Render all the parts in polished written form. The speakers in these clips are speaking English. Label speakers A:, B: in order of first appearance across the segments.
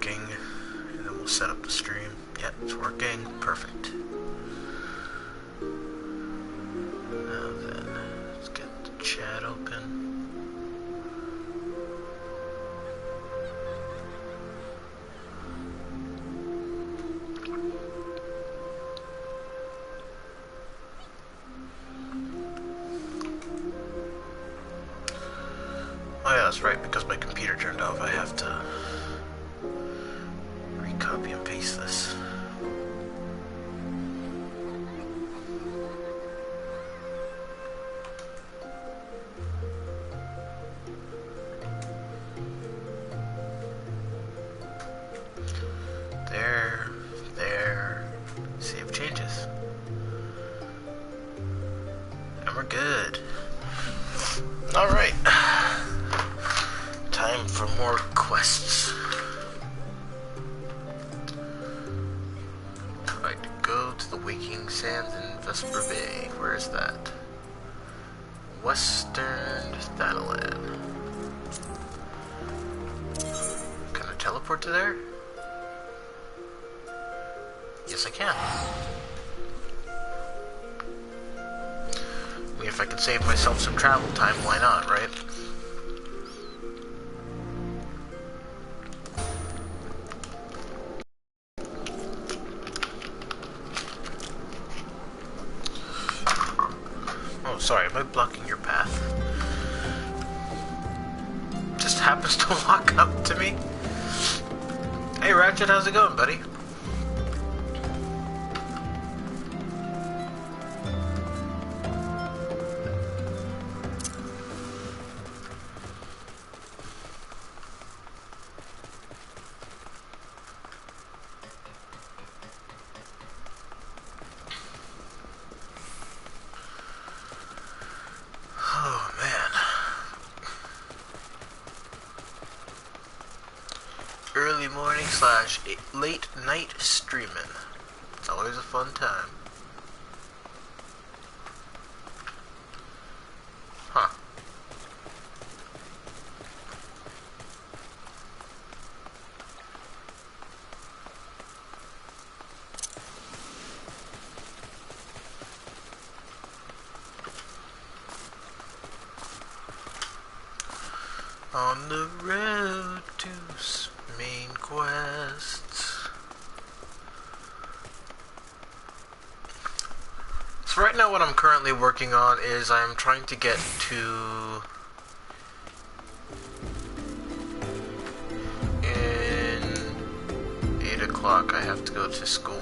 A: working, and then we'll set up the stream. Yep, it's working. Perfect. Now then, let's get the chat open. Oh yeah, that's right, because my computer turned off, I have to recopy and paste this. There, save changes. And we're good. Alright. Time for more quests. Tried to go to the Waking Sands in Vesper Bay. Where is that? Western Thanalan. Can I teleport to there? Yes, I can. I mean, if I can save myself some travel time, why not, right? Oh, sorry, am I blocking your path? Just happens to walk up to me. Hey, Ratchet, how's it going, buddy? Early morning / late night streaming. It's always a fun time. Huh. On the road to main quests. So right now what I'm currently working on is I'm trying to get to in 8 o'clock I have to go to school.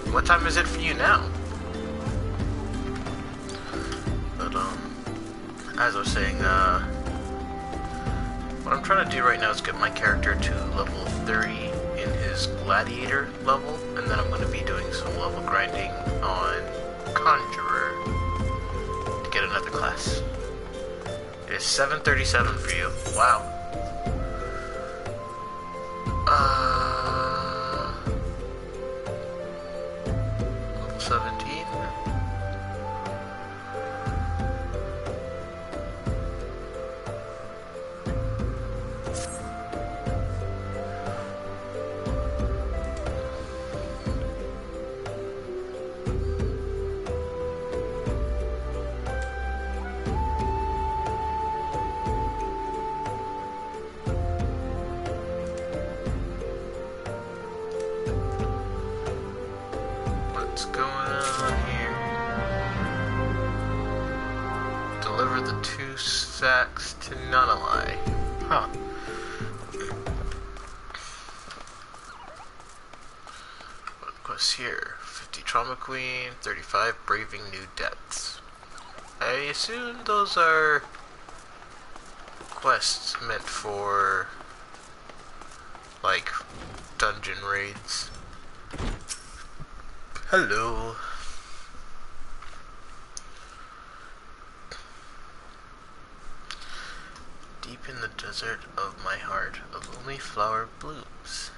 A: What time is it for you now? But as I was saying, what I'm trying to do right now is get my character to level 30 in his gladiator level, and then I'm going to be doing some level grinding on Conjurer to get another class. It is 7:37 for you. Wow. Level 17. What's going on here? Deliver the 2 sacks to Nunalai. Huh. What quests here? 50 Trauma Queen, 35 Braving New Depths. I assume those are quests meant for, like, dungeon raids. Hello. Deep in the desert of my heart, a lonely flower blooms,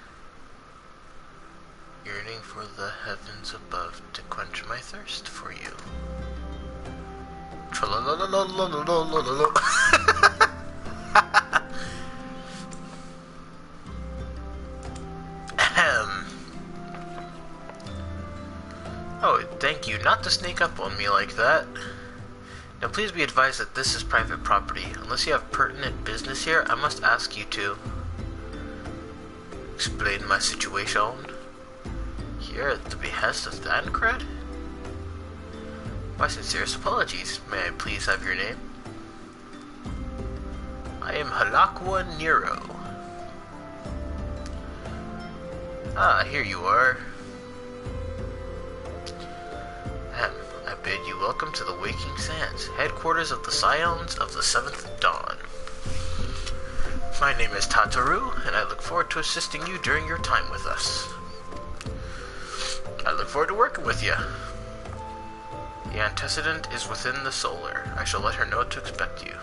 A: yearning for the heavens above to quench my thirst for you. Tra-la-la-la-la-la-la-la-la-la. like you not to sneak up on me like that. Now please be advised that this is private property. Unless you have pertinent business here, I must ask you to explain my situation. Here at the behest of Thancred? My sincerest apologies. May I please have your name? I am Halakwa Nero. Ah, here you are. I bid you welcome to the Waking Sands, headquarters of the Scions of the Seventh Dawn. My name is Tataru, and I look forward to assisting you during your time with us. I look forward to working with you. The antecedent is within the solar. I shall let her know to expect you.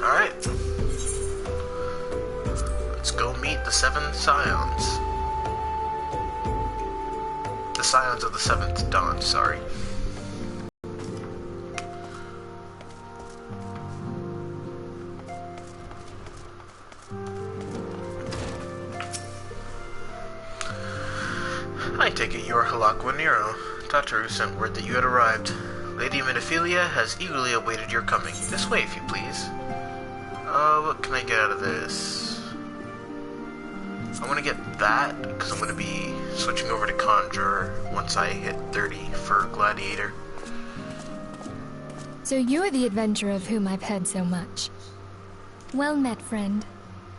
A: Alright. Let's go meet the Seven Scions. The Scions of the Seventh Dawn, sorry. I take it you are Halakwa Nero. Tataru sent word that you had arrived. Lady Minophilia has eagerly awaited your coming. This way, if you please. What can I get out of this? I want to get that, because I'm going to be switching over to Conjurer once I hit 30 for Gladiator.
B: So you're the adventurer of whom I've heard so much. Well met, friend.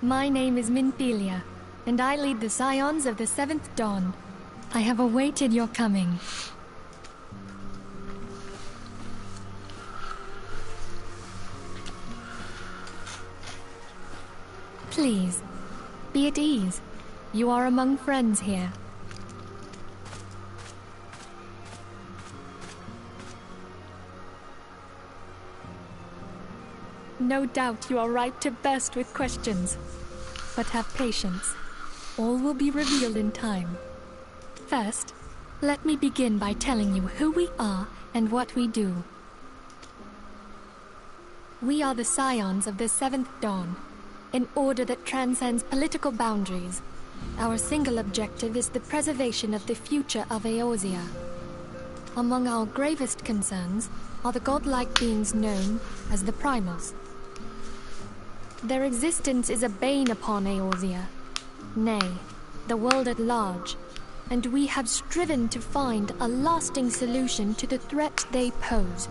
B: My name is Minophilia, and I lead the Scions of the Seventh Dawn. I have awaited your coming. Please, be at ease. You are among friends here. No doubt you are ripe to burst with questions. But have patience. All will be revealed in time. First, let me begin by telling you who we are and what we do. We are the Scions of the Seventh Dawn, an order that transcends political boundaries. Our single objective is the preservation of the future of Eorzea. Among our gravest concerns are the godlike beings known as the Primals. Their existence is a bane upon Eorzea, nay, the world at large, and we have striven to find a lasting solution to the threat they pose.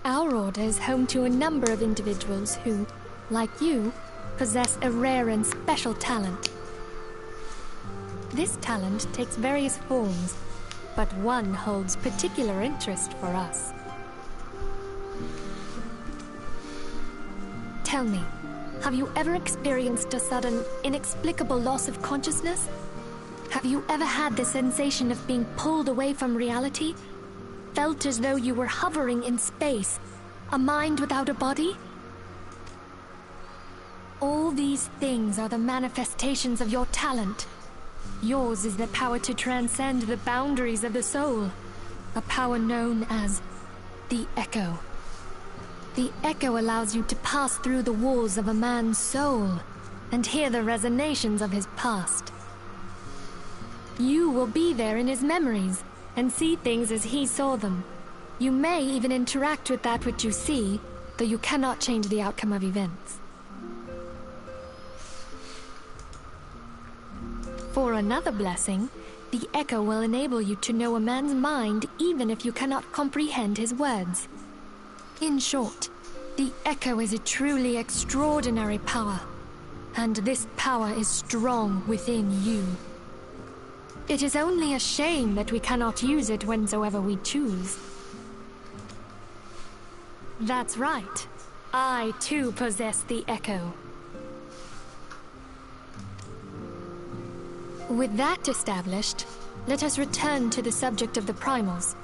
B: Our order is home to a number of individuals who, like you, possess a rare and special talent. This talent takes various forms, but one holds particular interest for us. Tell me, have you ever experienced a sudden, inexplicable loss of consciousness? Have you ever had the sensation of being pulled away from reality? Felt as though you were hovering in space, a mind without a body? All these things are the manifestations of your talent. Yours is the power to transcend the boundaries of the soul, a power known as the Echo. The Echo allows you to pass through the walls of a man's soul and hear the resonations of his past. You will be there in his memories and see things as he saw them. You may even interact with that which you see, though you cannot change the outcome of events. For another blessing, the Echo will enable you to know a man's mind even if you cannot comprehend his words. In short, the Echo is a truly extraordinary power, and this power is strong within you. It is only a shame that we cannot use it whensoever we choose. That's right. I too possess the Echo. With that established, let us return to the subject of the Primals.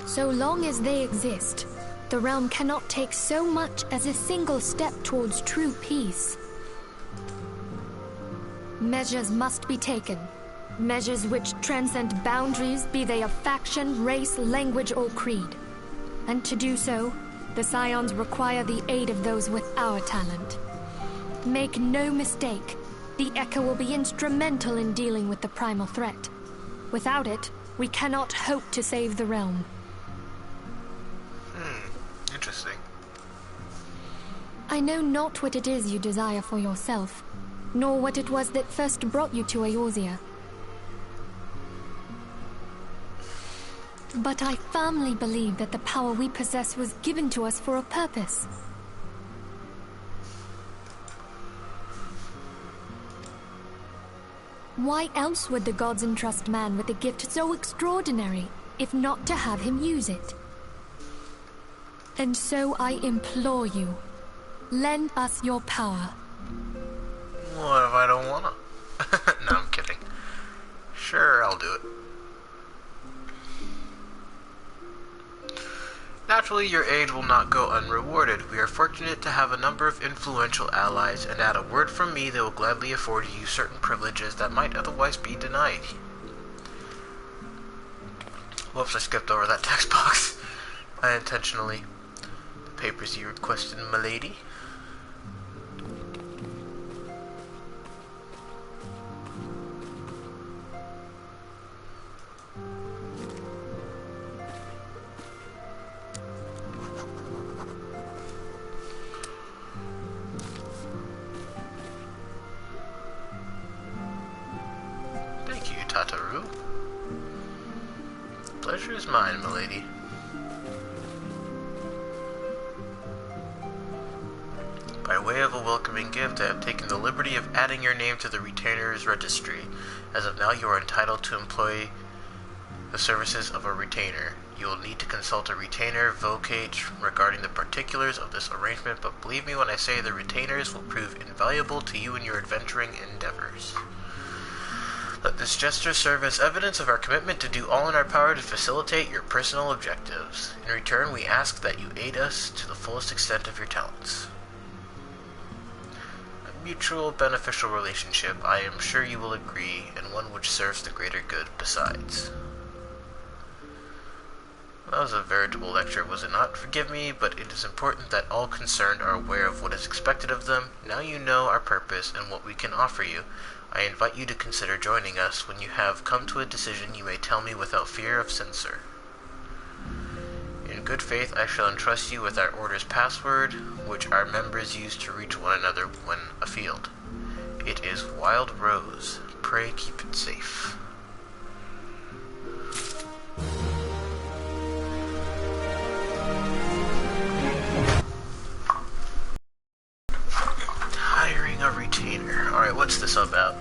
B: So long as they exist, the realm cannot take so much as a single step towards true peace. Measures must be taken. Measures which transcend boundaries, be they of faction, race, language, or creed. And to do so, The Scions require the aid of those with our talent. Make no mistake, the Echo will be instrumental in dealing with the primal threat. Without it, we cannot hope to save the realm.
A: Interesting.
B: I know not what it is you desire for yourself, nor what it was that first brought you to Eorzea. But I firmly believe that the power we possess was given to us for a purpose. Why else would the gods entrust man with a gift so extraordinary, if not to have him use it? And so I implore you, lend us your power.
A: What if I don't wanna? No, I'm kidding. Sure, I'll do it. Naturally, your aid will not go unrewarded. We are fortunate to have a number of influential allies, and at a word from me, they will gladly afford you certain privileges that might otherwise be denied. Whoops, I skipped over that text box. Unintentionally. The papers you requested, milady. Tataru. The pleasure is mine, milady. By way of a welcoming gift, I have taken the liberty of adding your name to the Retainer's registry. As of now, you are entitled to employ the services of a retainer. You will need to consult a retainer, vocate, regarding the particulars of this arrangement, but believe me when I say the retainers will prove invaluable to you in your adventuring endeavors. Let this gesture serve as evidence of our commitment to do all in our power to facilitate your personal objectives. In return, we ask that you aid us to the fullest extent of your talents. A mutual beneficial relationship, I am sure you will agree, and one which serves the greater good besides. That was a veritable lecture, was it not? Forgive me, but it is important that all concerned are aware of what is expected of them. Now you know our purpose and what we can offer you. I invite you to consider joining us. When you have come to a decision, you may tell me without fear of censure. In good faith, I shall entrust you with our order's password, which our members use to reach one another when afield. It is Wild Rose. Pray keep it safe. Hiring a retainer. Alright, what's this about?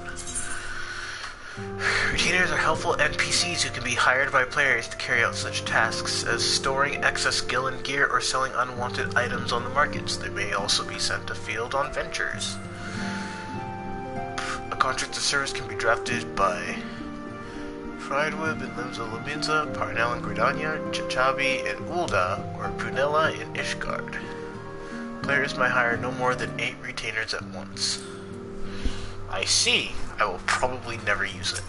A: Retainers are helpful NPCs who can be hired by players to carry out such tasks as storing excess Gillen gear or selling unwanted items on the markets. They may also be sent afield on ventures. A contract of service can be drafted by Friedweb and Limsa Laminza, Parnell and Gridania, Chachabi and Ulda, or Prunella and Ishgard. Players may hire no more than 8 retainers at once. I see. I will probably never use it.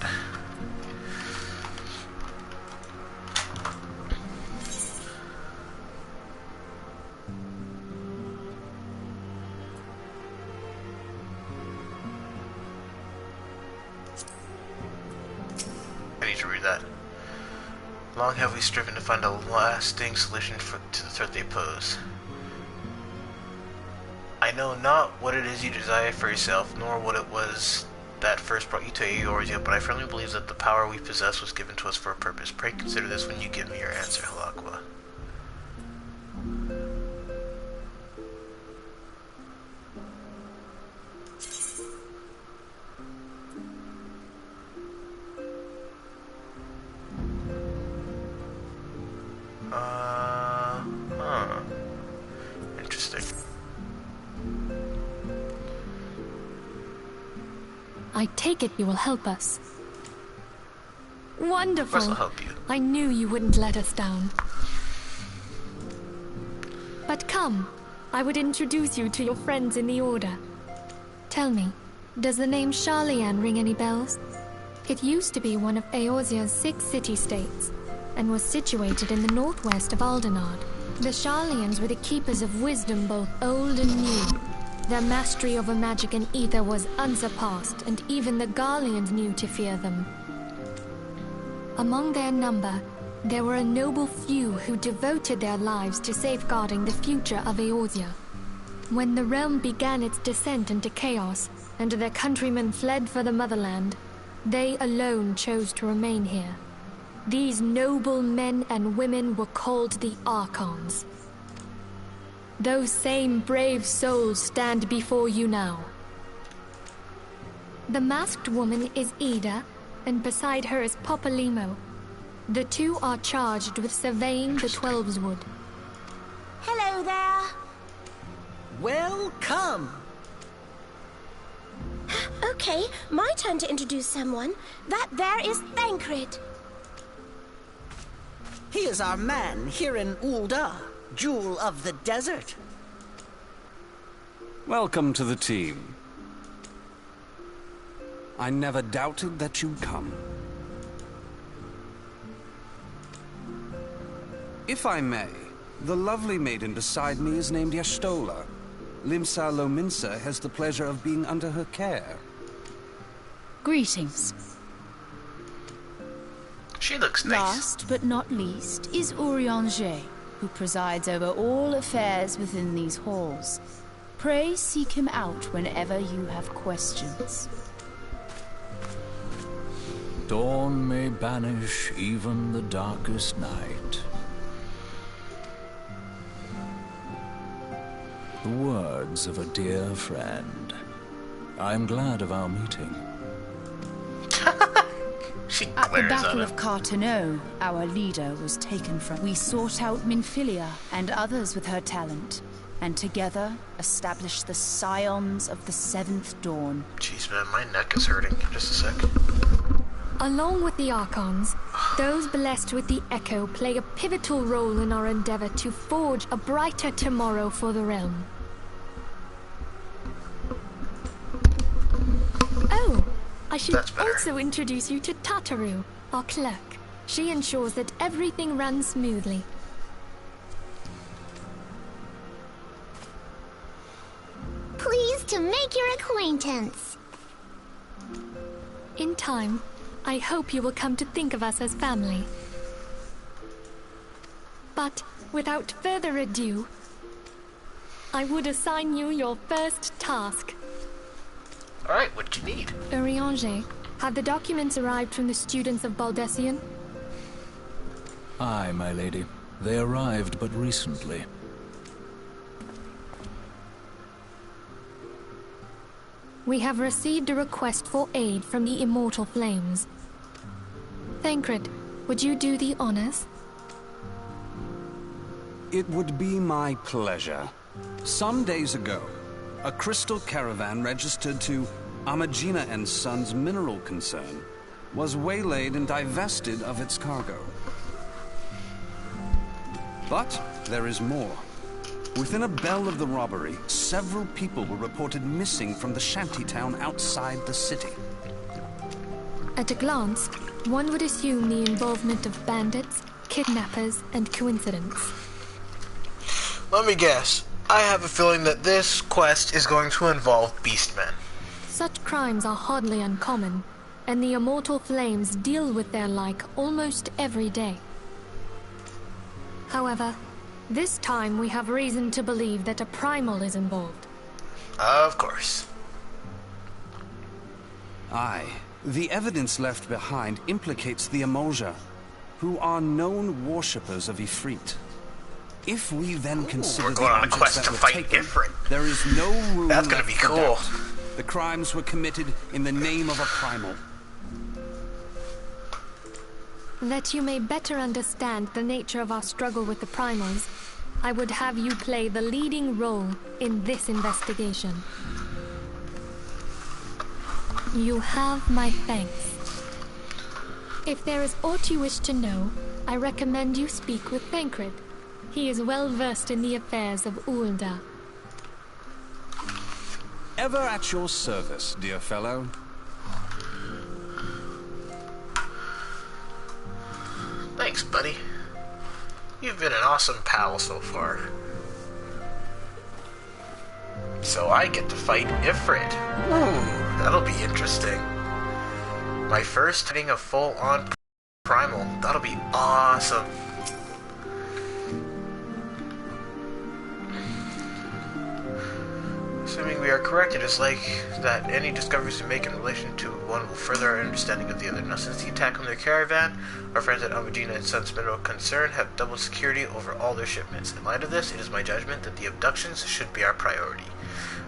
A: I need to read that. Long have we striven to find a lasting solution to the threat they pose. I know not what it is you desire for yourself, nor what it was that first brought you to Eorzea, but I firmly believe that the power we possess was given to us for a purpose. Pray consider this when you give me your answer, Halakwa. Interesting.
B: I take it you will help us. Wonderful.
A: Of course I'll help you.
B: I knew you wouldn't let us down. But come, I would introduce you to your friends in the Order. Tell me, does the name Sharlayan ring any bells? It used to be one of Eorzea's 6 city-states, and was situated in the northwest of Aldenard. The Sharlians were the keepers of wisdom, both old and new. Their mastery over magic and ether was unsurpassed, and even the Garleans knew to fear them. Among their number, there were a noble few who devoted their lives to safeguarding the future of Eorzea. When the realm began its descent into chaos, and their countrymen fled for the motherland, they alone chose to remain here. These noble men and women were called the Archons. Those same brave souls stand before you now. The masked woman is Ida, and beside her is Popalimo. The two are charged with surveying the Twelveswood.
C: Hello there.
D: Welcome.
C: Okay, my turn to introduce someone. That there is Thancred.
D: He is our man here in Ul'dah, Jewel of the Desert.
E: Welcome to the team. I never doubted that you'd come. If I may, the lovely maiden beside me is named Y'shtola. Limsa Lominsa has the pleasure of being under her care.
F: Greetings.
A: She looks nice.
F: Last but not least is Urianger, who presides over all affairs within these halls. Pray seek him out whenever you have questions.
G: Dawn may banish even the darkest night. The words of a dear friend. I'm glad of our meeting.
A: She
F: At the
A: glares
F: Battle
A: at
F: of
A: him.
F: Carteneau, our leader was taken from. We sought out Minfilia and others with her talent, and together established the Scions of the Seventh Dawn.
A: Jeez, man, my neck is hurting. Just a sec.
B: Along with the Archons, those blessed with the Echo play a pivotal role in our endeavor to forge a brighter tomorrow for the realm. Oh, I should
A: That's better.
B: also introduce you to Tataru, our clerk. She ensures that everything runs smoothly.
C: Pleased to make your acquaintance.
B: In time, I hope you will come to think of us as family. But without further ado, I would assign you your first task.
A: Alright, what you need?
B: Urianger, have the documents arrived from the students of Baldessian?
G: Aye, my lady. They arrived but recently.
B: We have received a request for aid from the Immortal Flames. Thancred, would you do the honors?
E: It would be my pleasure. Some days ago, a crystal caravan registered to Amagina and Sons mineral concern was waylaid and divested of its cargo. But there is more. Within a bell of the robbery, several people were reported missing from the shantytown outside the city.
B: At a glance, one would assume the involvement of bandits, kidnappers, and coincidence.
A: Let me guess. I have a feeling that this quest is going to involve beastmen.
B: Such crimes are hardly uncommon, and the Immortal Flames deal with their like almost every day. However, this time we have reason to believe that a primal is involved.
A: Of course.
E: Aye. The evidence left behind implicates the Emolja, who are known worshippers of Ifrit. If we then consider
A: we're
E: the
A: going on a
E: objects
A: quest
E: that
A: to
E: were
A: fight
E: taken,
A: Ifrit.
E: there is no room
A: That's gonna
E: left
A: be
E: for
A: cool.
E: doubt. The crimes were committed in the name of a primal.
B: That you may better understand the nature of our struggle with the primals, I would have you play the leading role in this investigation. You have my thanks. If there is aught you wish to know, I recommend you speak with Thancred. He is well versed in the affairs of Ul'dah.
E: Ever at your service, dear fellow.
A: Thanks, buddy. You've been an awesome pal so far. So I get to fight Ifrit. Ooh, that'll be interesting. My first hitting a full-on primal. That'll be awesome. Assuming we are correct, it is like that any discoveries we make in relation to one will further our understanding of the other. Now, since the attack on their caravan, our friends at Amagina and Sons Mineral Concern have double security over all their shipments. In light of this, it is my judgment that the abductions should be our priority.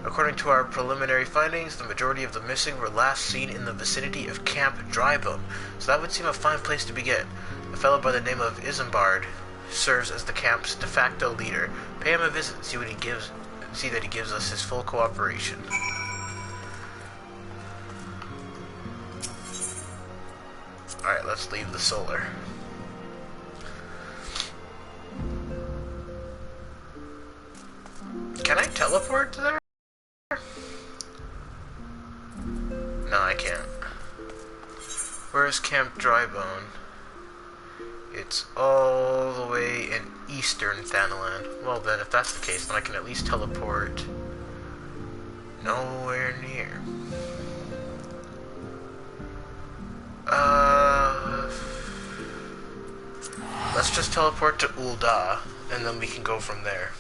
A: According to our preliminary findings, the majority of the missing were last seen in the vicinity of Camp Drybone, so that would seem a fine place to begin. A fellow by the name of Isambard serves as the camp's de facto leader. Pay him a visit and see that he gives us his full cooperation. Alright, let's leave the solar. Can I teleport to there? No, I can't. Where's Camp Drybone? It's all the way in eastern Thanalan. Well then, if that's the case, then I can at least teleport nowhere near. Let's just teleport to Ul'dah, and then we can go from there.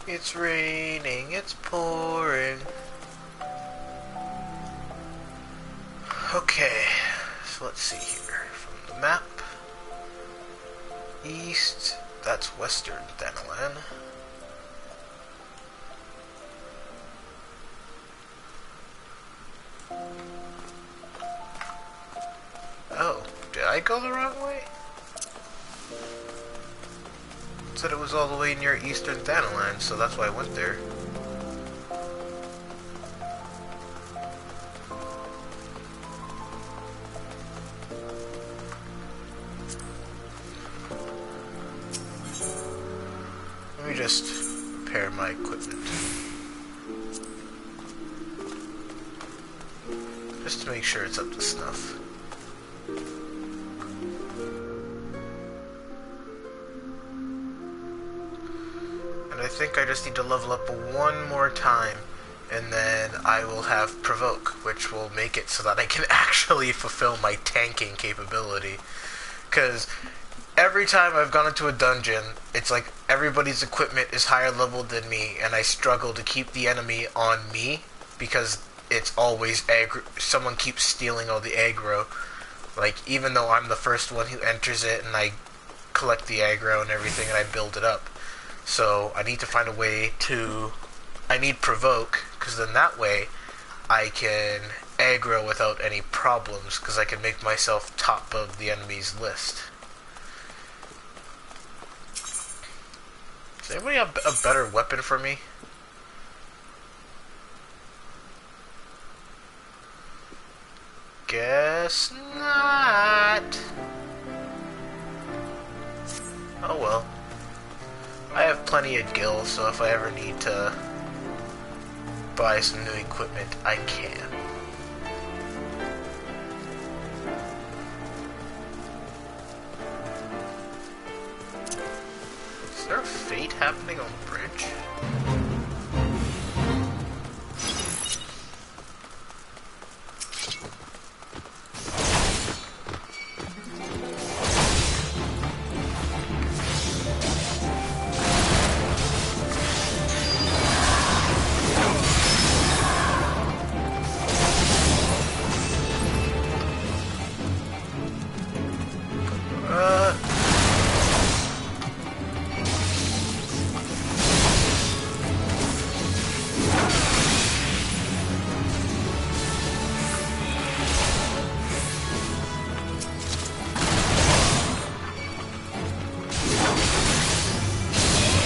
A: It's raining, it's pouring. Okay, so let's see here. From the map, east, that's western Thanalan. Oh, did I go the wrong way? It said it was all the way near eastern Thanalan, so that's why I went there. Let me just repair my equipment. Just to make sure it's up to snuff. And I think I just need to level up one more time, and then I will have Provoke, which will make it so that I can actually fulfill my tanking capability. Because every time I've gone into a dungeon, it's like everybody's equipment is higher level than me, and I struggle to keep the enemy on me, because it's always aggro. Someone keeps stealing all the aggro. Like, even though I'm the first one who enters it, and I collect the aggro and everything, and I build it up. So I need to find a way to... I need Provoke, because then that way I can aggro without any problems, because I can make myself top of the enemy's list. Does anybody have a better weapon for me? Guess not. Oh well. I have plenty of gil, so if I ever need to buy some new equipment, I can. Is there a fate happening on the bridge?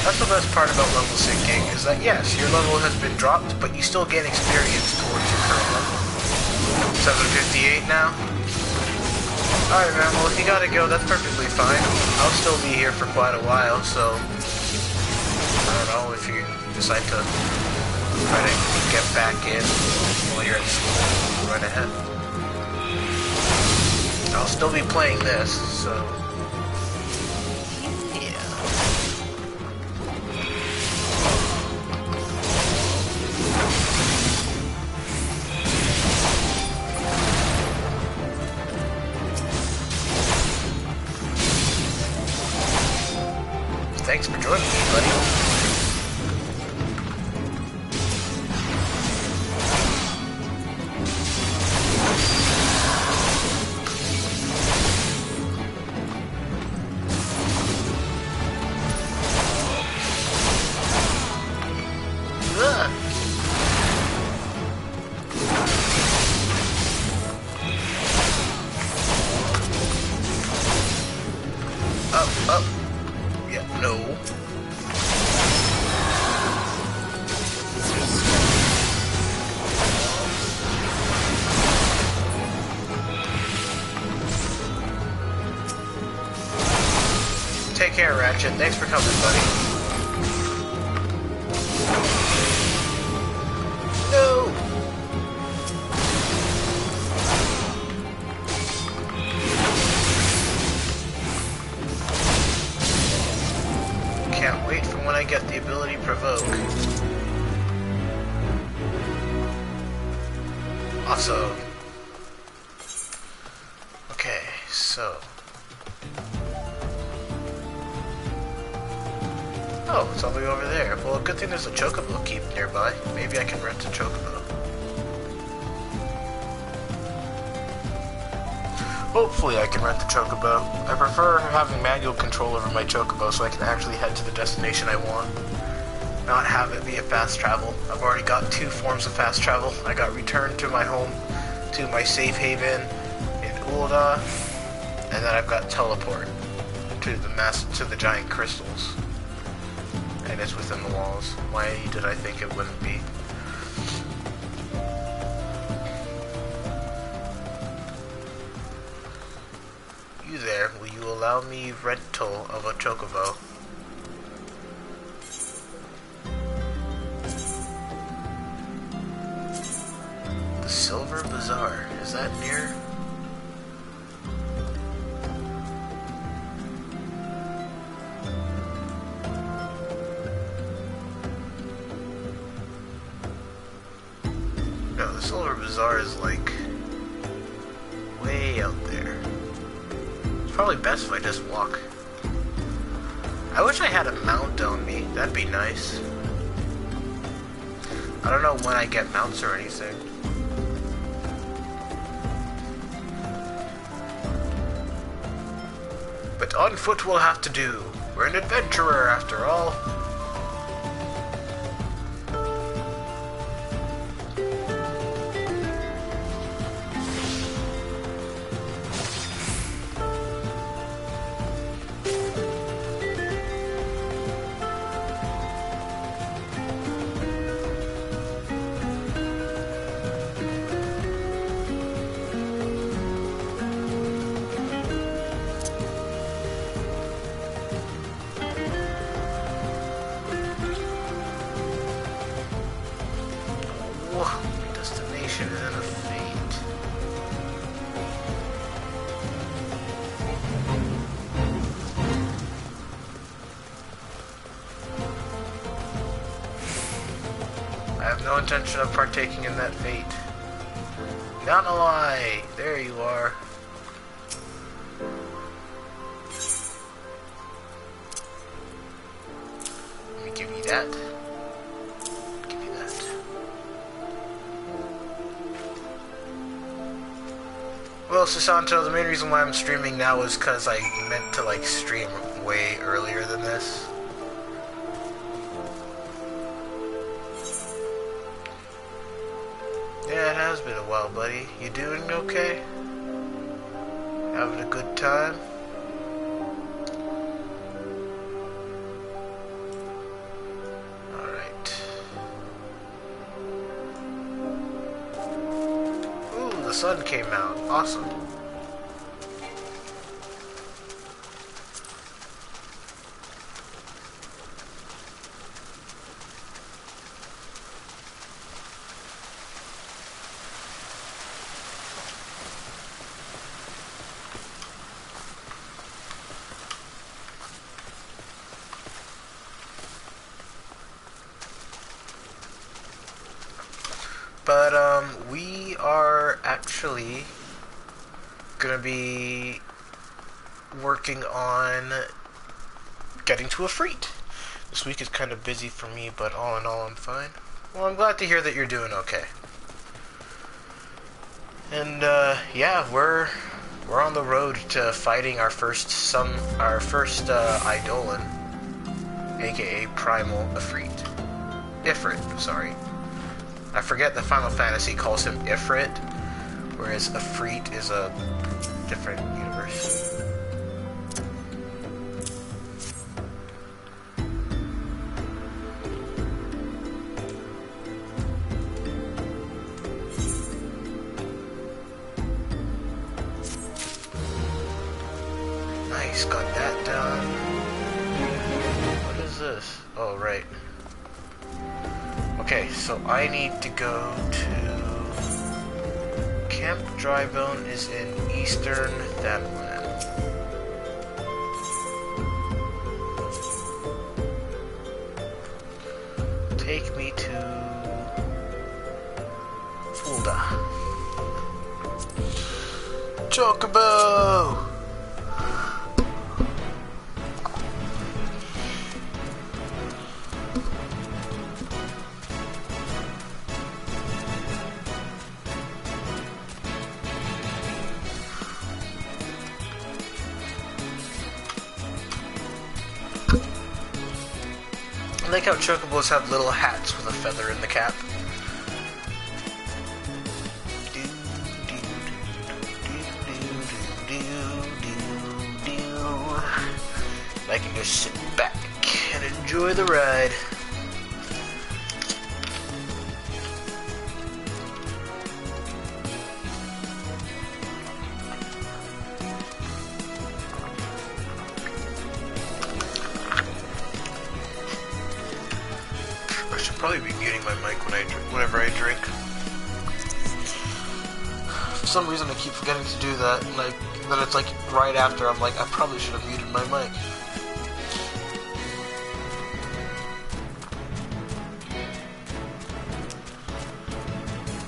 A: That's the best part about level syncing, is that yes, your level has been dropped, but you still gain experience towards your current level. 758 now? Alright, man, well, if you gotta go, that's perfectly fine. I'll still be here for quite a while, so... I don't know if you decide to try to get back in while you're at school. Right ahead. I'll still be playing this, so... yeah. Thanks for joining me, buddy. Take care, Ratchet. Thanks for coming, buddy. No! Can't wait for when I get the ability Provoke. Awesome. Okay, so... oh, it's all the way over there. Well, good thing there's a chocobo keep nearby. Maybe I can rent a chocobo. Hopefully I can rent the chocobo. I prefer having manual control over my chocobo so I can actually head to the destination I want. Not have it be a fast travel. I've already got 2 forms of fast travel. I got return to my home, to my safe haven in Ulda, and then I've got teleport to the giant crystals. And it's within the walls. Why did I think it wouldn't be? You there, will you allow me rental of a chocobo? The Silver Bazaar, is that near? No, the Silver Bazaar is like way out there. It's probably best if I just walk. I wish I had a mount on me. That'd be nice. I don't know when I get mounts or anything. But on foot we'll have to do. We're an adventurer after all. Destination is in a fate. I have no intention of partaking in that fate. Not a lie. There you are. Let me give you that. Well, Susanto, the main reason why I'm streaming now is because I meant to, like, stream way earlier than this. Yeah, it has been a while, buddy. You doing okay? Having a good time? The sun came out. Awesome. But we are actually gonna be working on getting to a Efreet. This week is kind of busy for me, but all in all, I'm fine. Well, I'm glad to hear that you're doing okay. And yeah, we're on the road to fighting our first Eidolon, aka Primal Efreet. Ifrit, sorry. I forget that Final Fantasy calls him Ifrit, whereas Efreet is a different universe. Nice, got that done. What is this? Oh, right. Okay, so I need to go to... Camp Drybone is in Eastern Thanalan. Take me to... Fulda. Chocobo! I like how chocobos have little hats with a feather in the cap. I can just sit back and enjoy the ride. I should probably be muting my mic whenever I drink. For some reason I keep forgetting to do that, and then it's like right after I'm like, I probably should have muted my mic.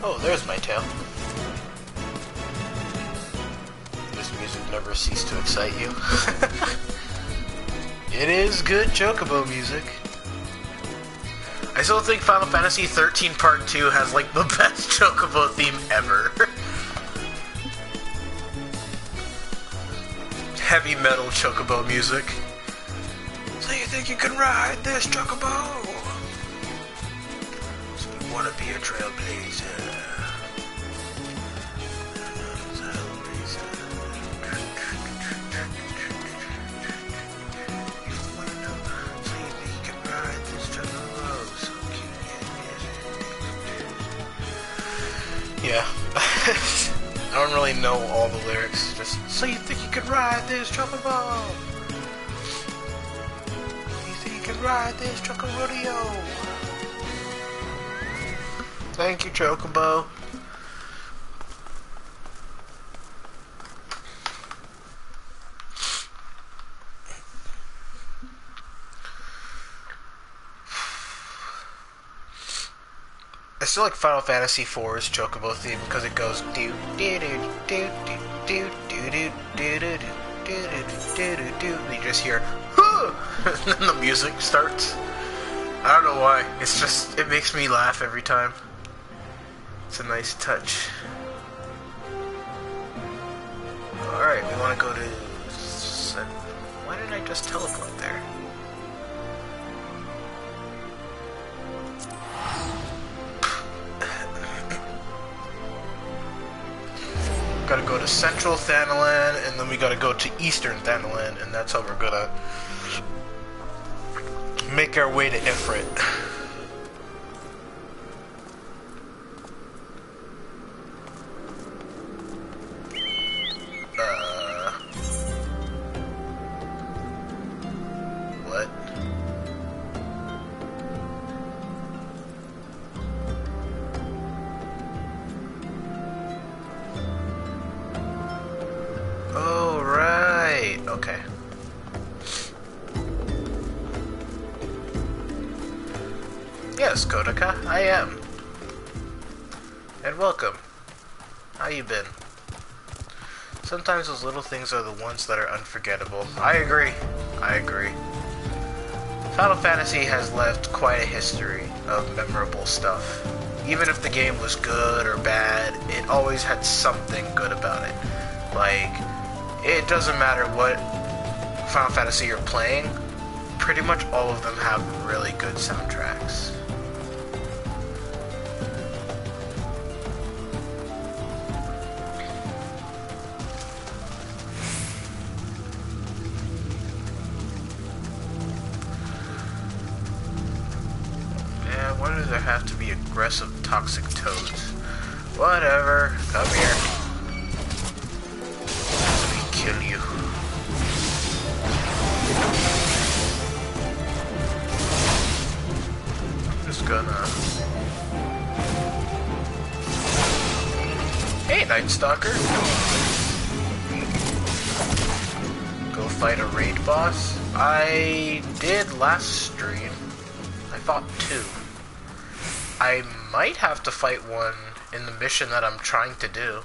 A: Oh, there's my tail. This music never ceased to excite you. It is good chocobo music. I still think Final Fantasy 13 Part 2 has like the best chocobo theme ever. Heavy metal chocobo music. So you think you can ride this chocobo? So you want to be a trailblazer? Yeah. I don't really know all the lyrics, just, so you think you could ride this chocobo? You think you could ride this chocorodeo? Thank you, chocobo. I still like Final Fantasy IV's chocobo theme because it goes do do do do do do do do do do do do do, and you just hear and then the music starts. I don't know why. It's just, it makes me laugh every time. It's a nice touch. Alright, we want to go to... Why did I just teleport there? Gotta go to Central Thanalan, and then we gotta go to Eastern Thanalan, and that's how we're gonna make our way to Ifrit. What? Oh, right. Okay. Yes, Kodaka, I am. And welcome. How you been? Sometimes those little things are the ones that are unforgettable. I agree. I agree. Final Fantasy has left quite a history of memorable stuff. Even if the game was good or bad, it always had something good about it. Like, it doesn't matter what Final Fantasy you're playing, pretty much all of them have really good soundtracks. Why does there have to be aggressive toxic toads? Whatever. Come here. Let me kill you. I'm just gonna... Hey, Night Stalker. Go fight a raid boss? I did last stream. I fought 2. I might have to fight one in the mission that I'm trying to do.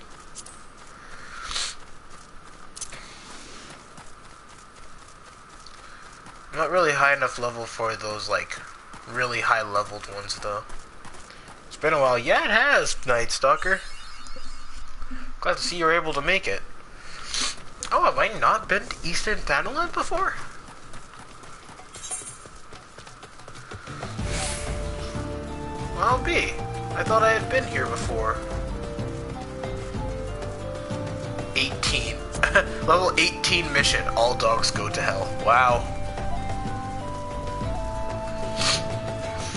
A: I'm not really high enough level for those, like, really high leveled ones, though. It's been a while. Yeah, it has, Night Stalker. Glad to see you're able to make it. Oh, have I not been to Eastern Thanalan before? I'll be. I thought I had been here before. 18. Level 18 mission. All dogs go to hell. Wow.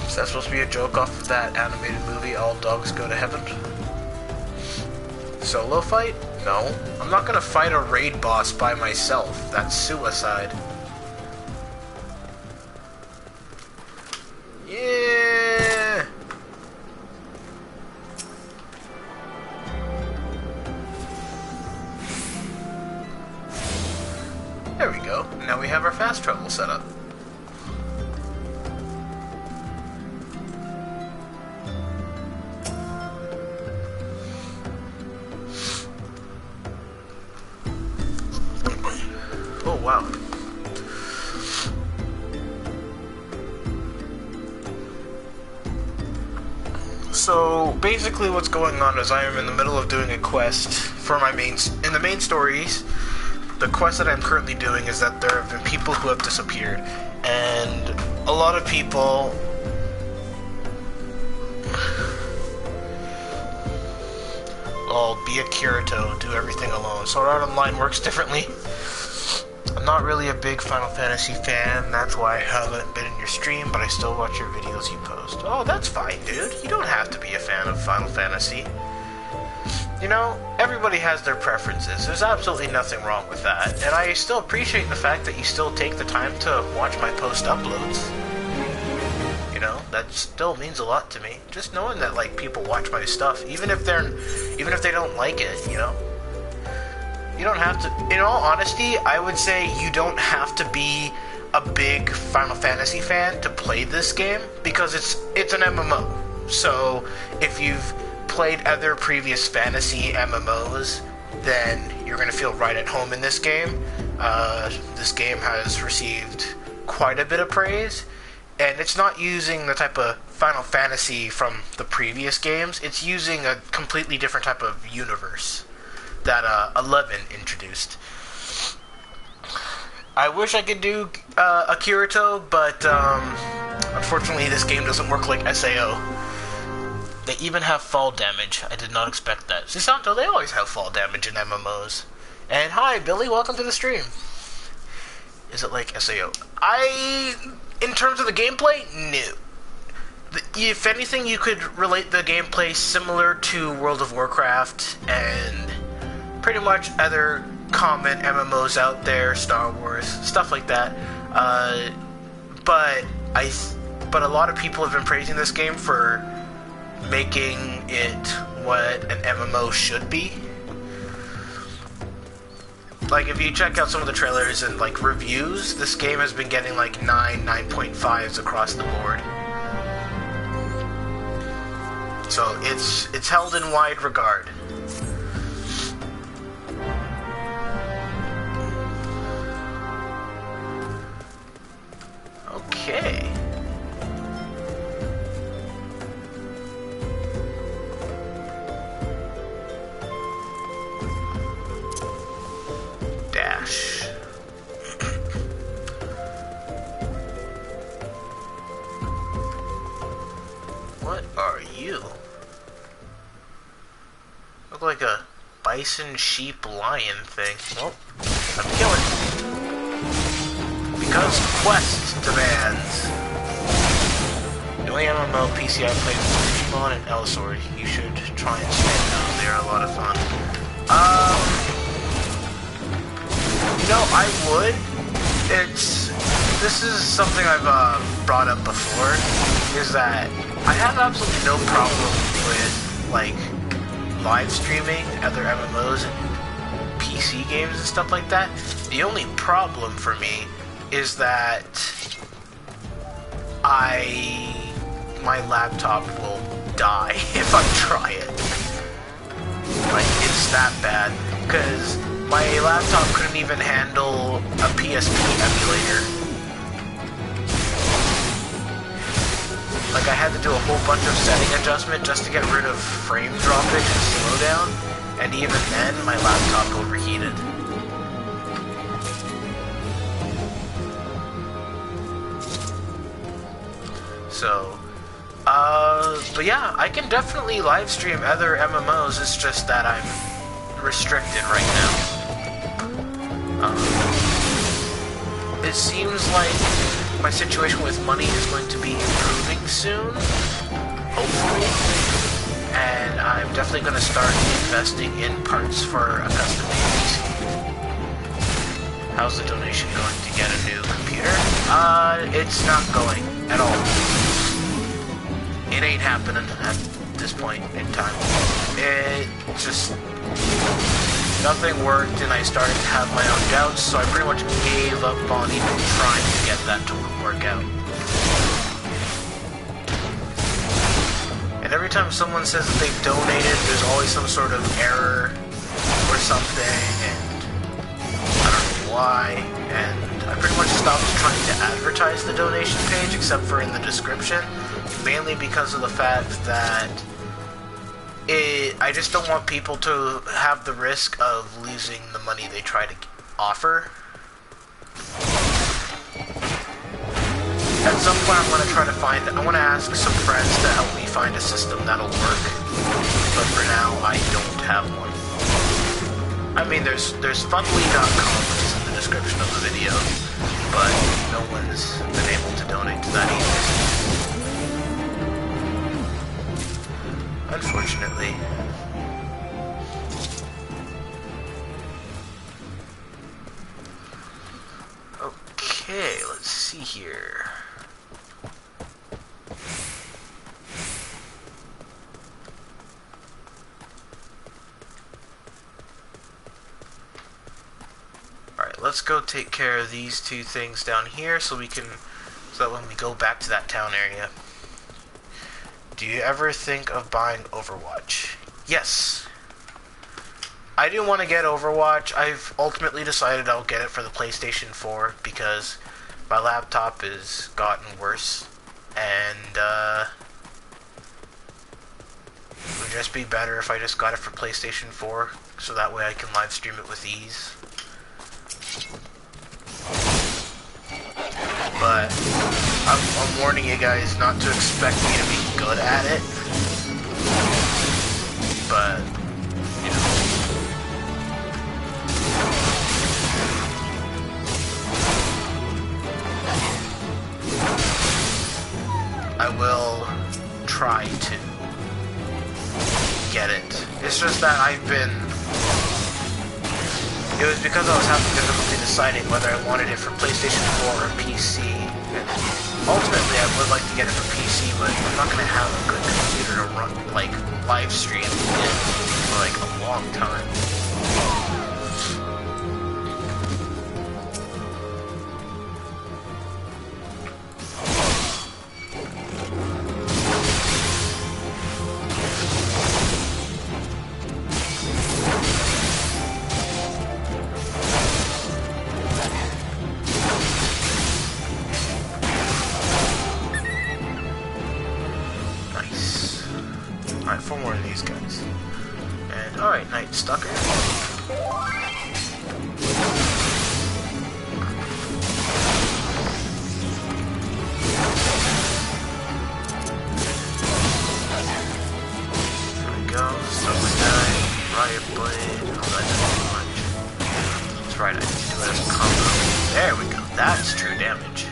A: Is that supposed to be a joke off of that animated movie, All Dogs Go to Heaven? Solo fight? No. I'm not gonna fight a raid boss by myself. That's suicide. Yeah! There we go. Now we have our fast travel set up. Oh, wow. So, basically what's going on is I am in the middle of doing a quest for my in the main stories. The quest that I'm currently doing is that there have been people who have disappeared, and a lot of people be a Kirito, do everything alone. Sword Art Online works differently. I'm not really a big Final Fantasy fan, that's why I haven't been in your stream, but I still watch your videos you post. Oh, that's fine, dude. You don't have to be a fan of Final Fantasy. You know, everybody has their preferences. There's absolutely nothing wrong with that. And I still appreciate the fact that you still take the time to watch my post uploads. You know, that still means a lot to me. Just knowing that, like, people watch my stuff, even if they don't like it, you know. You don't have to, in all honesty, I would say you don't have to be a big Final Fantasy fan to play this game, because it's an MMO. So, if you've played other previous fantasy MMOs, then you're going to feel right at home in this game. This game has received quite a bit of praise, and it's not using the type of Final Fantasy from the previous games. It's using a completely different type of universe that 11 introduced. I wish I could do a Kirito, but unfortunately this game doesn't work like SAO. They even have fall damage. I did not expect that. Susanto, they always have fall damage in MMOs. And hi, Billy, welcome to the stream. Is it like SAO? In terms of the gameplay, no. If anything, you could relate the gameplay similar to World of Warcraft and pretty much other common MMOs out there, Star Wars, stuff like that. But a lot of people have been praising this game for making it what an MMO should be. Like, if you check out some of the trailers and, like, reviews, this game has been getting, like, 9.5s across the board. So it's held in wide regard. Okay. Dash. What are you? Look like a bison, sheep, lion thing. Well, I'm killing. Because quest demands. The only MMO PC I played was Reborn and Heavensward. You should try and stream those. They are a lot of fun. You know, I would. This is something I've brought up before, is that I have absolutely no problem with, like, live streaming other MMOs and PC games and stuff like that. The only problem for me is that my laptop will die if I try it. Like, it's that bad, because my laptop couldn't even handle a PSP emulator. Like, I had to do a whole bunch of setting adjustment just to get rid of frame droppage and slowdown, and even then, my laptop overheated. So, but yeah, I can definitely live stream other MMOs, it's just that I'm restricted right now. It seems like my situation with money is going to be improving soon, hopefully, and I'm definitely going to start investing in parts for a custom PC. How's the donation going to get a new computer? It's not going at all. It ain't happening at this point in time. It just... nothing worked, and I started to have my own doubts, so I pretty much gave up on even trying to get that to work out. And every time someone says that they've donated, there's always some sort of error or something, and I don't know why, and I pretty much stopped trying to advertise the donation page, except for in the description, mainly because of the fact that I just don't want people to have the risk of losing the money they try to offer. At some point I'm going to try to I want to ask some friends to help me find a system that'll work, but for now I don't have one. I mean, there's fundly.com, which is in the description of the video, but no one's been able to donate to that either. Unfortunately. Okay, let's see here. Alright, let's go take care of these two things down here so that when we go back to that town area. Do you ever think of buying Overwatch? Yes. I do want to get Overwatch. I've ultimately decided I'll get it for the PlayStation 4 because my laptop has gotten worse, and it would just be better if I just got it for PlayStation 4, so that way I can live stream it with ease. But I'm warning you guys not to expect me to be good at it. But, you know. I will try to get it. It's just that it was because I was having difficulty deciding whether I wanted it for PlayStation 4 or PC. And ultimately, I would like to get it for PC, but I'm not going to have a good computer to run, like, live stream in for, like, a long time. sucker. Riot Blade. Oh, that doesn't do much. That's right, I can do it as a combo. There we go. That's true damage.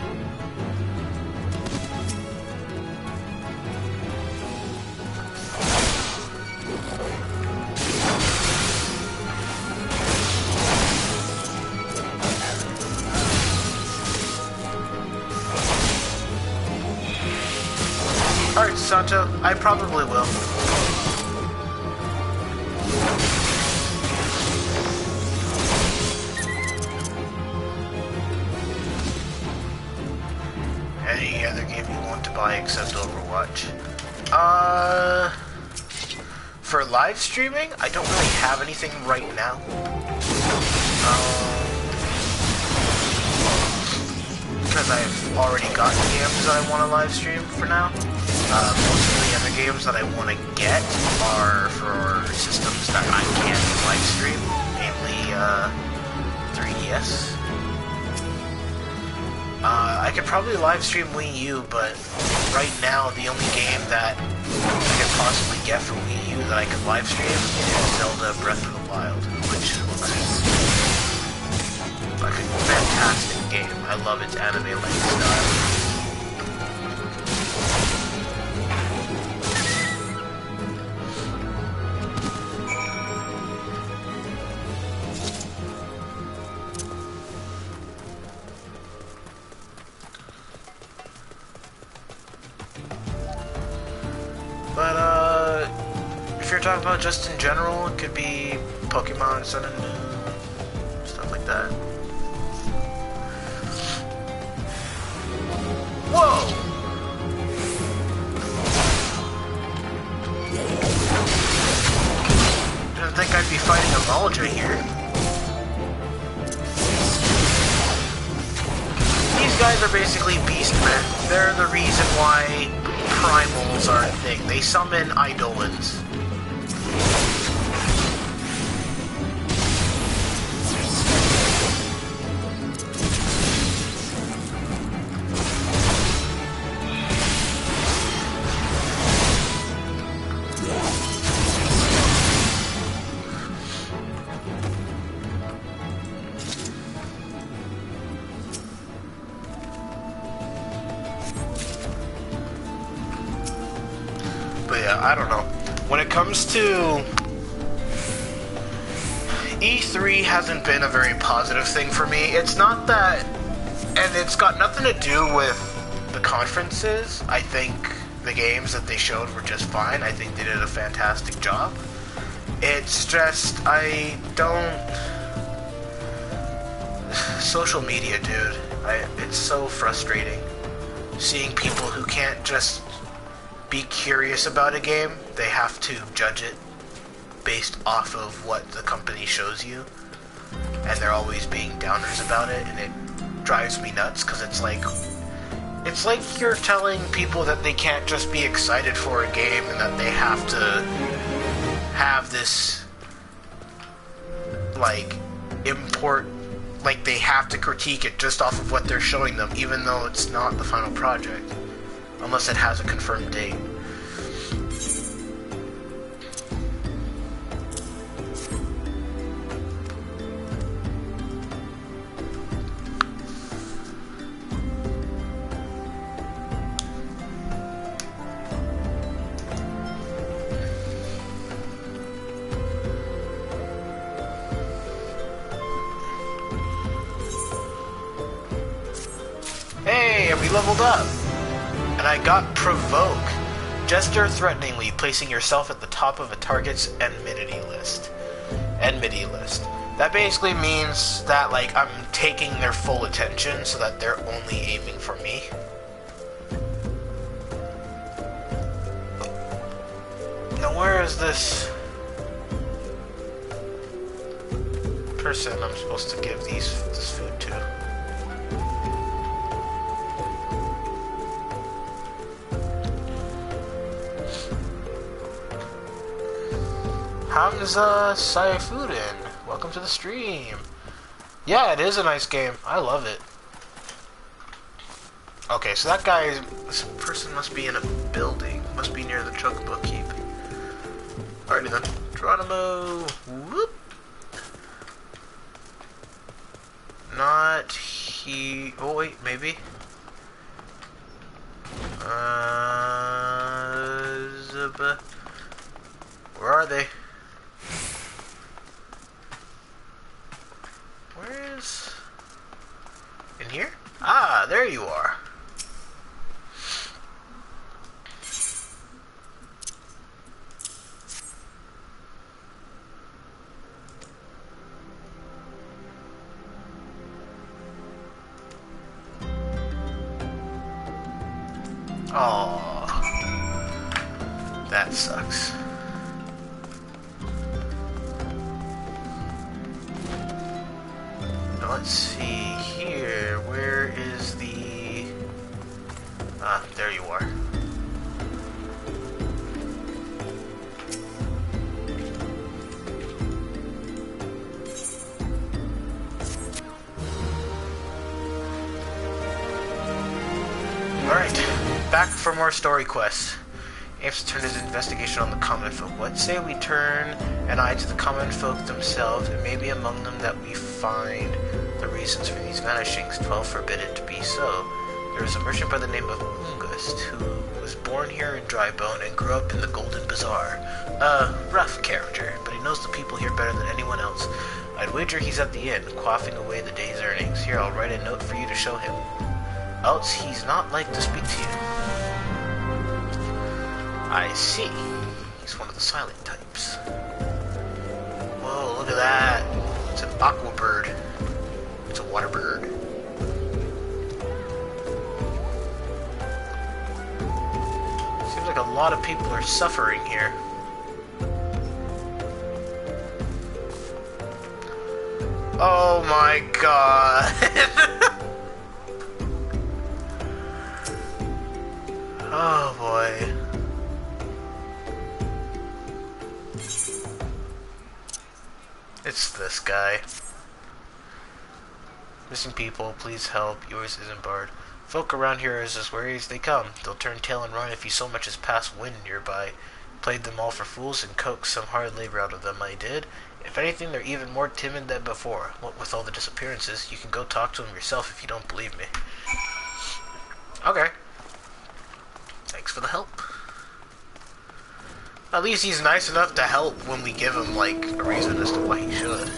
A: Alright, Santo, I probably will. Any other game you want to buy except Overwatch? For live streaming, I don't really have anything right now. Because I've already got games that I want to live stream for now. Most of the other games that I want to get are for systems that I can't live stream, mainly 3DS. I could probably live stream Wii U, but right now the only game that I could possibly get for Wii U that I could live stream is Zelda Breath of the Wild, which looks like a fantastic game. I love its anime-like style. But, if you're talking about just in general, it could be Pokemon Sun and Moon, stuff like that. Whoa! Didn't think I'd be fighting a Mulja here. These guys are basically beastmen. They're the reason why primals are a thing. They summon Eidolons. But yeah, I don't know. When it comes to E3 hasn't been a very positive thing for me. It's not that, and it's got nothing to do with the conferences. I think the games that they showed were just fine. I think they did a fantastic job. It's just, I don't... Social media, dude. It's so frustrating. Seeing people who can't just be curious about a game, they have to judge it based off of what the company shows you, and they're always being downers about it, and it drives me nuts, because it's like you're telling people that they can't just be excited for a game and that they have to have this like they have to critique it just off of what they're showing them, even though it's not the final project. Unless it has a confirmed date. Hey, we leveled up! And I got Provoke. Gesture threateningly, placing yourself at the top of a target's enmity list. That basically means that, like, I'm taking their full attention so that they're only aiming for me. Now where is this person I'm supposed to give this food to? Hamza Saifuddin, welcome to the stream. Yeah, it is a nice game. I love it. Okay, so this person must be in a building. Must be near the Chocobo Keep. Alrighty then. Geronimo. Whoop. Not he. Oh wait, maybe. Where are they? Where's... in here? Ah, there you are. Oh, that sucks. Now let's see here. Where is the... ah, there you are. Alright, back for more story quests. Aims to turn his investigation on the common folk. What say we turn an eye to the common folk themselves, and maybe among them that we find the reasons for these vanishings. 12 forbid it to be so. There is a merchant by the name of Ungust, who was born here in Drybone and grew up in the Golden Bazaar. A rough character, but he knows the people here better than anyone else. I'd wager he's at the inn, quaffing away the day's earnings. Here, I'll write a note for you to show him. Else he's not like to speak to you. I see. He's one of the silent types. Whoa, look at that. It's an aqua bird. It's a water bird. Seems like a lot of people are suffering here. Oh my god. Oh boy. It's this guy. Missing people, please help. Yours isn't barred. Folk around here are as wary as they come. They'll turn tail and run if you so much as pass wind nearby. Played them all for fools and coaxed some hard labor out of them, I did. If anything, they're even more timid than before. What with all the disappearances, you can go talk to them yourself if you don't believe me. Okay. Thanks for the help. At least he's nice enough to help when we give him, like, a reason as to why he should.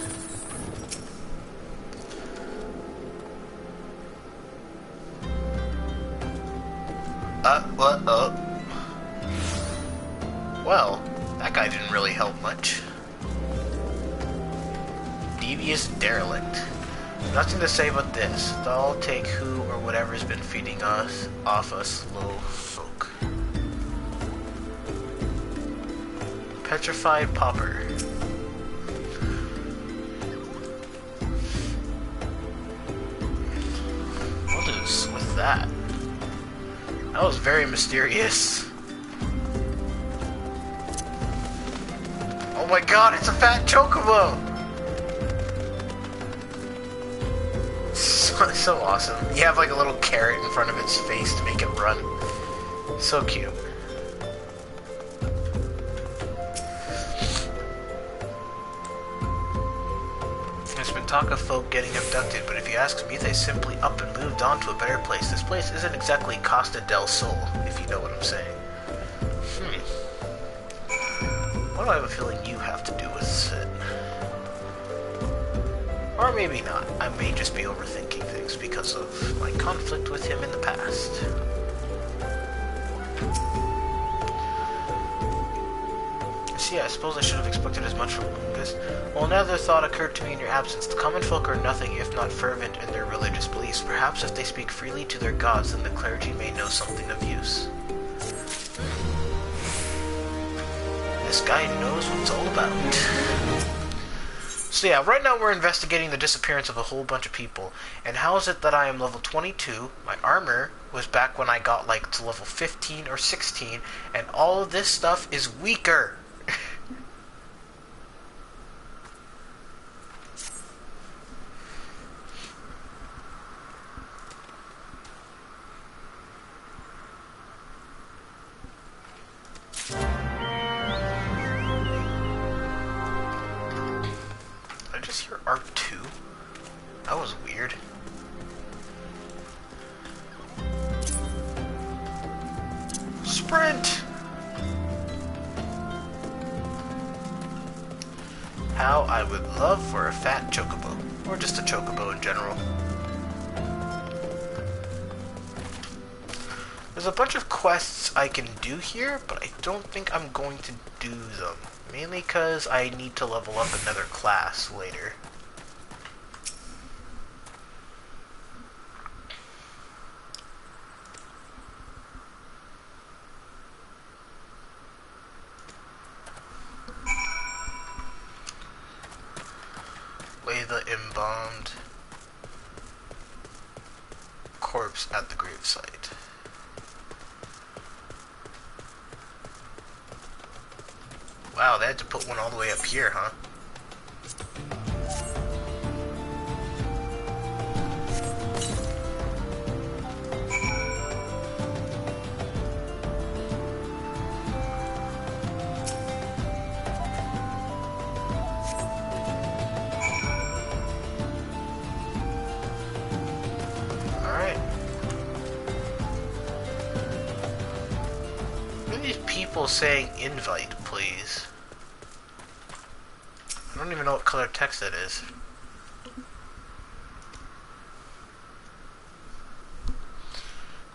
A: What? Well, that guy didn't really help much. Devious derelict. Nothing to say but this. They'll take who or whatever's been feeding us off us low folk. Petrified pauper. What is with that? That was very mysterious. Oh my god, it's a fat chocobo! So awesome. You have like a little carrot in front of its face to make it run. So cute. There's been talk of folk getting abducted, but if you ask me, they simply up and moved on to a better place. This place isn't exactly Costa del Sol, if you know what I'm saying. What do I have a feeling you have to do with it? Or maybe not. I may just be overthinking things because of my conflict with him in the past. See, I suppose I should have expected as much from Lungus. Well, another thought occurred to me in your absence. The common folk are nothing if not fervent in their religious beliefs. Perhaps if they speak freely to their gods, then the clergy may know something of use. This guy knows what it's all about. So yeah, right now we're investigating the disappearance of a whole bunch of people. And how is it that I am level 22? My armor was back when I got like to level 15 or 16, and all of this stuff is weaker. just hear R2? That was weird. Sprint! How I would love for a fat chocobo. Or just a chocobo in general. There's a bunch of quests I can do here, but I don't think I'm going to do them. Mainly because I need to level up another class later. Lay the embalmed corpse at the gravesite. Wow, they had to put one all the way up here, huh? Alright. What are these people saying invite, please? I don't even know what color text that is.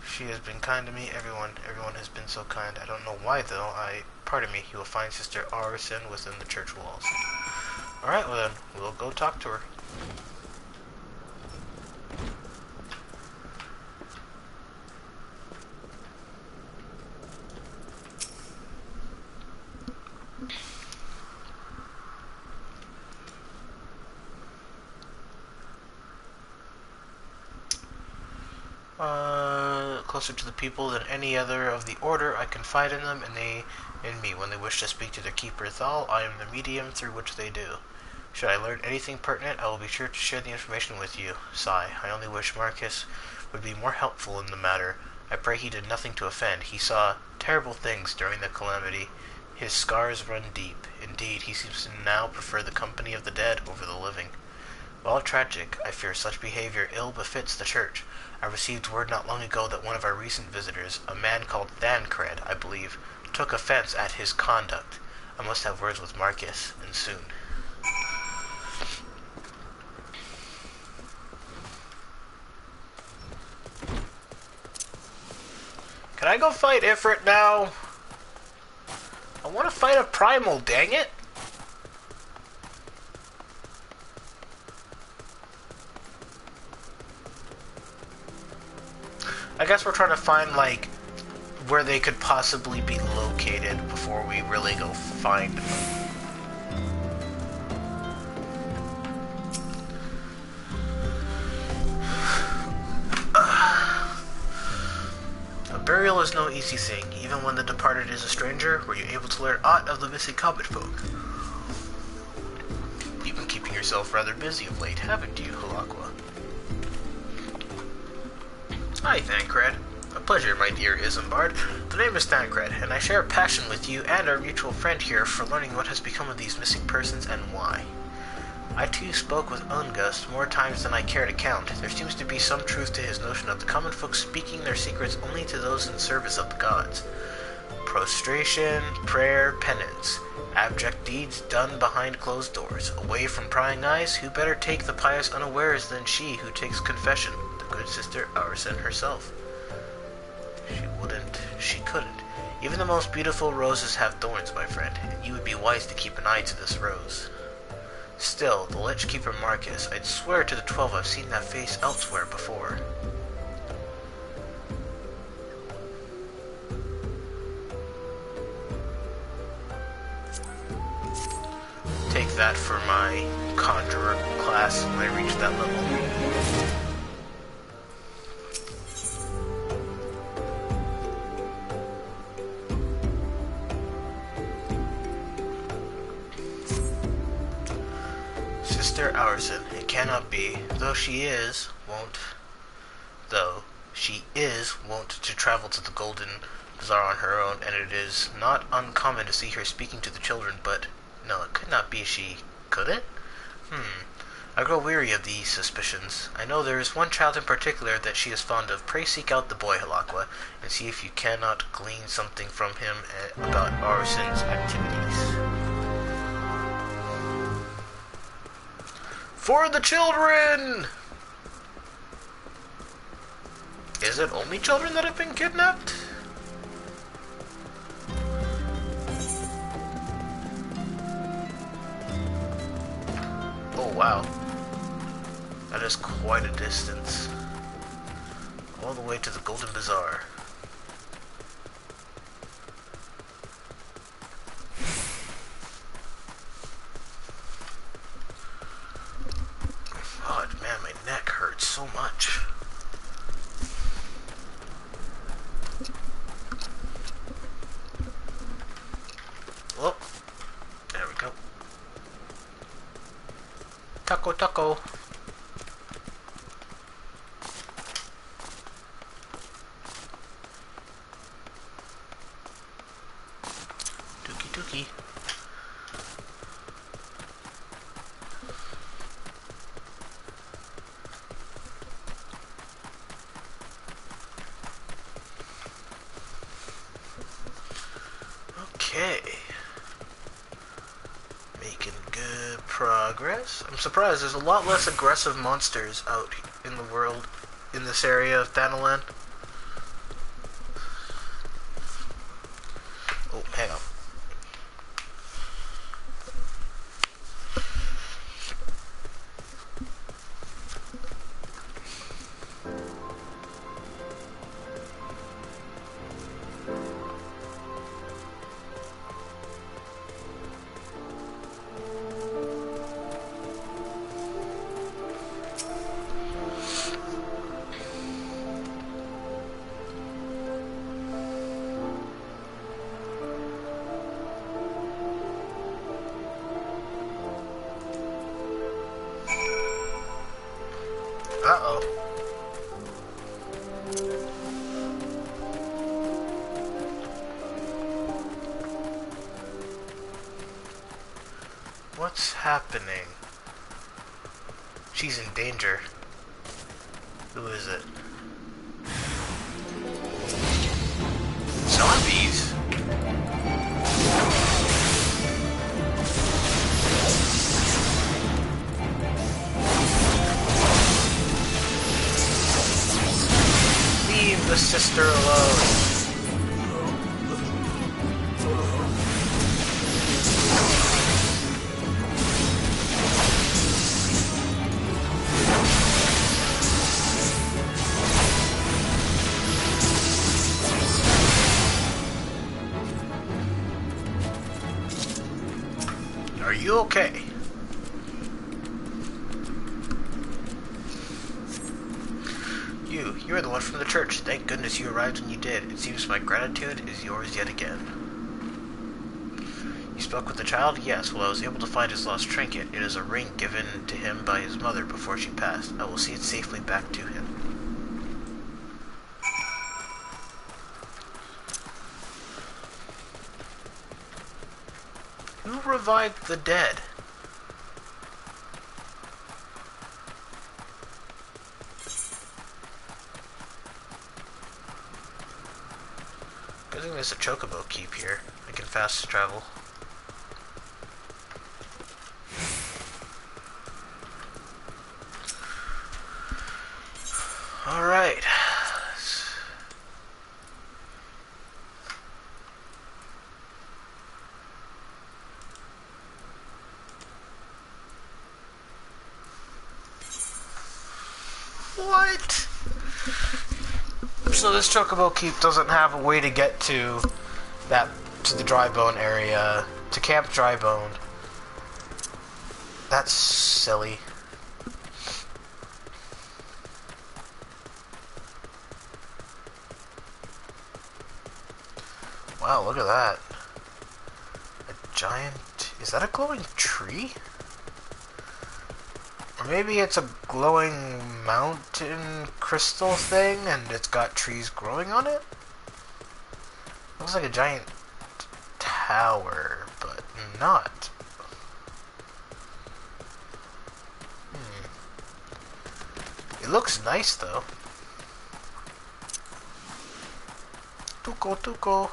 A: She has been kind to me, everyone has been so kind. I don't know why though, pardon me, you will find Sister Arison within the church walls. Alright, well then, we'll go talk to her. Closer to the people than any other of the order, I confide in them, and they in me. When they wish to speak to their keeper Thal, I am the medium through which they do. Should I learn anything pertinent, I will be sure to share the information with you. Sigh. I only wish Marcus would be more helpful in the matter. I pray he did nothing to offend. He saw terrible things during the calamity. His scars run deep. Indeed, he seems to now prefer the company of the dead over the living. While tragic, I fear such behavior ill befits the church. I received word not long ago that one of our recent visitors, a man called Thancred, I believe, took offense at his conduct. I must have words with Marcus, and soon. Can I go fight Ifrit now? I want to fight a primal, dang it! I guess we're trying to find, like, where they could possibly be located before we really go find them. A burial is no easy thing. Even when the departed is a stranger, were you able to learn aught of the missing comet folk? You've been keeping yourself rather busy of late, haven't you, Halakwa? Hi, Thancred. A pleasure, my dear Isambard. The name is Thancred, and I share a passion with you and our mutual friend here for learning what has become of these missing persons and why. I too spoke with Ungust more times than I care to count. There seems to be some truth to his notion of the common folk speaking their secrets only to those in service of the gods. Prostration, prayer, penance. Abject deeds done behind closed doors. Away from prying eyes, who better take the pious unawares than she who takes confession? Good Sister Arison herself. She couldn't. Even the most beautiful roses have thorns, my friend, and you would be wise to keep an eye to this rose. Still, the Lich Keeper Marcus, I'd swear to the 12 I've seen that face elsewhere before. Take that for my Conjurer class when I reach that level. Sister Arison, it cannot be, though she is wont to travel to the Golden Bazaar on her own, and it is not uncommon to see her speaking to the children, but no, it could not be she, could it? I grow weary of these suspicions. I know there is one child in particular that she is fond of. Pray seek out the boy, Halakwa, and see if you cannot glean something from him about Arson's activities. For the children! Is it only children that have been kidnapped? Oh wow. That is quite a distance. All the way to the Golden Bazaar. God, man, my neck hurts so much. Oh, there we go. Taco, taco. Dookie, dookie. Okay. Making good progress. I'm surprised there's a lot less aggressive monsters out in the world in this area of Thanalan. Oh, hang on. Uh-oh. What's happening? She's in danger. Who is it? Zombies? Leave the sister alone. Are you okay? You're the one from the church. Thank goodness you arrived when you did. It seems my gratitude is yours yet again. You spoke with the child? Yes. Well, I was able to find his lost trinket. It is a ring given to him by his mother before she passed. I will see it safely back to him. Who revived the dead? Good thing there's a chocobo keep here. I can fast travel. Alright. What? So this chocobo keep doesn't have a way to get to the dry bone area, to Camp Dry Bone. That's silly. Wow, look at that. A giant... Is that a glowing tree? Or maybe it's a glowing mountain crystal thing and it's got trees growing on it? Looks like a giant tower, but not. It looks nice though. Tuco, tuco.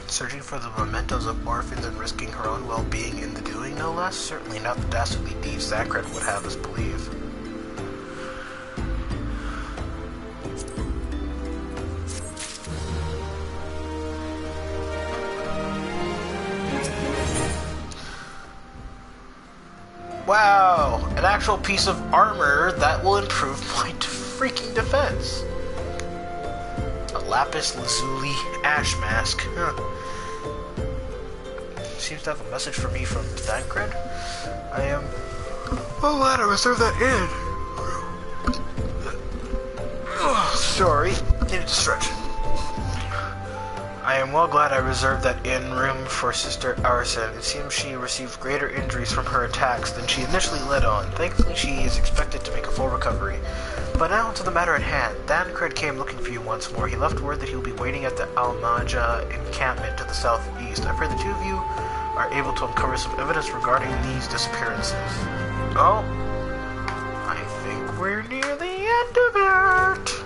A: Searching for the mementos of orphans and risking her own well-being in the doing, no less? Certainly not the dastardly deeds Zancred would have us believe. Wow! An actual piece of armor that will improve my freaking defense! A lapis lazuli ash mask. Huh. Seems to have a message for me from Zancred. I am... Oh, glad I reserved that in. Oh, sorry. Needed to stretch. I am well glad I reserved that inn room for Sister Arsen. It seems she received greater injuries from her attacks than she initially let on. Thankfully, she is expected to make a full recovery. But now to the matter at hand. Zancred came looking for you once more. He left word that he will be waiting at the Almaja encampment to the southeast. I pray the two of you are able to uncover some evidence regarding these disappearances. Oh, I think we're near the end of it.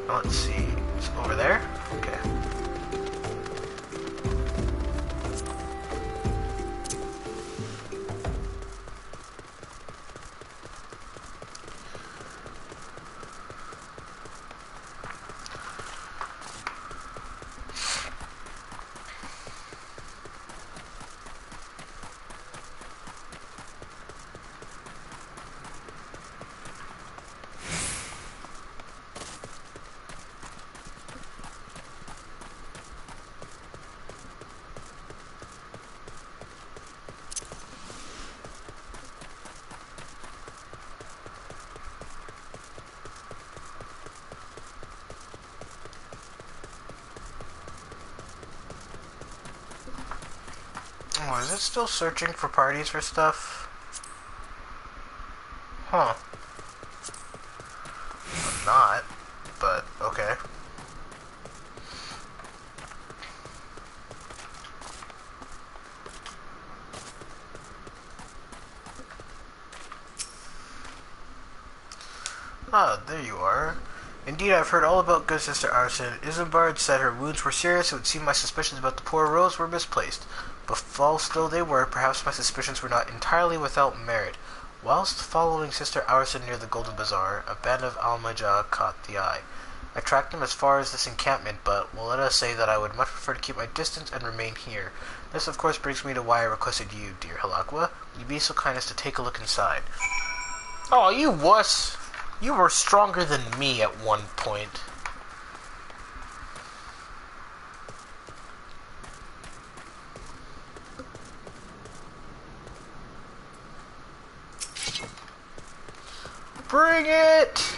A: Let's see. It's over there? Okay. Oh, is it still searching for parties for stuff? Huh. I'm not, but okay. Ah, there you are. Indeed, I've heard all about good Sister Arsen. Isambard said her wounds were serious. It would seem my suspicions about the poor Rose were misplaced. But false though they were, perhaps my suspicions were not entirely without merit. Whilst following Sister Arsen near the Golden Bazaar, a band of Almaja caught the eye. I tracked them as far as this encampment, but well, let us say that I would much prefer to keep my distance and remain here. This, of course, brings me to why I requested you, dear Halakwa. Will you be so kind as to take a look inside? Oh, you wuss! You were stronger than me at one point. Bring it!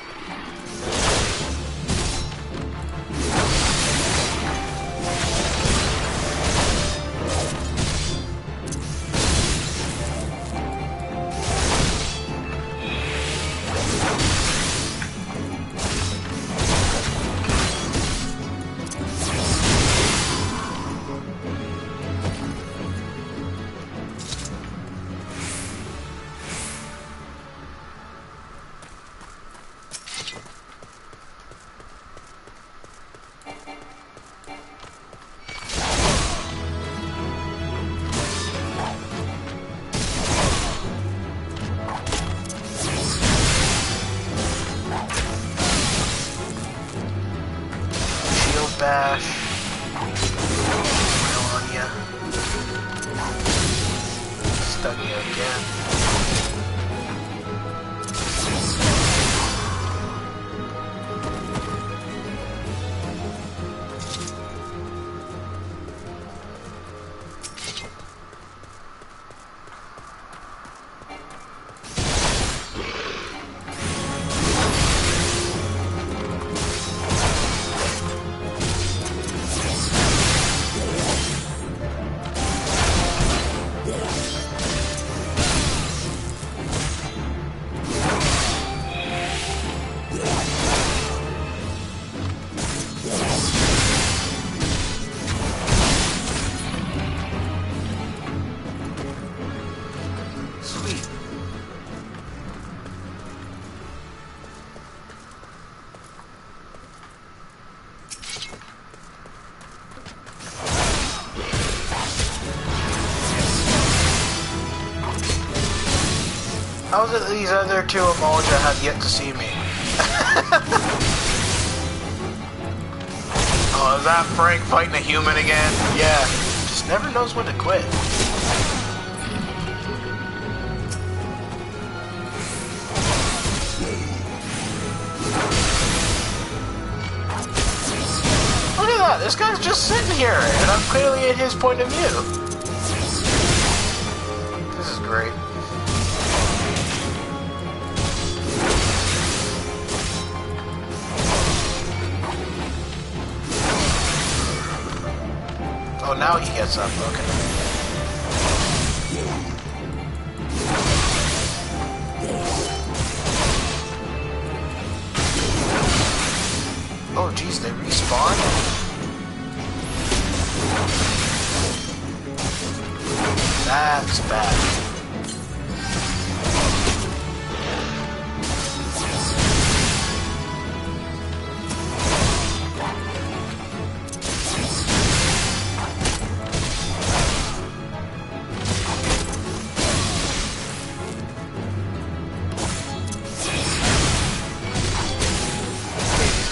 A: Bash. Oil on ya. Stun you again. How's it these other two Emolja have yet to see me? Oh, is that Frank fighting a human again? Yeah. Just never knows when to quit. Look at that, this guy's just sitting here, and I'm clearly in his point of view. This is great. Oh, now he gets up, okay. Oh, geez, they respawn? That's bad.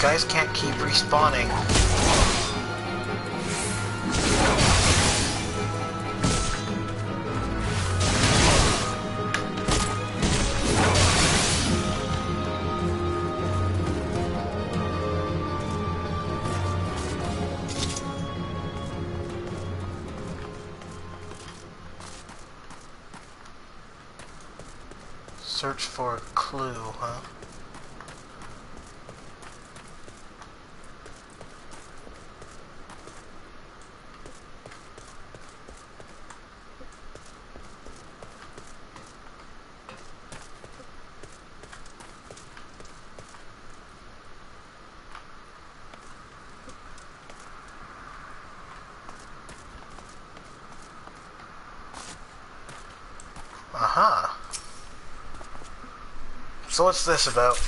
A: Guys can't keep respawning. Search for a clue, huh? Aha. So what's this about?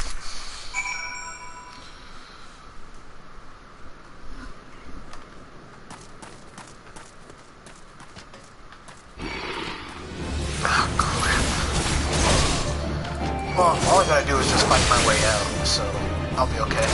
A: Ah, crap. Well, all I gotta do is just fight my way out, so I'll be okay.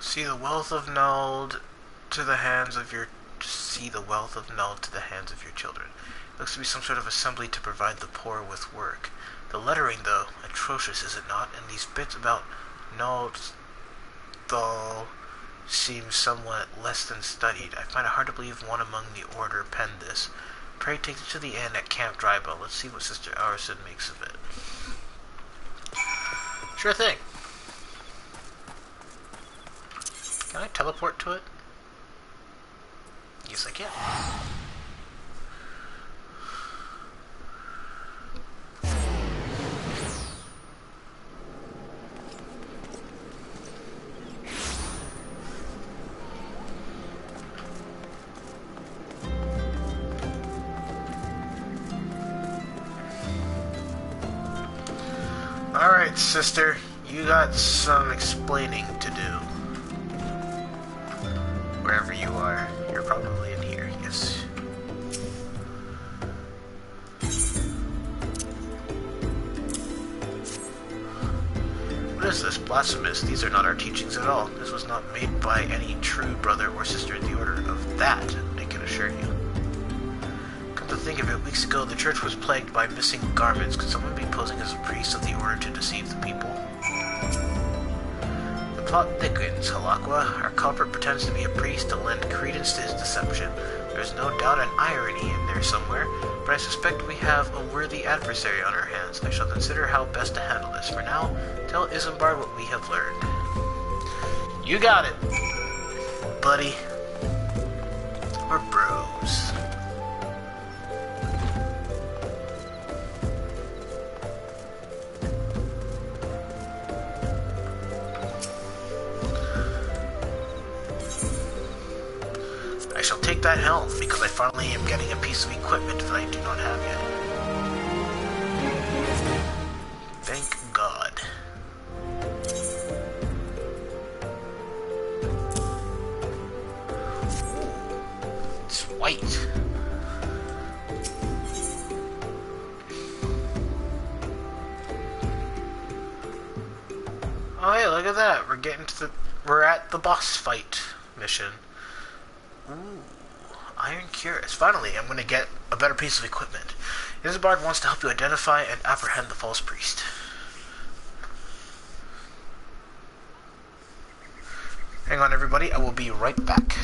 A: See the wealth of Nuld to the hands of your children. Looks to be some sort of assembly to provide the poor with work. The lettering, though, atrocious, is it not? And these bits about Nuld, Thal, seems somewhat less than studied. I find it hard to believe one among the Order penned this. Pray take it to the inn at Camp Drybow. Let's see what Sister Arison makes of it. Sure thing. Can I teleport to it? Yes, I can. Alright, sister. You got some explaining to do. Wherever you are. You're probably in here, yes. What is this? Blasphemous. These are not our teachings at all. This was not made by any true brother or sister in the Order. Of that, I can assure you. Come to think of it, weeks ago the church was plagued by missing garments. Could someone be posing as a priest of the Order to deceive the people? The plot thickens, Halakwa. Our culprit pretends to be a priest to lend credence to his deception. There's no doubt an irony in there somewhere, but I suspect we have a worthy adversary on our hands. I shall consider how best to handle this. For now, tell Isambard what we have learned. You got it, buddy. We're bros. I shall take that helm, because I finally am getting a piece of equipment that I do not have yet. Thank God. It's white. Oh hey, look at that. We're at the boss fight mission. Ooh, Iron Cuirass. Finally, I'm going to get a better piece of equipment. Isambard wants to help you identify and apprehend the false priest. Hang on, everybody. I will be right back.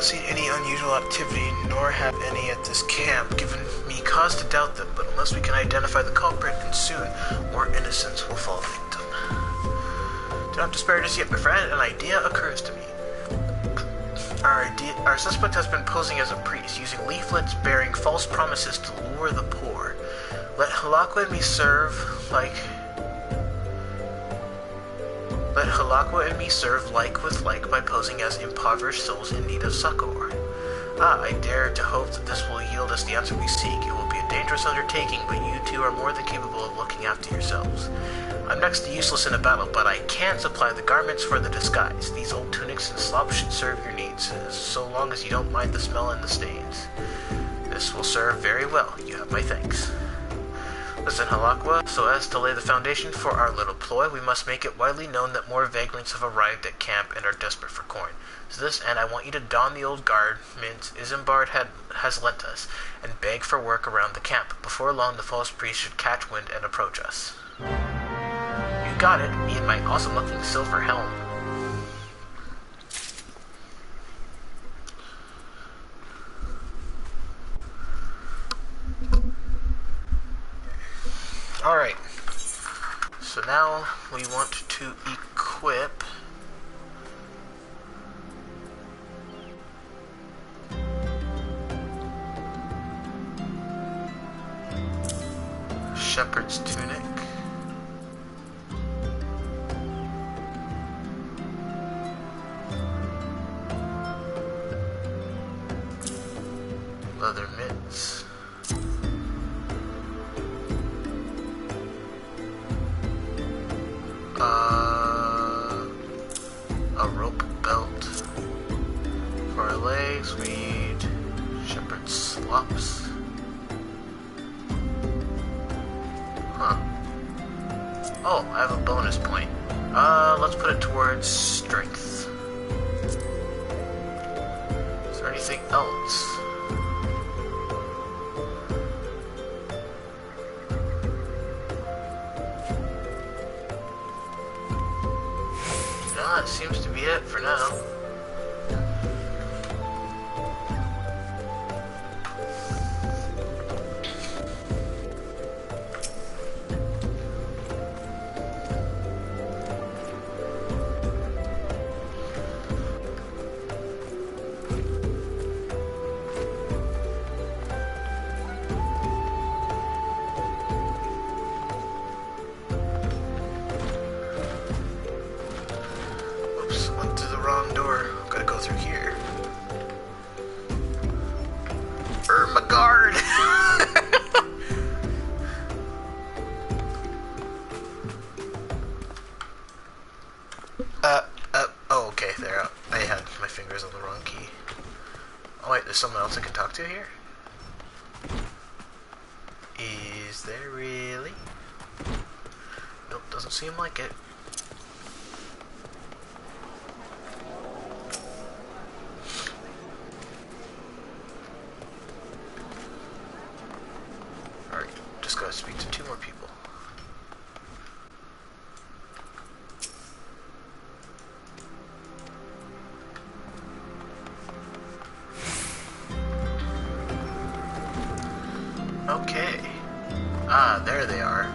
A: Seen any unusual activity, nor have any at this camp given me cause to doubt them, but unless we can identify the culprit, and soon more innocents will fall victim. Do not despair just yet, my friend. An idea occurs to me. Our suspect has been posing as a priest, using leaflets bearing false promises to lure the poor. Let Halakwa and me serve like with like by posing as impoverished souls in need of succor. I dare to hope that this will yield us the answer we seek. It will be a dangerous undertaking, but you two are more than capable of looking after yourselves. I'm next to useless in a battle, but I can supply the garments for the disguise. These old tunics and slops should serve your needs, so long as you don't mind the smell and the stains. This will serve very well. You have my thanks. Listen, Halakwa, so as to lay the foundation for our little ploy, we must make it widely known that more vagrants have arrived at camp and are desperate for corn. To this end, I want you to don the old garments Isambard has lent us, and beg for work around the camp. Before long, the false priest should catch wind and approach us. You got it, me and my awesome-looking silver helm. Alright, so now we want to equip shepherd's tunic. Leather mitts. A rope belt. For our legs, we need shepherd's slops. Huh. Oh, I have a bonus point. Let's put it towards strength. Is there anything else? No, that seems to be it for now. Wrong door. Gotta go through here. My guard! Oh, okay, there. I had my fingers on the wrong key. Oh wait, there's someone else I can talk to here? Is there really? Nope, doesn't seem like it. Speak to two more people. Okay. Ah, there they are.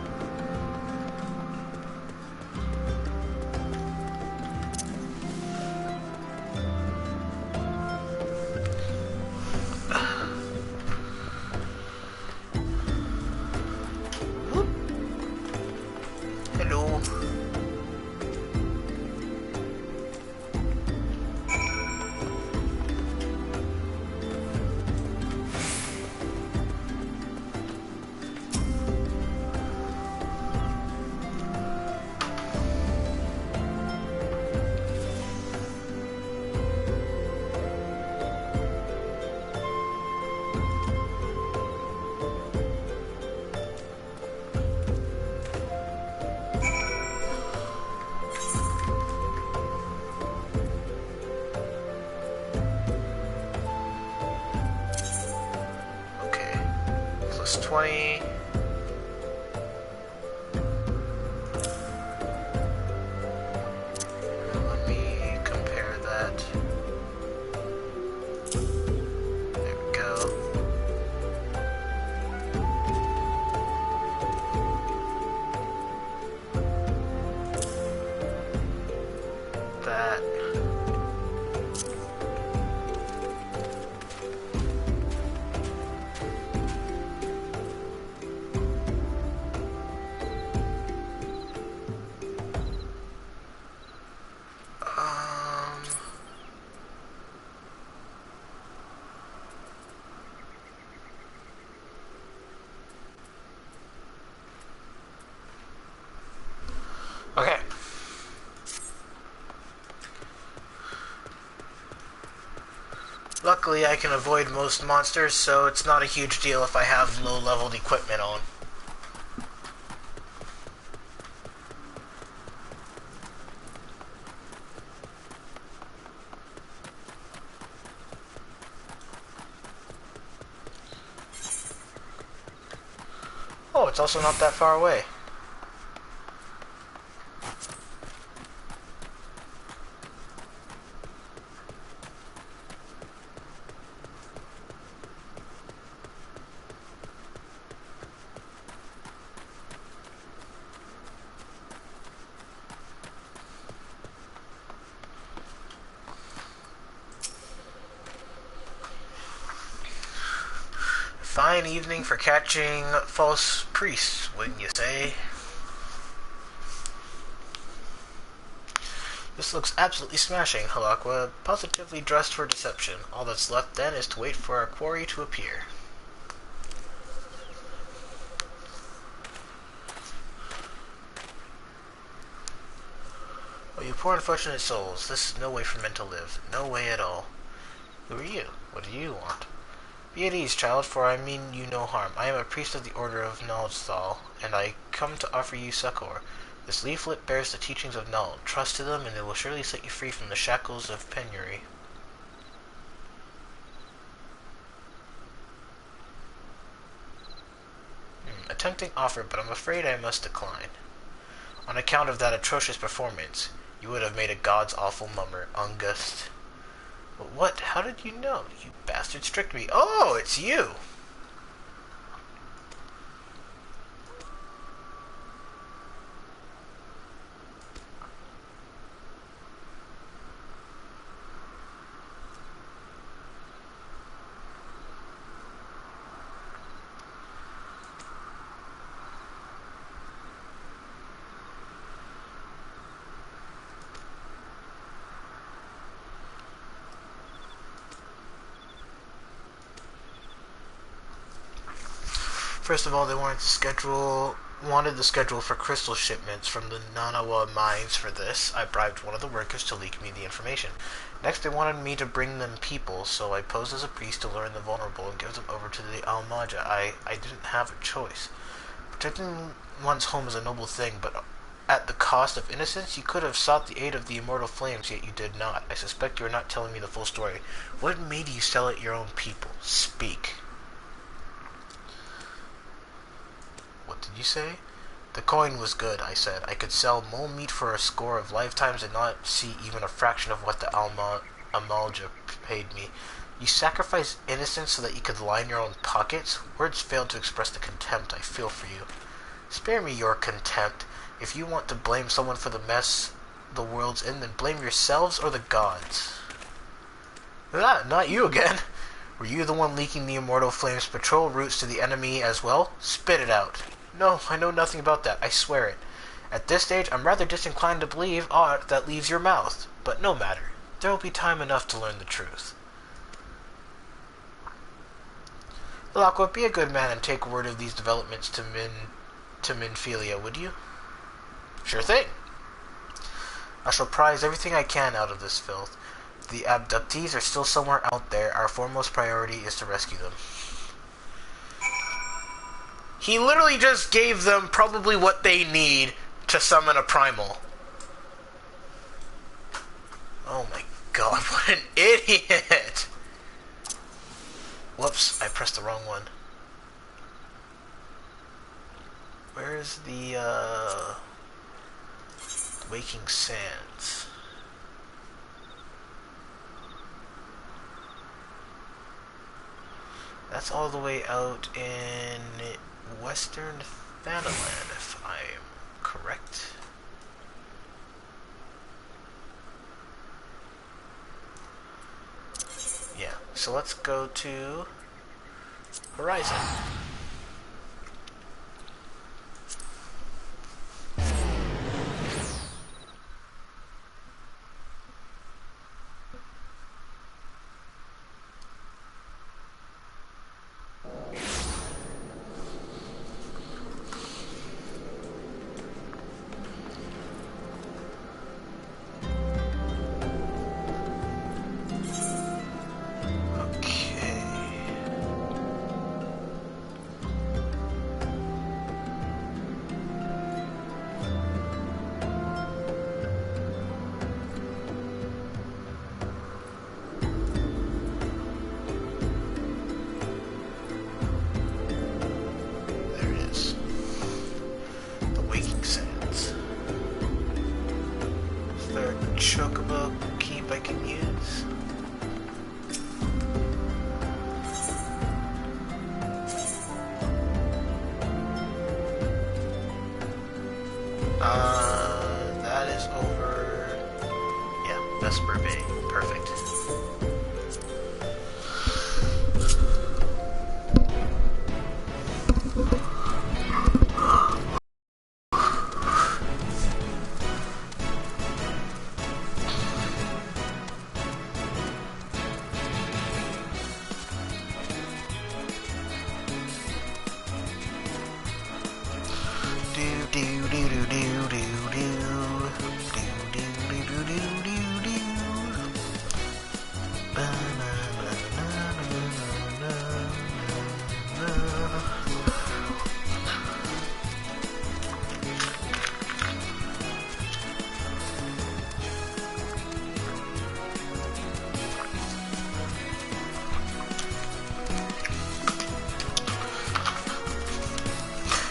A: Plus 20. Let me compare that. There we go. That. Okay. Luckily, I can avoid most monsters, so it's not a huge deal if I have low-leveled equipment on. Oh, it's also not that far away. fine evening for catching false priests, wouldn't you say? This looks absolutely smashing, Halakwa, positively dressed for deception. All that's left then is to wait for our quarry to appear. Oh, you poor unfortunate souls, this is no way for men to live. No way at all. Who are you? What do you want? Be at ease, child, for I mean you no harm. I am a priest of the Order of Naldthal, and I come to offer you succor. This leaflet bears the teachings of Nald. Trust to them, and they will surely set you free from the shackles of penury. A tempting offer, but I'm afraid I must decline. On account of that atrocious performance, you would have made a god's awful mummer, Ungust. But what? How did you know? You bastards tricked me. Oh, it's you! First of all, they wanted the schedule for crystal shipments from the Nanawa mines for this. I bribed one of the workers to leak me the information. Next, they wanted me to bring them people, so I posed as a priest to learn the vulnerable and give them over to the Almaja. I didn't have a choice. Protecting one's home is a noble thing, but at the cost of innocence, you could have sought the aid of the immortal flames, yet you did not. I suspect you are not telling me the full story. What made you sell it your own people? Speak. What did you say? The coin was good, I said. I could sell mole meat for a score of lifetimes and not see even a fraction of what the Amalja paid me. You sacrificed innocence so that you could line your own pockets? Words fail to express the contempt I feel for you. Spare me your contempt. If you want to blame someone for the mess the world's in, then blame yourselves or the gods. Not you again. Were you the one leaking the immortal flames' patrol routes to the enemy as well? Spit it out. No, I know nothing about that, I swear it. At this stage, I'm rather disinclined to believe aught that leaves your mouth. But no matter. There will be time enough to learn the truth. Lakwa, be a good man and take word of these developments to Minfilia, would you? Sure thing. I shall prize everything I can out of this filth. The abductees are still somewhere out there. Our foremost priority is to rescue them. He literally just gave them probably what they need to summon a primal. Oh my god, what an idiot! Whoops, I pressed the wrong one. Where's the Waking Sands? That's all the way out in Western Thanaland, if I'm correct. Yeah, so let's go to Horizon. Chocobo keep I can use. That is over. Yeah, Vesper Bay. Perfect.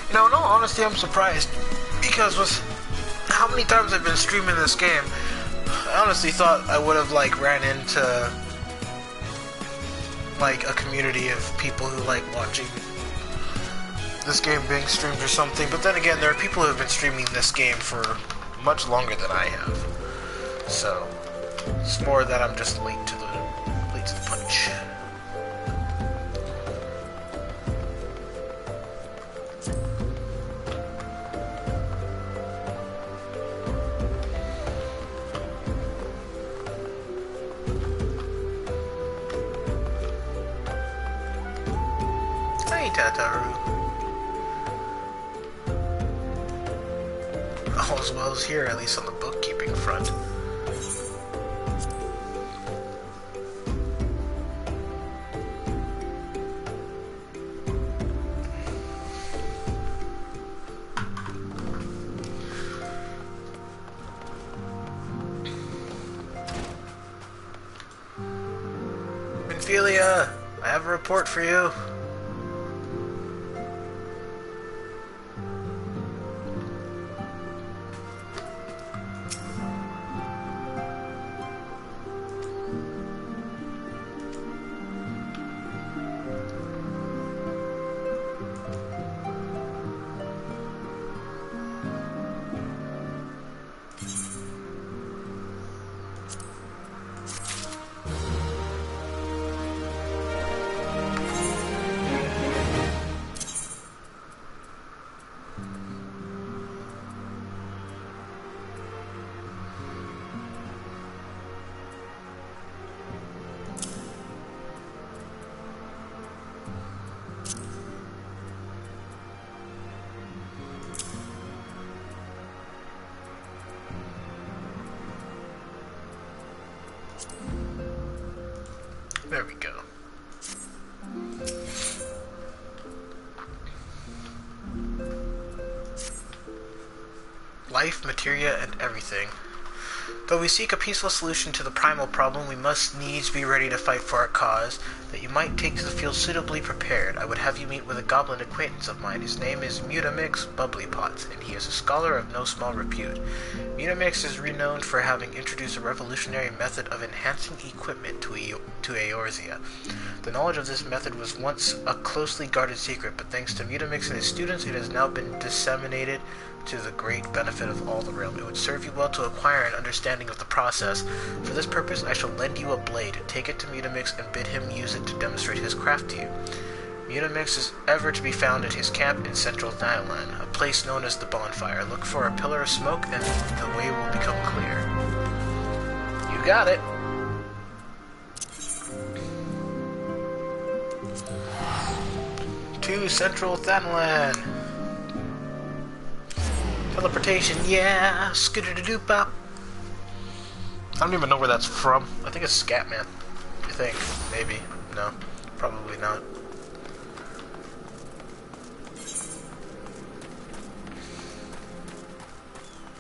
A: You know, in all honesty, I'm surprised. Because with how many times I've been streaming this game, I honestly thought I would have, like, ran into, like, a community of people who like watching this game being streamed or something. But then again, there are people who have been streaming this game for much longer than I have. So, it's more that I'm just late to the punch. Hey, Tataru. All's well as here, at least on the bookkeeping front. Minfilia, I have a report for you. There we go. Life, materia, and everything. Though we seek a peaceful solution to the primal problem, we must needs be ready to fight for our cause. That you might take to the field suitably prepared, I would have you meet with a goblin acquaintance of mine. His name is Mutamix Bubblypots, and he is a scholar of no small repute. Mutamix is renowned for having introduced a revolutionary method of enhancing equipment to Eorzea. The knowledge of this method was once a closely guarded secret, but thanks to Mutamix and his students, it has now been disseminated to the great benefit of all the realm. It would serve you well to acquire an understanding of the process. For this purpose, I shall lend you a blade. Take it to Mutamix and bid him use it to demonstrate his craft to you. Mutamix is ever to be found at his camp in central Thailand, a place known as the Bonfire. Look for a pillar of smoke and the way will become clear. You got it. To central Thailand. Teleportation, yeah! Skidoo-doo-bop! I don't even know where that's from. I think it's Scatman. I think. Maybe. No. Probably not.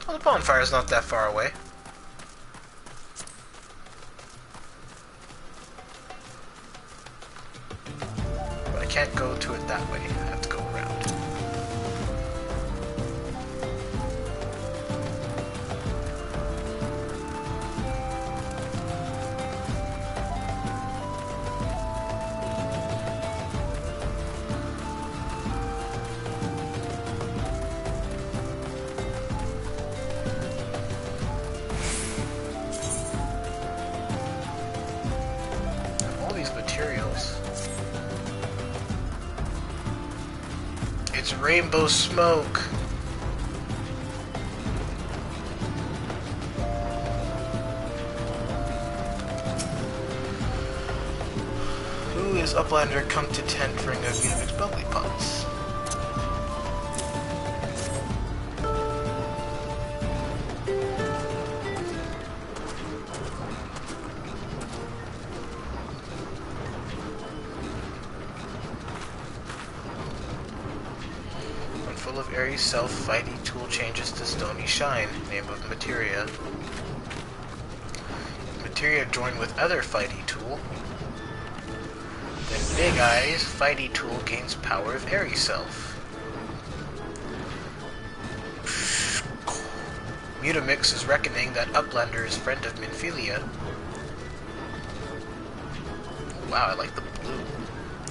A: Well, the bonfire's not that far away. But I can't go to it that way. I have to go around. It's rainbow smoke. Who is Uplander come to tent ring of Mutamix Bubbly Pots? Full of airy self, fighty tool changes to stony shine, name of materia. Materia joined with other fighty tool. Then Big Eyes, fighty tool gains power of airy self. Mutamix is reckoning that Uplander is friend of Minfilia. Wow, I like the blue.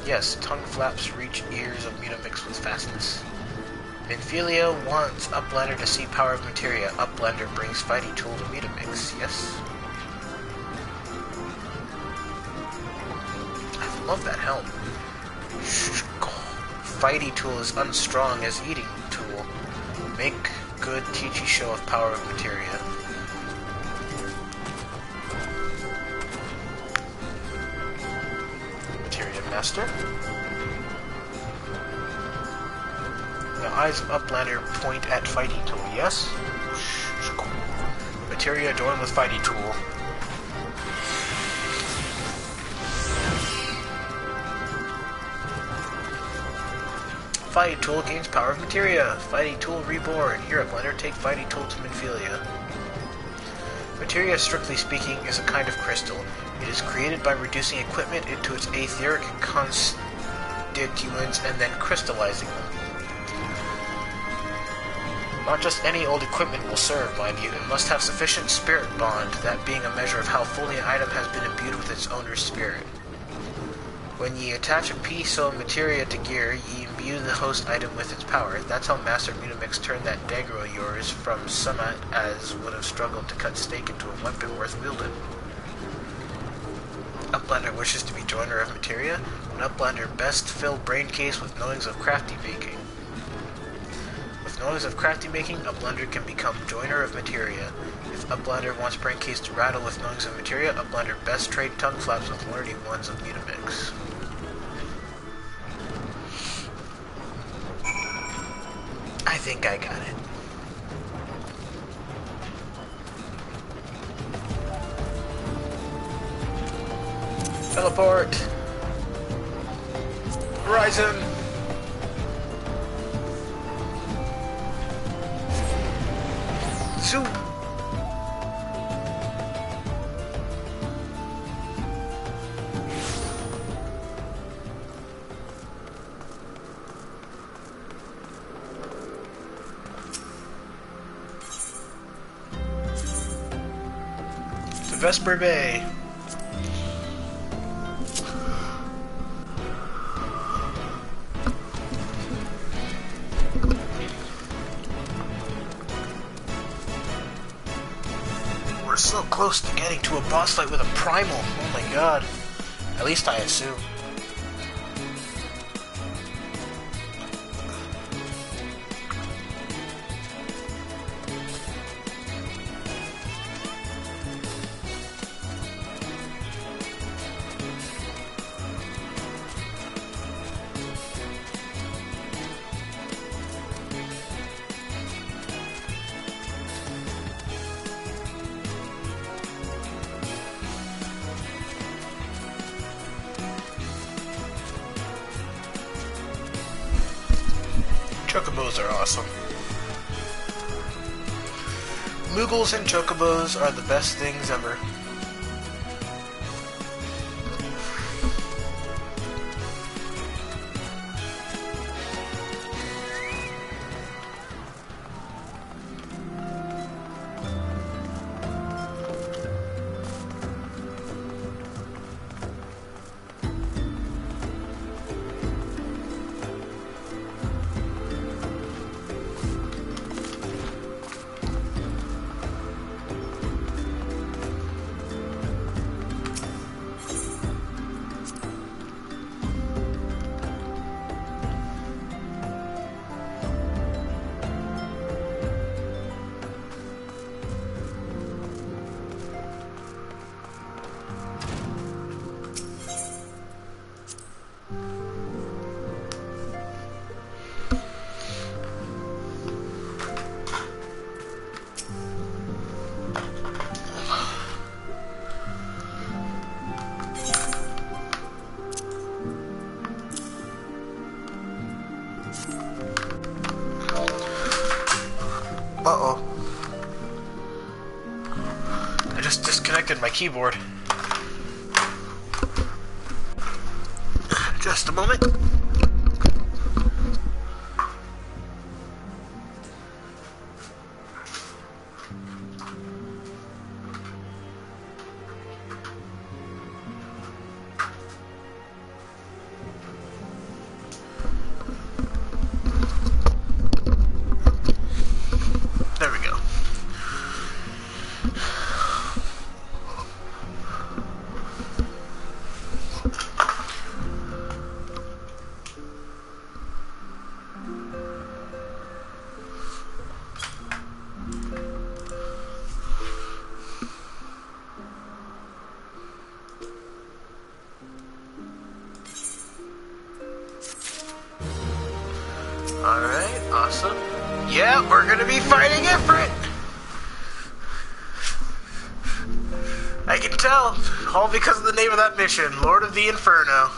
A: Yes, tongue flaps reach ears of Mutamix with fastness. Minfilia wants Uplander to see power of materia. Uplander brings fighting tool to Mutamix. Yes. I love that helm. Fighty tool is unstrong as eating tool. Make good Teachy show of power of materia. Materia master. The eyes of Uplander point at fighting tool. Yes. Materia adorned with fighting tool. Fighting tool gains power of materia. Fighting tool reborn. Here Uplander, take fighting tool to Minfilia. Materia, strictly speaking, is a kind of crystal. It is created by reducing equipment into its etheric constituents and then crystallizing them. Not just any old equipment will serve, mind you. It must have sufficient spirit bond, that being a measure of how fully an item has been imbued with its owner's spirit. When ye attach a piece of materia to gear, ye imbue the host item with its power. That's how Master Mutamix turned that dagger of yours from summit as would have struggled to cut steak into a weapon worth wielding. Uplander wishes to be joiner of materia. An Uplander best fill brain case with knowings of crafty making. With knowledge of crafty making, Uplander can become joiner of materia. If Uplander wants brain case to rattle with knowings of materia, Uplander best trade tongue flaps with learning ones of Mutamix. I think I got it. Teleport! Horizon! Zoom! To Vesper Bay. We're so close to getting to a boss fight with a primal. Oh my god. At least I assume. Chocobos are awesome. Moogles and chocobos are the best things ever. Uh-oh. I just disconnected my keyboard. Just a moment. awesome. Yeah, we're gonna be fighting Ifrit. I can tell, all because of the name of that mission, Lord of the Inferno.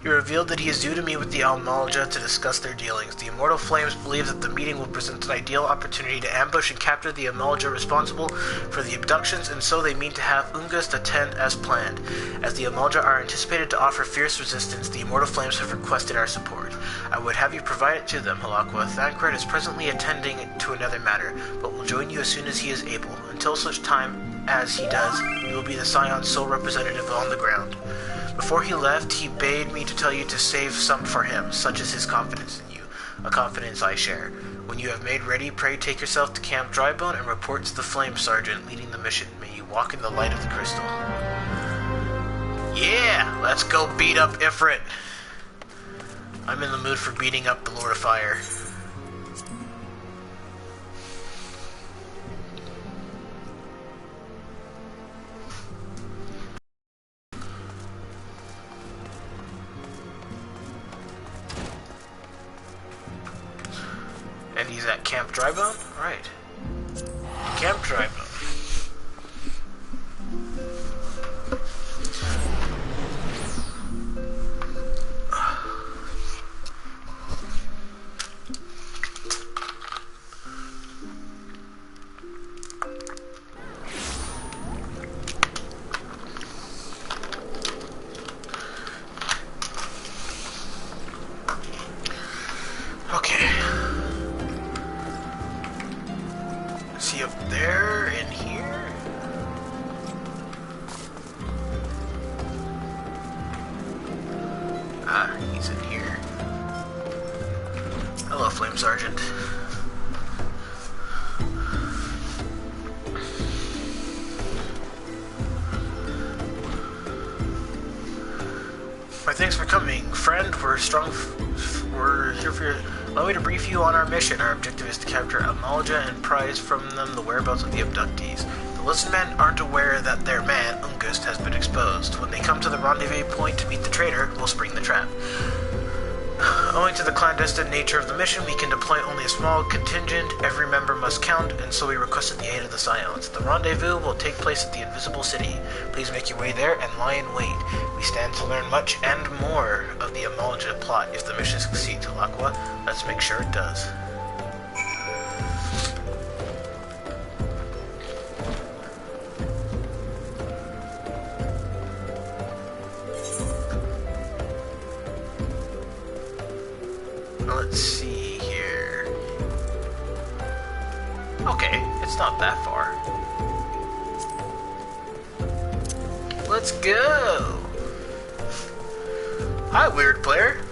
A: He revealed that he is due to meet with the Almalja to discuss their dealings. The Immortal Flames believe that the meeting will present an ideal opportunity to ambush and capture the Almalja responsible for the abductions, and so they mean to have Ungust attend as planned. As the Almalja are anticipated to offer fierce resistance, the Immortal Flames have requested our support. I would have you provide it to them, Halakwa. Thancred is presently attending to another matter, but will join you as soon as he is able. Until such time as he does, you will be the Scion's sole representative on the ground. Before he left, he bade me to tell you to save some for him, such is his confidence in you, a confidence I share. When you have made ready, pray take yourself to Camp Drybone and report to the Flame Sergeant leading the mission. May you walk in the light of the crystal. Yeah, let's go beat up Ifrit. I'm in the mood for beating up the Lord of Fire. And he's at Camp Drybone? Right. Camp Drybone. Okay. Is he up there, in here? Ah, he's in here. Hello, Flame Sergeant. My thanks for coming, friend. We're here for your... Allow me to brief you on our mission. Our objective is to capture Almalja and prize from them the whereabouts of the abductees. The Listen Men aren't aware that their man, Ungust, has been exposed. When they come to the rendezvous point to meet the traitor, we'll spring the trap. Owing to the clandestine nature of the mission, we can deploy only a small contingent. Every member must count, and so we requested the aid of the Scions. The rendezvous will take place at the Invisible City. Please make your way there and lie in wait. We stand to learn much and more of the Almalja plot if the mission succeeds, Halakwa. Let's make sure it does. Let's see here. Okay, it's not that far. Let's go! Hi, weird player.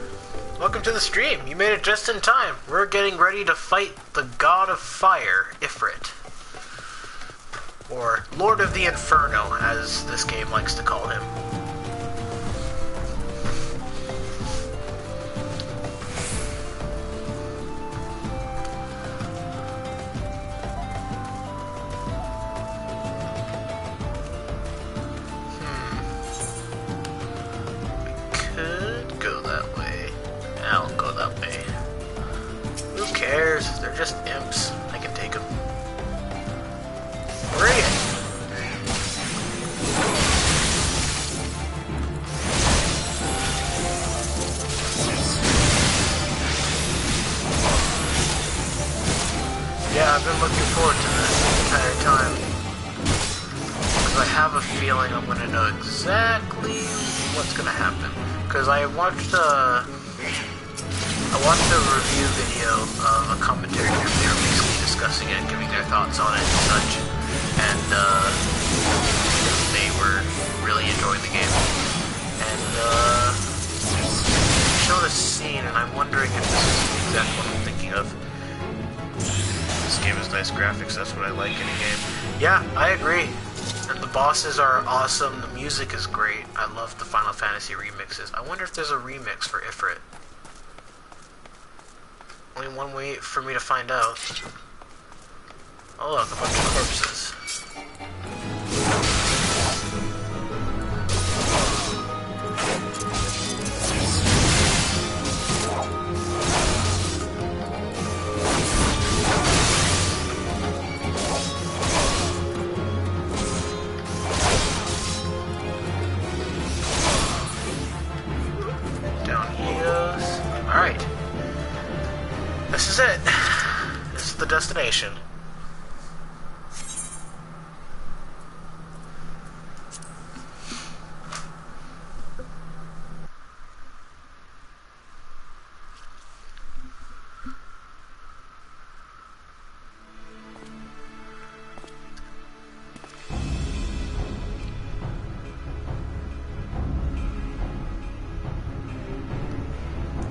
A: Welcome to the stream. You made it just in time. We're getting ready to fight the God of Fire, Ifrit. Or Lord of the Inferno, as this game likes to call him. I'll go that way. Who cares? They're just imps. I can take them. Bring it! Yeah, I've been looking forward to this the entire time. Because I have a feeling I'm going to know exactly what's going to happen. Because I watched a review video of a commentary group. They were basically discussing it, giving their thoughts on it and such. And they were really enjoying the game. And they showed a scene, and I'm wondering if this is the exact one I'm thinking of. This game has nice graphics, that's what I like in a game. Yeah, I agree. And the bosses are awesome, the music is great. I love the Final Fantasy remixes. I wonder if there's a remix for Ifrit. Only one way for me to find out. Oh look, a bunch of corpses. Down he goes. Alright. This is it. This is the destination.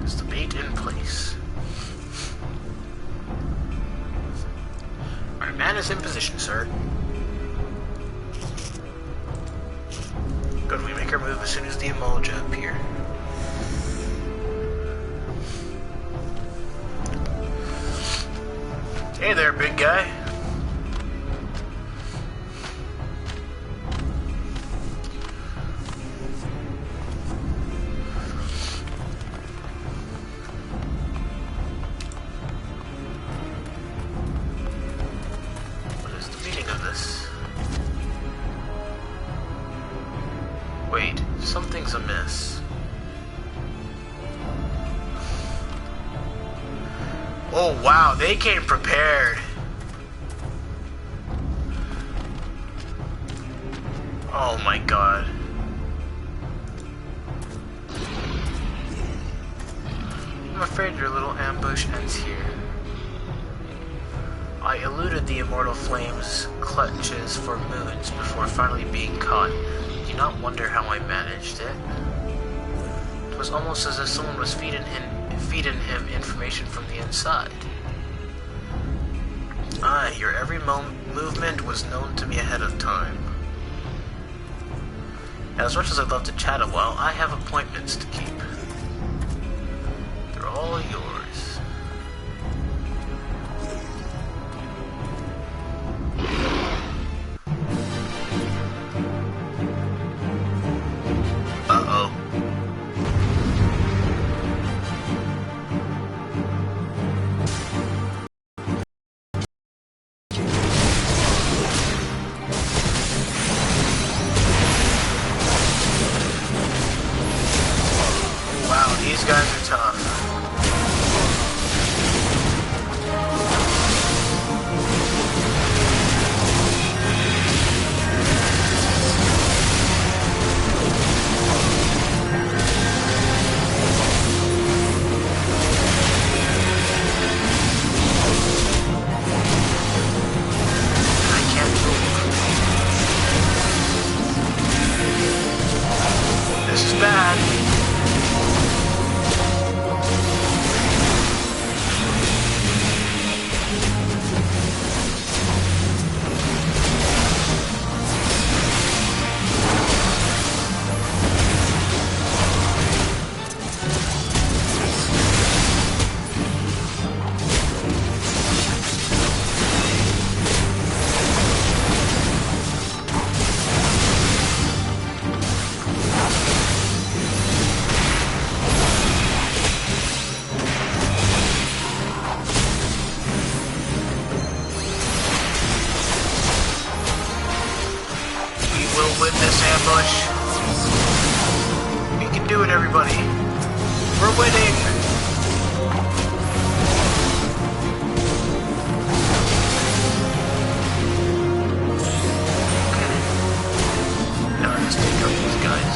A: Is the bait in place? Our man is in position, sir. Good, we make our move as soon as the emolja appear. Hey there, big guy. Wait, something's amiss. Oh wow, they came prepared. Oh my god. I'm afraid your little ambush ends here. I eluded the immortal flame's clutches for moons before finally being caught. Do you not wonder how I managed it? It was almost as if someone was feeding him information from the inside. Your every movement was known to me ahead of time. As much as I'd love to chat a while, I have appointments to keep. They're all yours. These guys are tough. I can't move. This is bad. Win this ambush. We can do it, everybody. We're winning. Okay. Now let's take out these guys.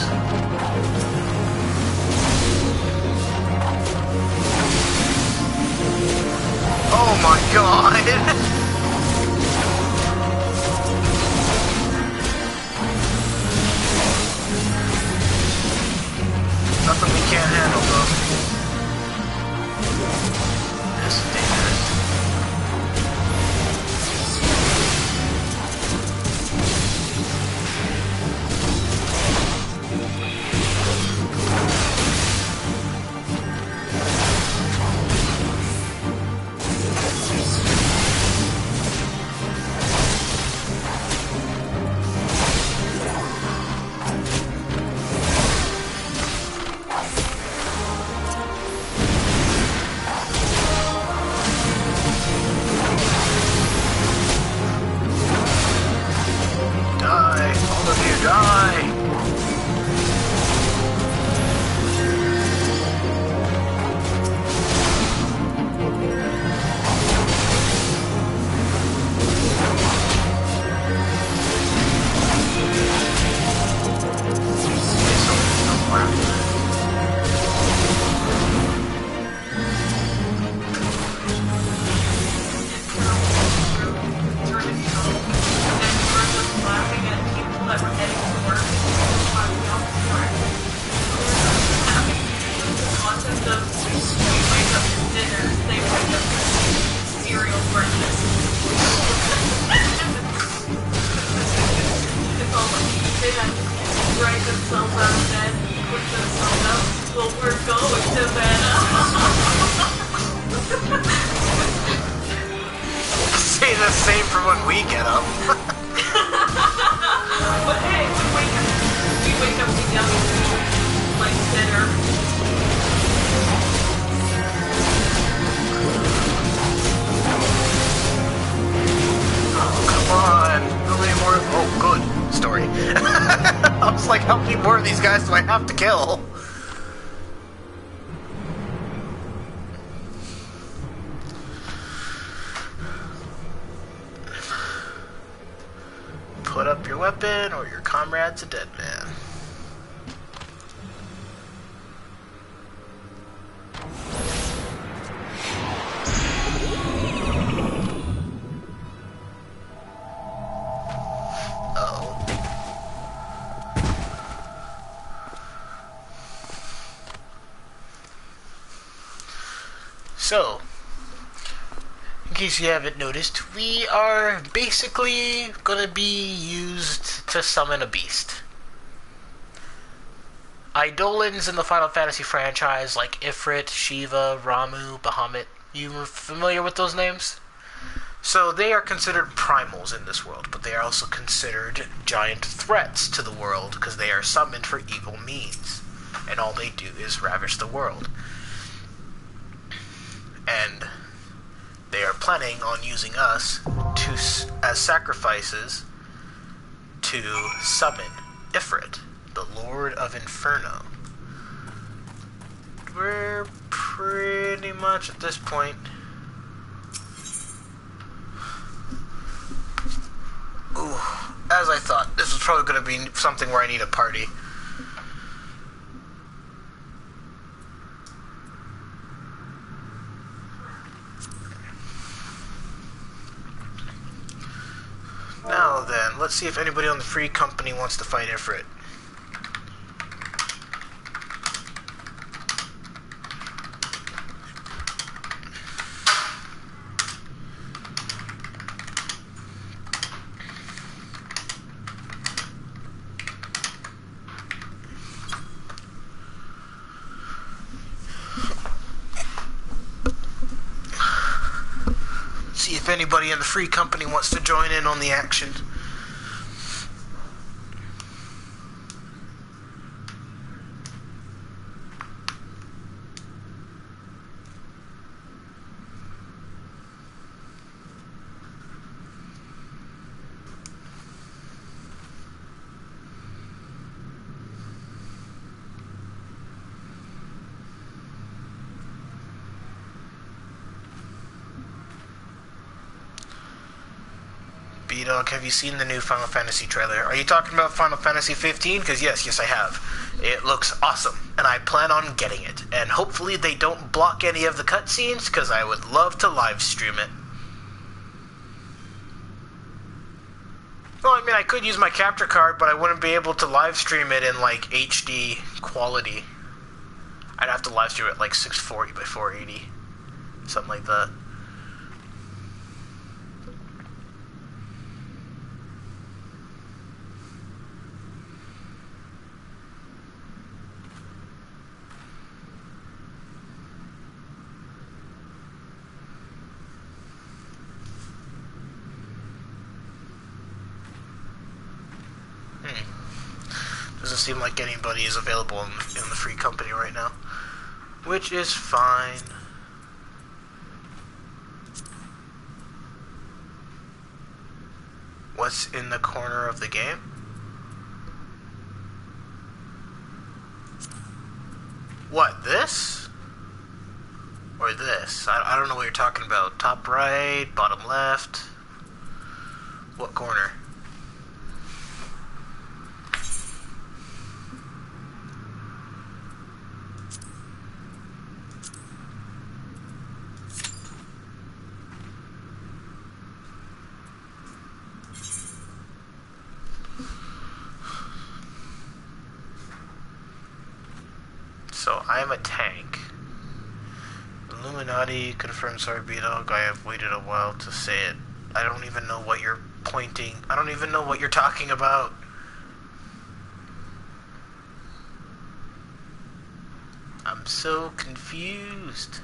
A: Oh my god. Nothing we can't handle, though. This is dangerous. for when we get up.
H: But hey, we wake up together, like dinner.
A: Oh, come on. How many more? Oh, good. Story. I was like, how many more of these guys do I have to kill? Put up your weapon or your comrade's a dead man. So, in case you haven't noticed, we are basically going to be used to summon a beast. Eidolons in the Final Fantasy franchise like Ifrit, Shiva, Ramu, Bahamut. You familiar with those names? So they are considered primals in this world, but they are also considered giant threats to the world because they are summoned for evil means. And all they do is ravish the world. And they are planning on using us as sacrifices to summon Ifrit, the Lord of Inferno. We're pretty much at this point. Ooh, as I thought, this is probably going to be something where I need a party. Now then, let's see if anybody on the free company wants to fight Ifrit. See if anybody in the free company wants to join in on the action. B-Dog, have you seen the new Final Fantasy trailer? Are you talking about Final Fantasy 15? Because yes, I have. It looks awesome, and I plan on getting it. And hopefully they don't block any of the cutscenes, because I would love to live stream it. Well, I mean, I could use my capture card, but I wouldn't be able to live stream it in, like, HD quality. I'd have to live stream it, like, 640 by 480. Something like that. Doesn't seem like anybody is available in the free company right now, which is fine. What's in the corner of the game? What, this? Or this? I don't know what you're talking about. Top right, bottom left. What corner? So, I am a tank. Illuminati confirmed, sorry B-Dog, I have waited a while to say it. I don't even know what you're pointing. I don't even know what you're talking about. I'm so confused.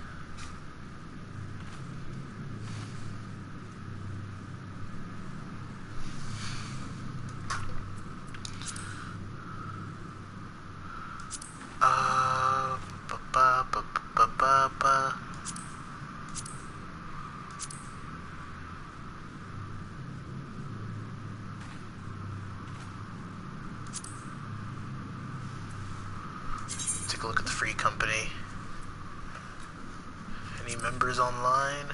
A: a look at the free company. Any members online?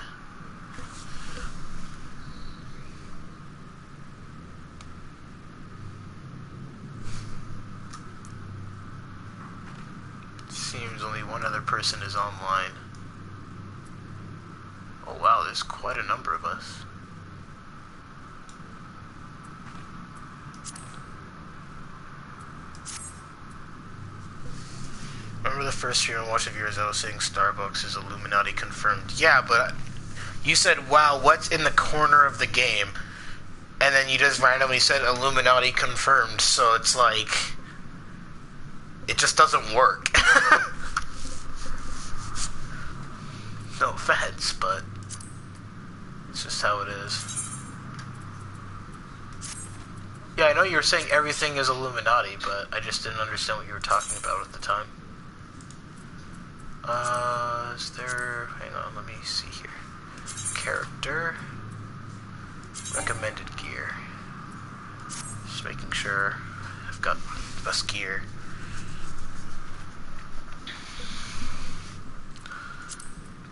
A: Seems only one other person is online. Oh wow, there's quite a number of us. Remember the first stream I watched of yours, I was saying Starbucks is Illuminati confirmed. Yeah, but you said, wow, what's in the corner of the game? And then you just randomly said Illuminati confirmed, so it's like... it just doesn't work. No offense, but it's just how it is. Yeah, I know you were saying everything is Illuminati, but I just didn't understand what you were talking about at the time. Is there... hang on, let me see here. Character. Recommended gear. Just making sure I've got the best gear.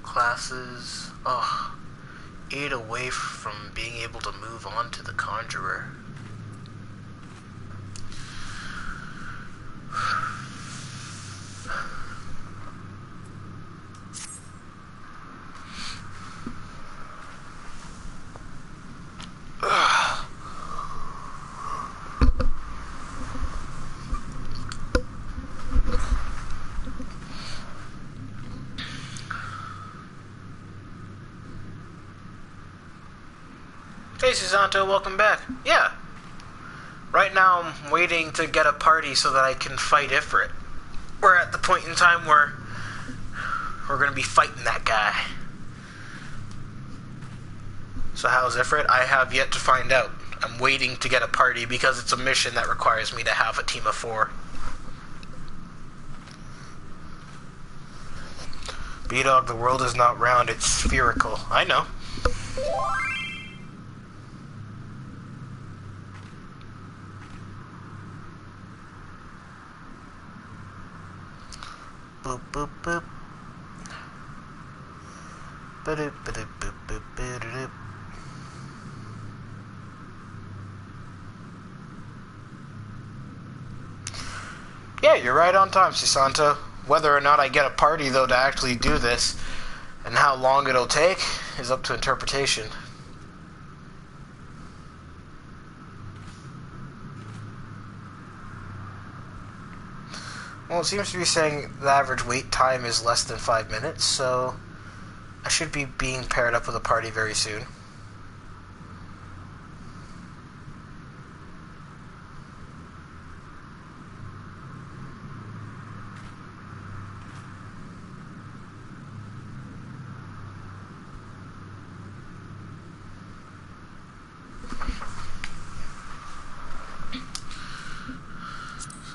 A: Classes. Oh, 8 away from being able to move on to the Conjurer. Hey Susanto, welcome back. Yeah. Right now I'm waiting to get a party so that I can fight Ifrit. We're at the point in time where we're going to be fighting that guy. So how's Ifrit? I have yet to find out. I'm waiting to get a party because it's a mission that requires me to have a team of 4. B-Dog, the world is not round, it's spherical. I know. Boop, boop, boop. Ba-doop, ba-doop, boop, boop, ba-doop. Yeah, you're right on time, Susanto. Whether or not I get a party, though, to actually do this, and how long it'll take, is up to interpretation. Well, it seems to be saying the average wait time is less than 5 minutes, so I should be being paired up with a party very soon.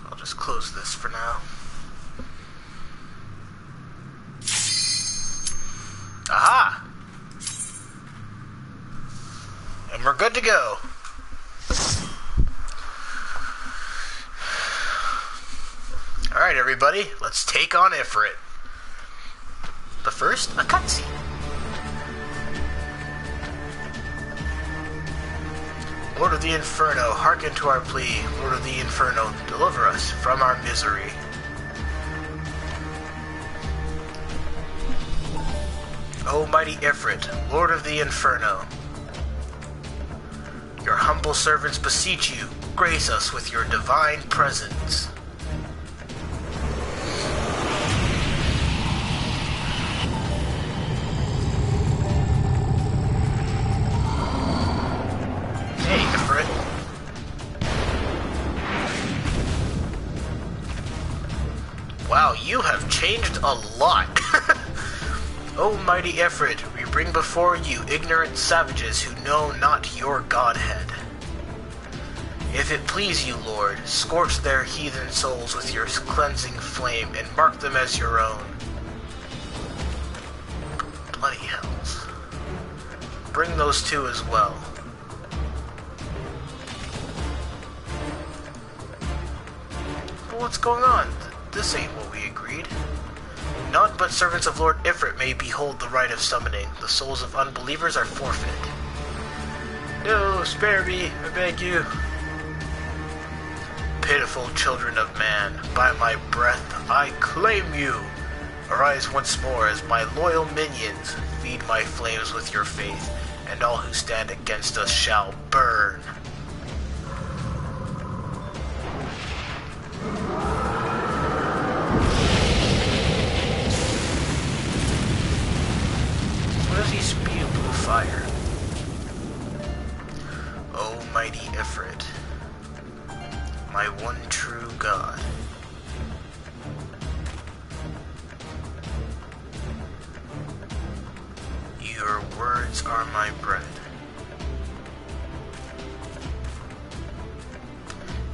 A: I'll just close this for now. Aha! And we're good to go. Alright everybody, let's take on Ifrit. But first, a cutscene. Lord of the Inferno, hearken to our plea. Lord of the Inferno, deliver us from our misery. O mighty Ifrit, Lord of the Inferno, your humble servants beseech you, grace us with your divine presence. Wow, you have changed a lot. O mighty Ifrit, we bring before you ignorant savages who know not your godhead. If it please you, Lord, scorch their heathen souls with your cleansing flame and mark them as your own. Bloody hells. Bring those two as well. But what's going on? this ain't what we agreed. None but servants of Lord Ifrit may behold the rite of summoning. The souls of unbelievers are forfeit. No, spare me, I beg you. Pitiful children of man, by my breath, I claim you. Arise once more as my loyal minions. Feed my flames with your faith, and all who stand against us shall burn. What does he spew blue fire? O mighty Ifrit, my one true God. Your words are my bread.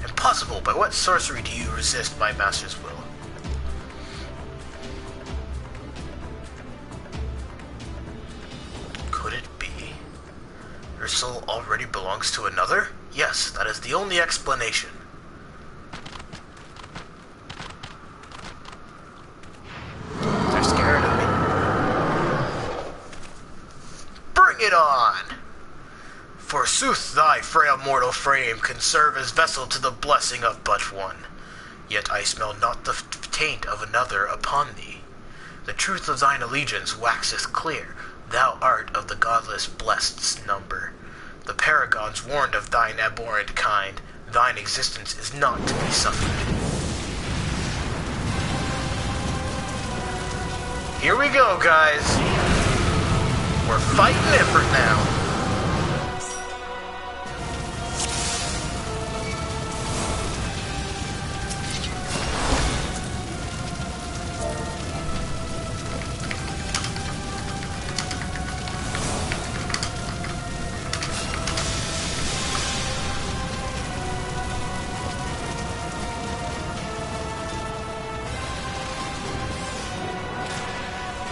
A: Impossible! By what sorcery do you resist my master's will? Could it be? Your soul already belongs to another? Yes, that is the only explanation. They're scared of me. Bring it on! Forsooth, thy frail mortal frame can serve as vessel to the blessing of but one. Yet I smell not the taint of another upon thee. The truth of thine allegiance waxeth clear. Thou art of the godless blessed's number. The paragons warned of thine abhorrent kind. Thine existence is not to be suffered. Here we go, guys. We're fighting Ifrit now.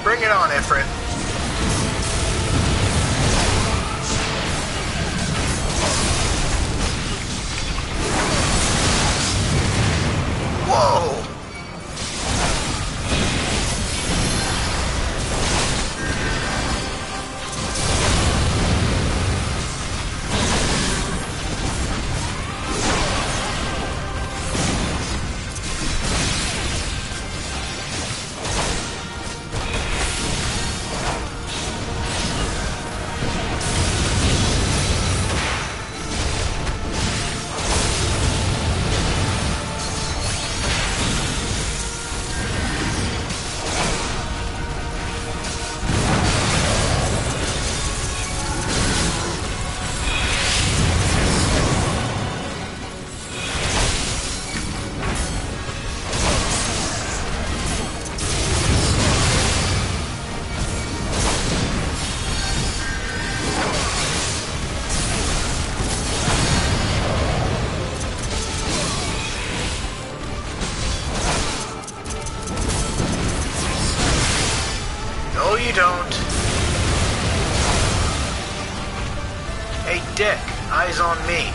A: Bring it on, Ifrit. Whoa! No, you don't. Hey, Dick, eyes on me.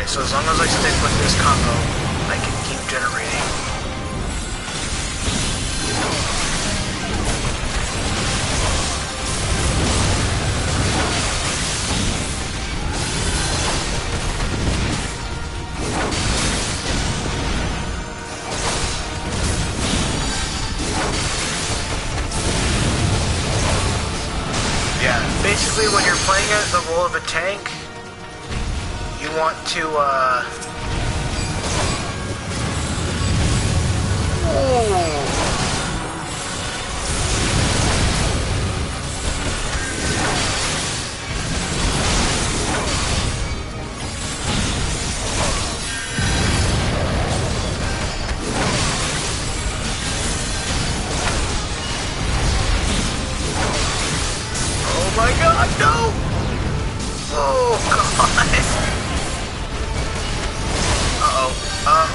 A: So as long as I stick with this combo, I can keep generating. Yeah, basically when you're playing as the role of a tank, you want to,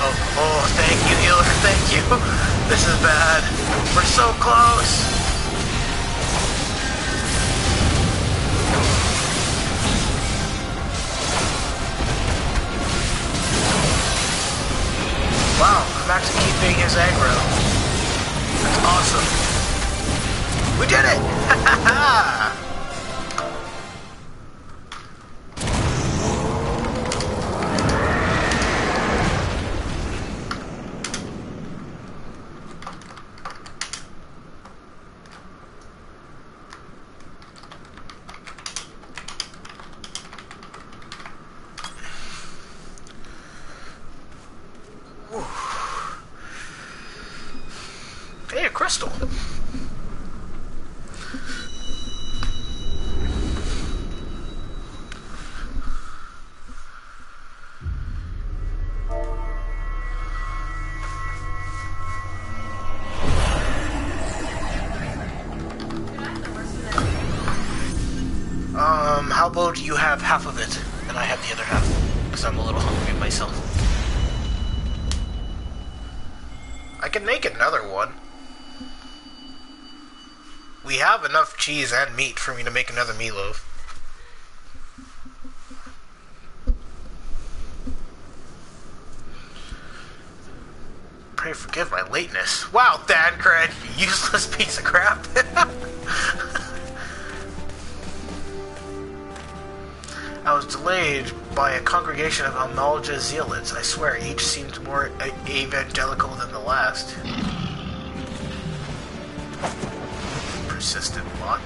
A: Oh, thank you, healer, thank you. This is bad. We're so close. Wow, I'm actually keeping his aggro. That's awesome. We did it! Ha ha ha! Hey, a crystal. How about you have half of it, and I have the other half, because I'm a little hungry myself. I can make another one. We have enough cheese and meat for me to make another meatloaf. Pray forgive my lateness. Wow, Thancred, you useless piece of crap. I was delayed by a congregation of Almalja zealots. I swear, each seemed more evangelical than the last. Persistent lot.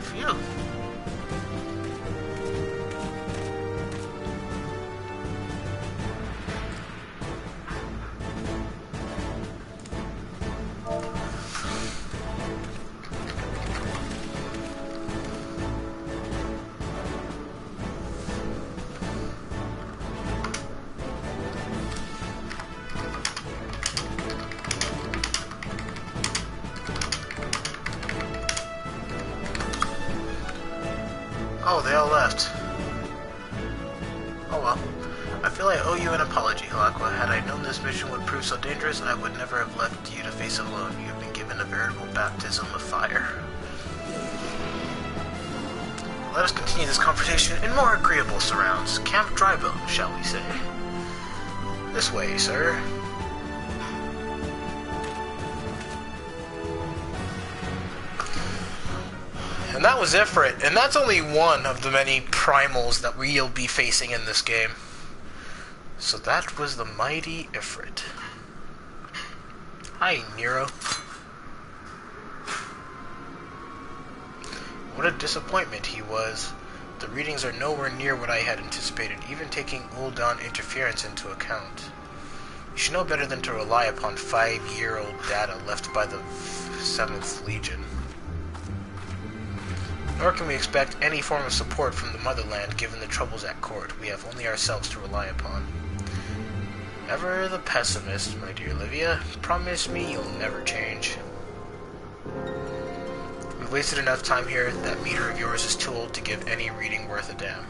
A: Phew. Oh, they all left. Oh well. I feel I owe you an apology, Halakwa. Had I known this mission would prove so dangerous, I would never have left you to face it alone. You have been given a veritable baptism of fire. Let us continue this conversation in more agreeable surrounds. Camp Drybone, shall we say. This way, sir. And that was Ifrit, and that's only one of the many primals that we'll be facing in this game. So that was the mighty Ifrit. Hi, Nero. What a disappointment he was. The readings are nowhere near what I had anticipated, even taking Uldan interference into account. You should know better than to rely upon 5-year-old data left by the 7th Legion. Nor can we expect any form of support from the motherland given the troubles at court. We have only ourselves to rely upon. Ever the pessimist, my dear Livia. Promise me you'll never change. We've wasted enough time here. That meter of yours is too old to give any reading worth a damn.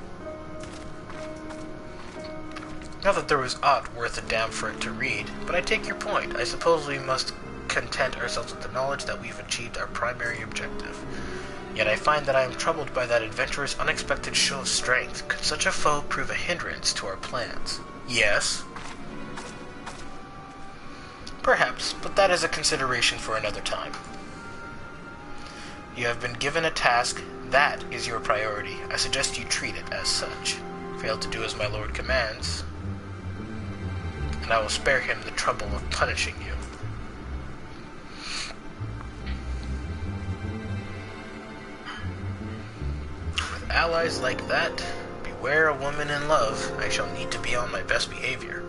A: Not that there was aught worth a damn for it to read, but I take your point. I suppose we must content ourselves with the knowledge that we've achieved our primary objective. Yet I find that I am troubled by that adventurer's unexpected show of strength. Could such a foe prove a hindrance to our plans? Yes. Perhaps, but that is a consideration for another time. You have been given a task. That is your priority. I suggest you treat it as such. Fail to do as my lord commands, and I will spare him the trouble of punishing you. Allies like that, beware a woman in love. I shall need to be on my best behavior.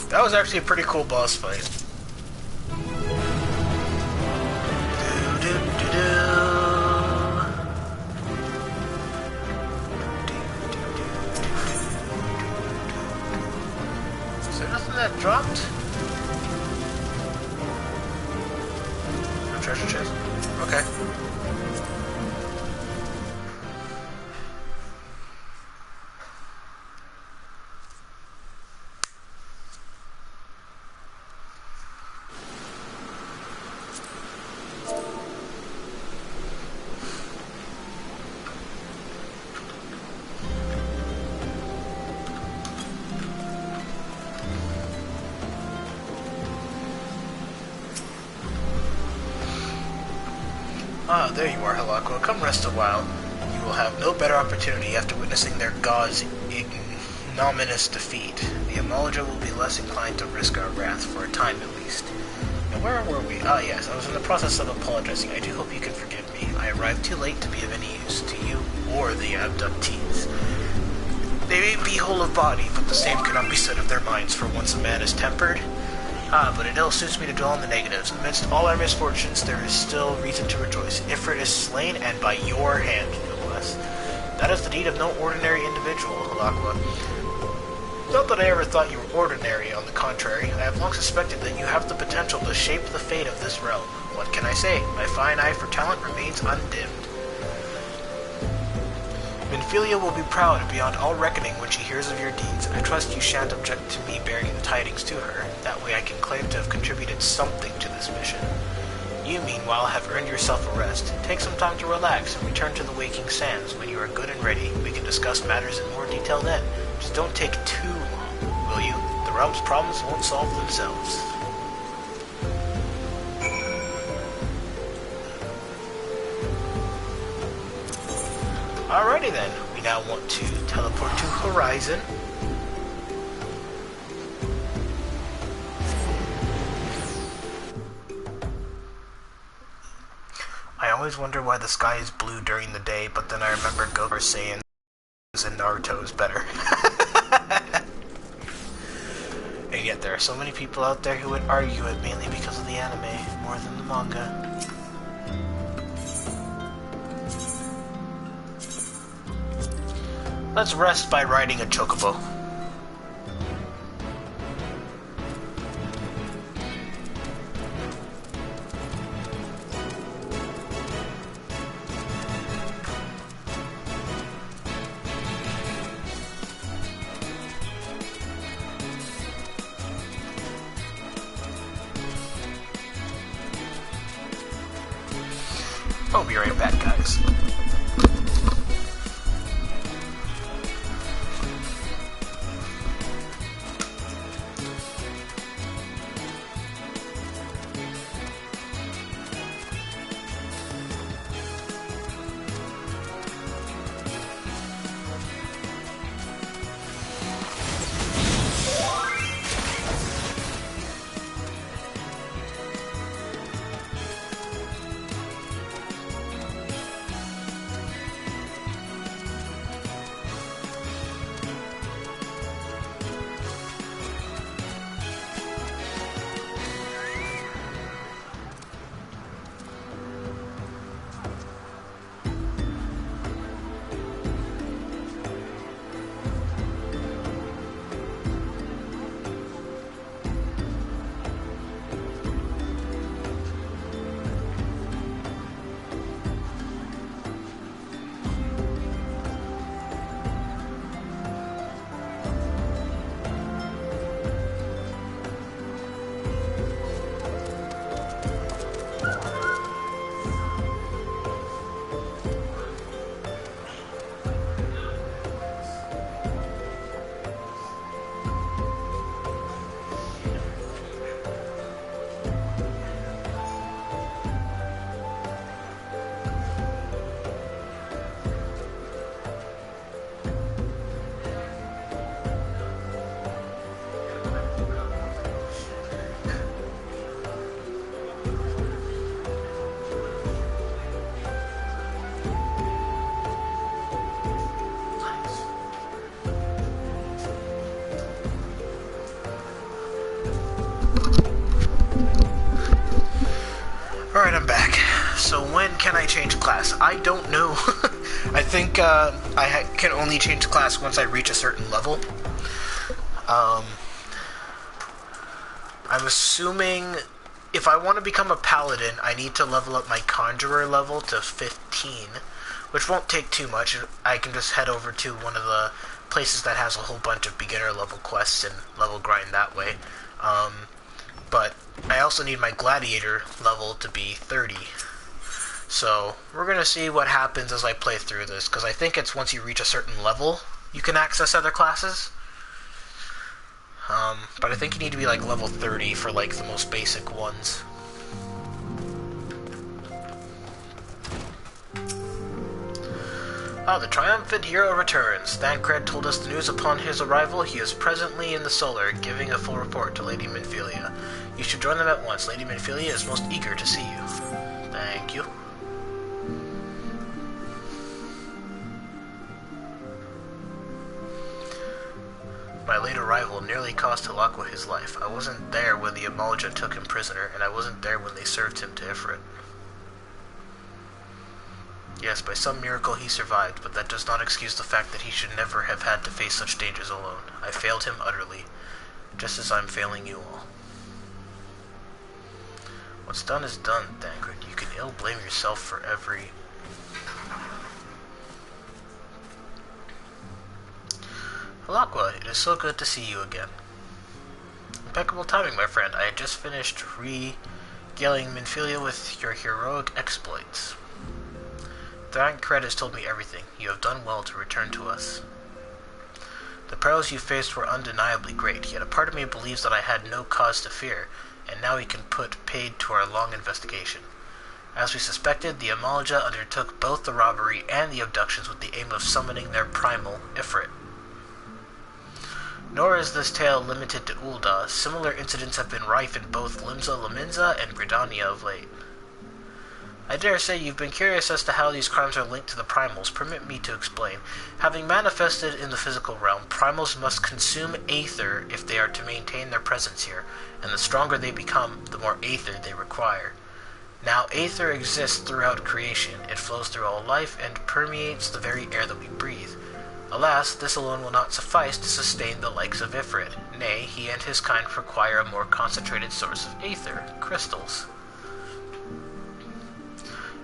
A: That was actually a pretty cool boss fight. Is there nothing that dropped? treasure chest? Okay. Ah, there you are, Halakwa. Come rest a while. You will have no better opportunity after witnessing their god's ignominious defeat. The Amalaja will be less inclined to risk our wrath, for a time at least. Now, where were we? Ah, yes, I was in the process of apologizing. I do hope you can forgive me. I arrived too late to be of any use to you or the abductees. They may be whole of body, but the same cannot be said of their minds, for once a man is tempered. Ah, but it ill suits me to dwell on the negatives. Amidst all our misfortunes, there is still reason to rejoice. Ifrit is slain, and by your hand, no less. That is the deed of no ordinary individual, Halakwa. Not that I ever thought you were ordinary, on the contrary. I have long suspected that you have the potential to shape the fate of this realm. What can I say? My fine eye for talent remains undimmed. Minfilia will be proud beyond all reckoning when she hears of your deeds. I trust you shan't object to me bearing the tidings to her. That way I can claim to have contributed something to this mission. You, meanwhile, have earned yourself a rest. Take some time to relax and return to the Waking Sands. When you are good and ready, we can discuss matters in more detail then. Just don't take too long, will you? The realm's problems won't solve themselves. Alrighty then, we now want to teleport to Horizon. I always wonder why the sky is blue during the day, but then I remember Goku saying and Naruto is better. And yet there are so many people out there who would argue it mainly because of the anime, more than the manga. Let's rest by riding a chocobo. I'll be right back, guys. Alright, I'm back. So when can I change class? I don't know. I think I can only change class once I reach a certain level. I'm assuming if I want to become a paladin, I need to level up my conjurer level to 15, which won't take too much. I can just head over to one of the places that has a whole bunch of beginner level quests and level grind that way. But I also need my gladiator level to be 30. So we're going to see what happens as I play through this, because I think it's once you reach a certain level, you can access other classes. But I think you need to be like level 30 for like the most basic ones. The triumphant hero returns. Thancred told us the news upon his arrival. He is presently in the Solar, giving a full report to Lady Minfilia. You should join them at once. Lady Minfilia is most eager to see you. Thank you. My late arrival nearly cost Halakwa his life. I wasn't there when the Amalja took him prisoner, and I wasn't there when they served him to Ifrit. Yes, by some miracle he survived, but that does not excuse the fact that he should never have had to face such dangers alone. I failed him utterly, just as I'm failing you all. What's done is done, Thancred. You can ill blame yourself for every... Halakwa, it is so good to see you again. Impeccable timing, my friend. I had just finished regaling Minfilia with your heroic exploits. Thancred has told me everything. You have done well to return to us. The perils you faced were undeniably great, yet a part of me believes that I had no cause to fear, and now we can put paid to our long investigation. As we suspected, the Amalja undertook both the robbery and the abductions with the aim of summoning their primal, Ifrit. Nor is this tale limited to Ul'dah. Similar incidents have been rife in both Limsa Lominsa and Gridania of late. I dare say you've been curious as to how these crimes are linked to the primals. Permit me to explain. Having manifested in the physical realm, primals must consume aether if they are to maintain their presence here, and the stronger they become, the more aether they require. Now, aether exists throughout creation. It flows through all life and permeates the very air that we breathe. Alas, this alone will not suffice to sustain the likes of Ifrit. Nay, he and his kind require a more concentrated source of aether, crystals.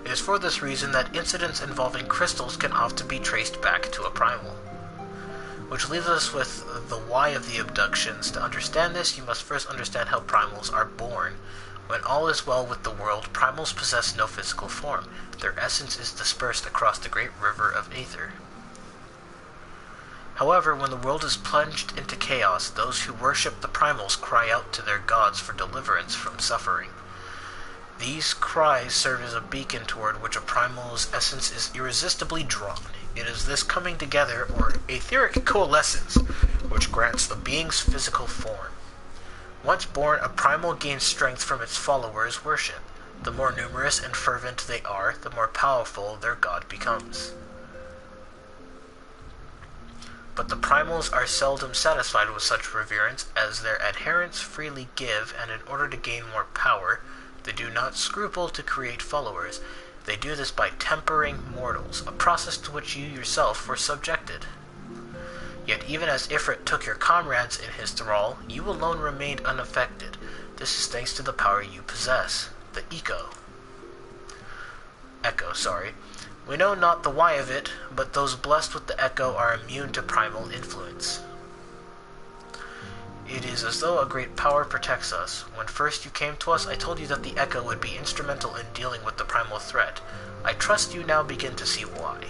A: It is for this reason that incidents involving crystals can often be traced back to a primal. Which leaves us with the why of the abductions. To understand this, you must first understand how primals are born. When all is well with the world, primals possess no physical form. Their essence is dispersed across the great river of aether. However, when the world is plunged into chaos, those who worship the primals cry out to their gods for deliverance from suffering. These cries serve as a beacon toward which a primal's essence is irresistibly drawn. It is this coming together, or etheric coalescence, which grants the being's physical form. Once born, a primal gains strength from its followers' worship. The more numerous and fervent they are, the more powerful their god becomes. But the primals are seldom satisfied with such reverence, as their adherents freely give, and in order to gain more power, they do not scruple to create followers. They do this by tempering mortals, a process to which you yourself were subjected. Yet even as Ifrit took your comrades in his thrall, you alone remained unaffected. This is thanks to the power you possess, the Echo. We know not the why of it, but those blessed with the Echo are immune to primal influence. It is as though a great power protects us. When first you came to us, I told you that the Echo would be instrumental in dealing with the primal threat. I trust you now begin to see why.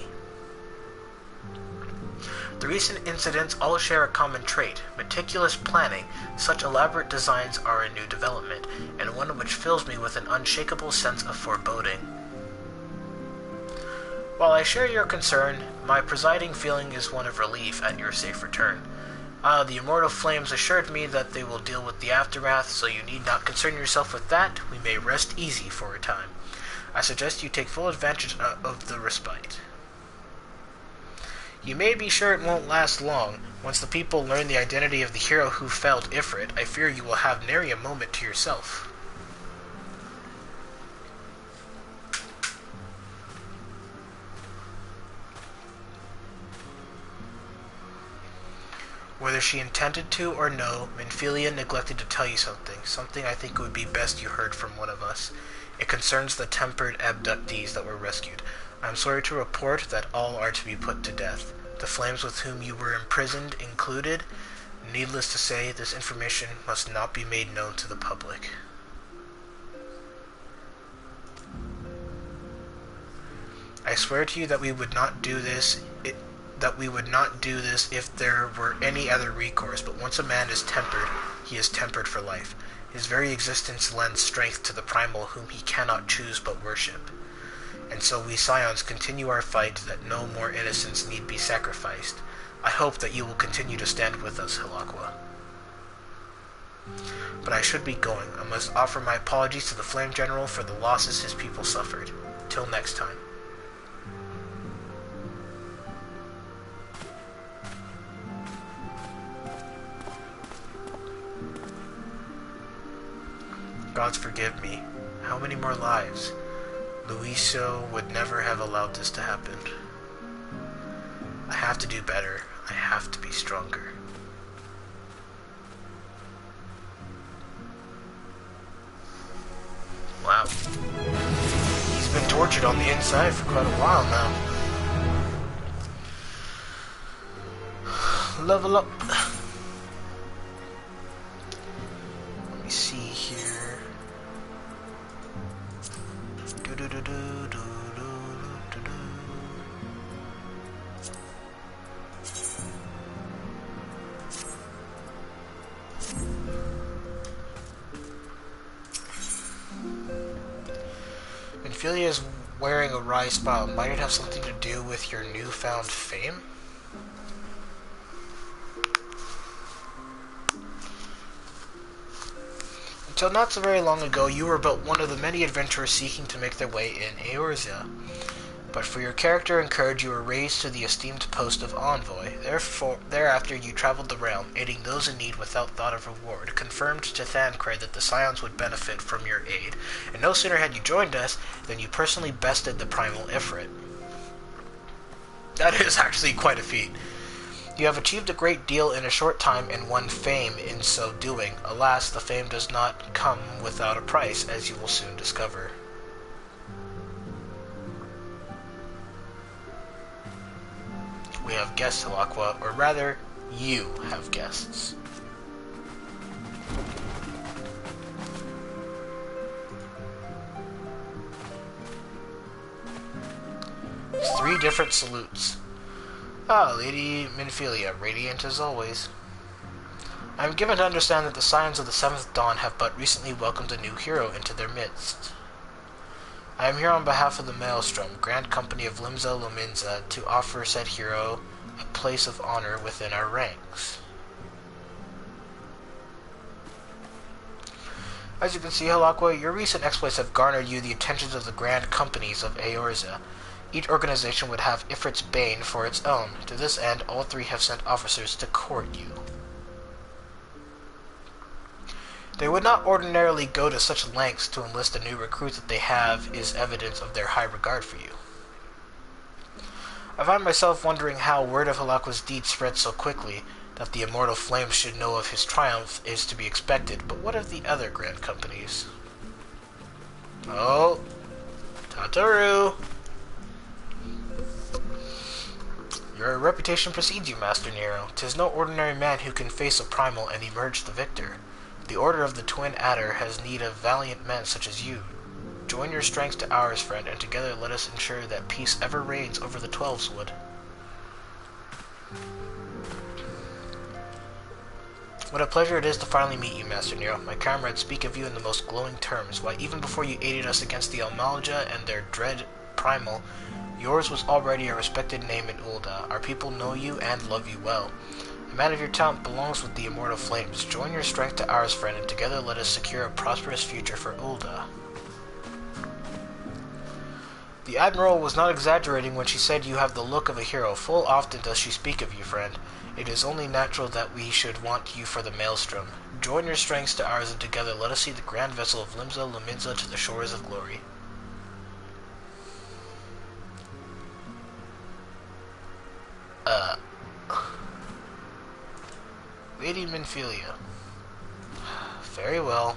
A: The recent incidents all share a common trait, meticulous planning. Such elaborate designs are a new development, and one which fills me with an unshakable sense of foreboding. While I share your concern, my presiding feeling is one of relief at your safe return. The immortal flames assured me that they will deal with the aftermath, so you need not concern yourself with that. We may rest easy for a time. I suggest you take full advantage of the respite. You may be sure it won't last long. Once the people learn the identity of the hero who felled Ifrit, I fear you will have nary a moment to yourself. Whether she intended to or no, Minfilia neglected to tell you something I think it would be best you heard from one of us. It concerns the tempered abductees that were rescued. I am sorry to report that all are to be put to death. The flames with whom you were imprisoned included. Needless to say, this information must not be made known to the public. I swear to you that we would not do this if there were any other recourse, but once a man is tempered, he is tempered for life. His very existence lends strength to the primal whom he cannot choose but worship. And so we Scions continue our fight that no more innocents need be sacrificed. I hope that you will continue to stand with us, Hilakwa. But I should be going. I must offer my apologies to the Flame General for the losses his people suffered. Till next time. Gods forgive me. How many more lives? Luiso would never have allowed this to happen. I have to do better. I have to be stronger. Wow. He's been tortured on the inside for quite a while now. Level up. Let me see here. Minfilia is wearing a wry smile. Might it have something to do with your newfound fame? Until not so very long ago, you were but one of the many adventurers seeking to make their way in Eorzea. But for your character and courage, you were raised to the esteemed post of envoy. Thereafter, you traveled the realm, aiding those in need without thought of reward, confirmed to Thancred that the Scions would benefit from your aid. And no sooner had you joined us than you personally bested the primal Ifrit. That is actually quite a feat. You have achieved a great deal in a short time and won fame in so doing. Alas, the fame does not come without a price, as you will soon discover. We have guests, Hilakwa, or rather, you have guests. Three different salutes. Ah, Lady Minfilia, radiant as always. I am given to understand that the Scions of the Seventh Dawn have but recently welcomed a new hero into their midst. I am here on behalf of the Maelstrom, Grand Company of Limsa Lominsa, to offer said hero a place of honor within our ranks. As you can see, Hilakwa, your recent exploits have garnered you the attentions of the Grand Companies of Eorzea. Each organization would have Ifrit's Bane for its own. To this end, all three have sent officers to court you. They would not ordinarily go to such lengths to enlist a new recruit. That they have is evidence of their high regard for you. I find myself wondering how word of Hilakwa's deed spread so quickly. That the immortal flames should know of his triumph is to be expected, but what of the other Grand Companies? Oh, Tataru! Your reputation precedes you, Master Nero. 'Tis no ordinary man who can face a primal and emerge the victor. The Order of the Twin Adder has need of valiant men such as you. Join your strength to ours, friend, and together let us ensure that peace ever reigns over the Twelveswood. What a pleasure it is to finally meet you, Master Nero. My comrades speak of you in the most glowing terms. Why, even before you aided us against the Almalja and their dread primal, yours was already a respected name in Ul'dah. Our people know you and love you well. A man of your talent belongs with the immortal flames. Join your strength to ours, friend, and together let us secure a prosperous future for Ul'dah. The Admiral was not exaggerating when she said you have the look of a hero. Full often does she speak of you, friend. It is only natural that we should want you for the Maelstrom. Join your strengths to ours, and together let us see the grand vessel of Limsa Lominsa to the shores of glory. Lady Minfilia. Very well.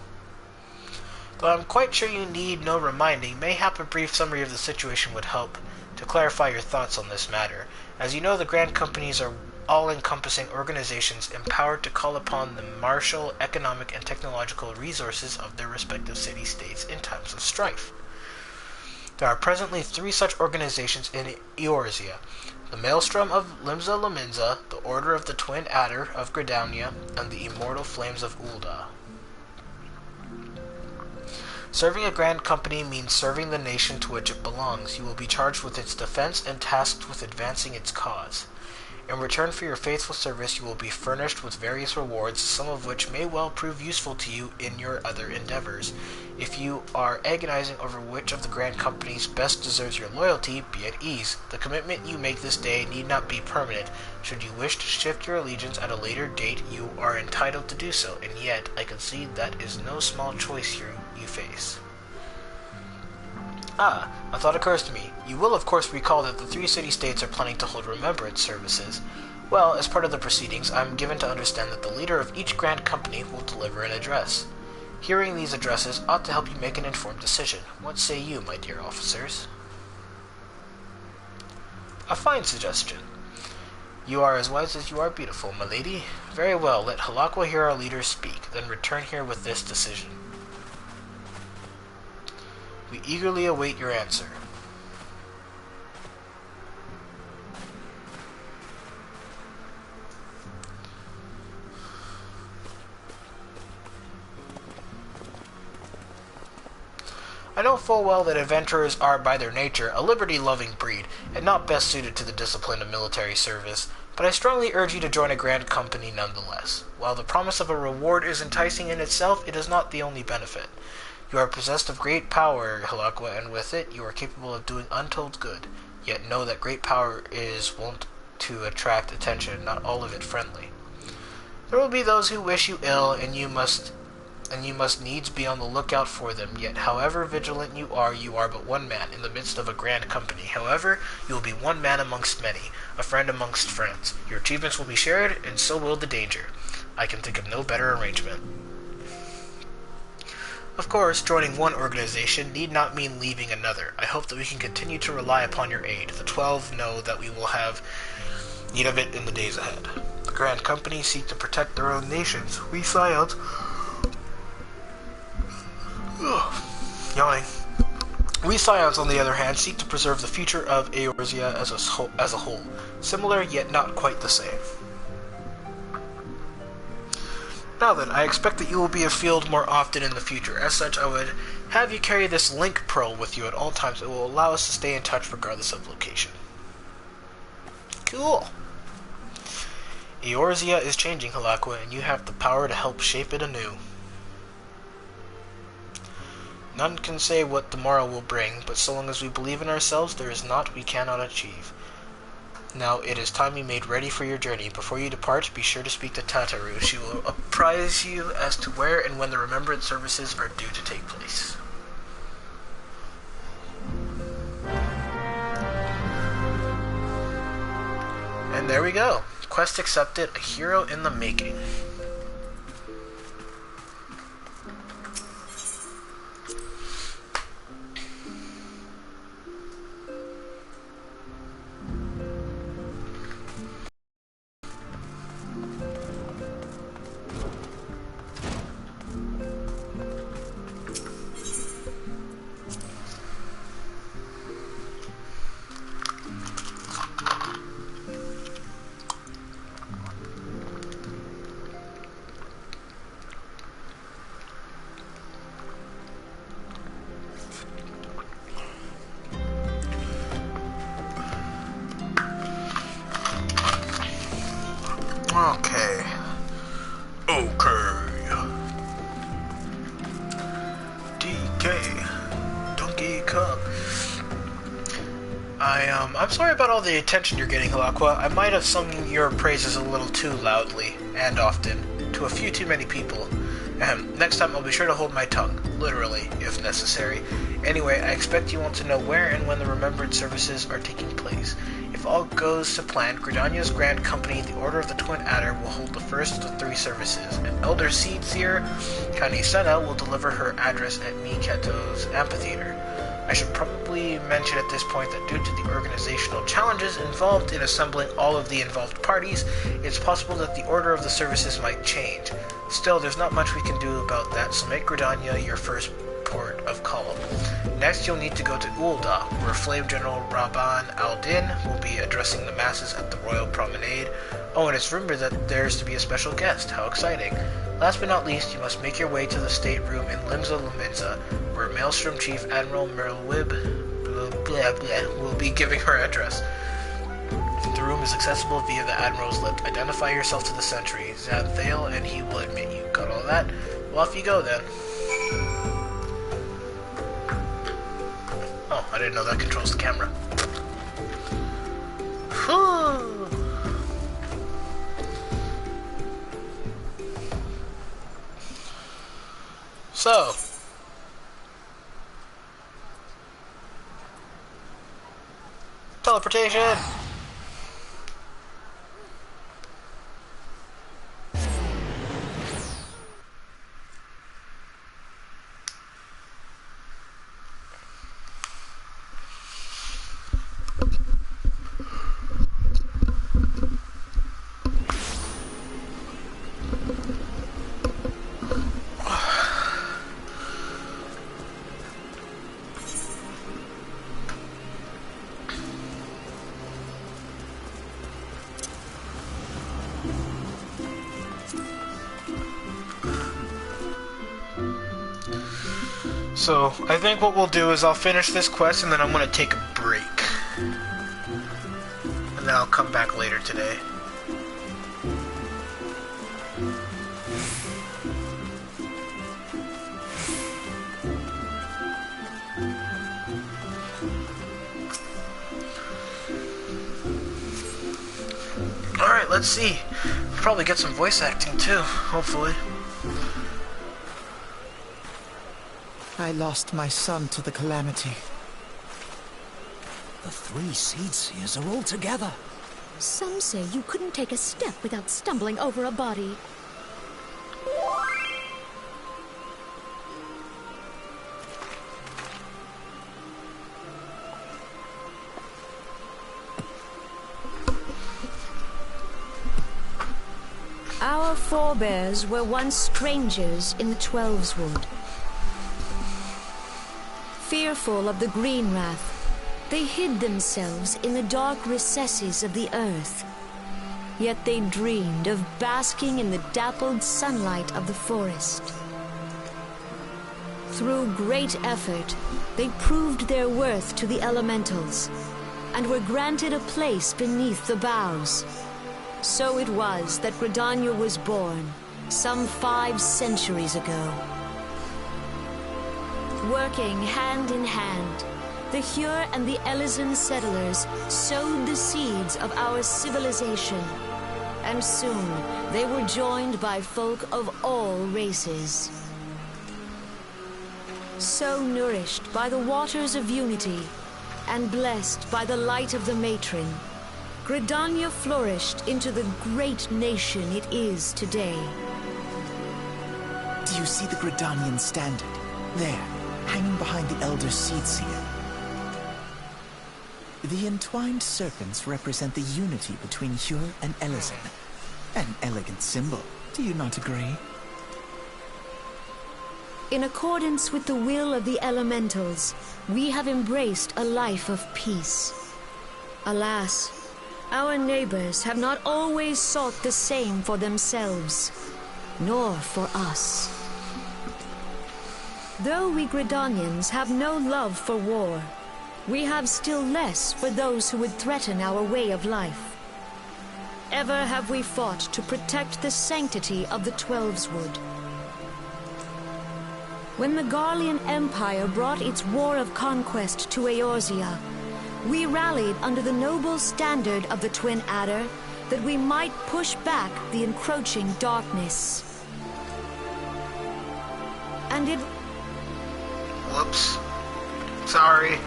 A: Though I'm quite sure you need no reminding, mayhap a brief summary of the situation would help to clarify your thoughts on this matter. As you know, the Grand Companies are all-encompassing organizations empowered to call upon the martial, economic, and technological resources of their respective city-states in times of strife. There are presently 3 such organizations in Eorzea: the Maelstrom of Limsa Lominsa, the Order of the Twin Adder of Gridania, and the Immortal Flames of Ul'dah. Serving a Grand Company means serving the nation to which it belongs. You will be charged with its defense and tasked with advancing its cause. In return for your faithful service, you will be furnished with various rewards, some of which may well prove useful to you in your other endeavors. If you are agonizing over which of the Grand Companies best deserves your loyalty, be at ease. The commitment you make this day need not be permanent. Should you wish to shift your allegiance at a later date, you are entitled to do so, and yet I concede that is no small choice you face. A thought occurs to me. You will of course recall that the 3 city-states are planning to hold remembrance services. Well, as part of the proceedings, I am given to understand that the leader of each Grand Company will deliver an address. Hearing these addresses ought to help you make an informed decision. What say you, my dear officers? A fine suggestion. You are as wise as you are beautiful, my lady. Very well, let Halakwa hear our leaders speak, then return here with this decision. We eagerly await your answer. I know full well that adventurers are, by their nature, a liberty-loving breed, and not best suited to the discipline of military service, but I strongly urge you to join a Grand Company nonetheless. While the promise of a reward is enticing in itself, it is not the only benefit. You are possessed of great power, Halakwa, and with it you are capable of doing untold good. Yet know that great power is wont to attract attention, not all of it friendly. There will be those who wish you ill, and you must needs be on the lookout for them. Yet, however vigilant you are but one man in the midst of a Grand Company. However, you will be one man amongst many, a friend amongst friends. Your achievements will be shared, and so will the danger. I can think of no better arrangement. Of course, joining one organization need not mean leaving another. I hope that we can continue to rely upon your aid. The 12 know that we will have need of it in the days ahead. The Grand Company seek to protect their own nations. We Scions... Yawning. We Scions, on the other hand, seek to preserve the future of Eorzea as a whole. Similar, yet not quite the same. Now then, I expect that you will be afield more often in the future. As such, I would have you carry this link pearl with you at all times. It will allow us to stay in touch regardless of location. Cool. Eorzea is changing, Halakwa, and you have the power to help shape it anew. None can say what tomorrow will bring, but so long as we believe in ourselves, there is naught we cannot achieve. Now it is time you made ready for your journey. Before you depart, be sure to speak to Tataru. She will apprise you as to where and when the remembrance services are due to take place. And there we go. Quest accepted, a hero in the making. I'm sorry about all the attention you're getting, Halakwa. I might have sung your praises a little too loudly, and often, to a few too many people. Next time I'll be sure to hold my tongue, literally, if necessary. Anyway, I expect you want to know where and when the remembrance services are taking place. If If all goes to plan, Gridania's Grand Company, the Order of the Twin Adder, will hold the first of the 3 services. An Elder Seedseer, Kanisena, will deliver her address at Miketo's amphitheater. I should probably mention at this point that due to the organizational challenges involved in assembling all of the involved parties, it's possible that the order of the services might change. Still, there's not much we can do about that, so make Gridania your first port of call. Next, you'll need to go to Ul'dah, where Flame General Rabban al-Din will be addressing the masses at the Royal Promenade. Oh, and it's rumored that there's to be a special guest. How exciting. Last but not least, you must make your way to the stateroom in Limsa Luminsa, where Maelstrom Chief Admiral Merlwib will be giving her address. The room is accessible via the Admiral's lift. Identify yourself to the sentry, Xanthale, and he will admit you. Got all that? Well, off you go then. Oh, I didn't know that controls the camera. Whew. So, teleportation! So, I think what we'll do is I'll finish this quest and then I'm going to take a break. And then I'll come back later today. Alright, let's see. Probably get some voice acting too, hopefully.
I: I lost my son to the calamity.
D: The 3 Seedseers are all together.
J: Some say you couldn't take a step without stumbling over a body. Our forebears were once strangers in the Twelveswood. Fearful of the Green Wrath, they hid themselves in the dark recesses of the earth. Yet they dreamed of basking in the dappled sunlight of the forest. Through great effort, they proved their worth to the elementals, and were granted a place beneath the boughs. So it was that Gridania was born, some 5 centuries ago. Working hand in hand, the Hyur and the Elysian settlers sowed the seeds of our civilization, and soon they were joined by folk of all races. So nourished by the waters of unity, and blessed by the light of the matron, Gridania flourished into the great nation it is today.
I: Do you see the Gridanian standard? There, hanging behind the Elder Seedseer. The entwined serpents represent the unity between Hyur and Elysian. An elegant symbol, do you not agree?
J: In accordance with the will of the elementals, we have embraced a life of peace. Alas, our neighbors have not always sought the same for themselves, nor for us. Though we Gridanians have no love for war, we have still less for those who would threaten our way of life. Ever have we fought to protect the sanctity of the Twelveswood. When the Garlean Empire brought its war of conquest to Eorzea, we rallied under the noble standard of the Twin Adder that we might push back the encroaching darkness. And it...
A: Whoops. Sorry.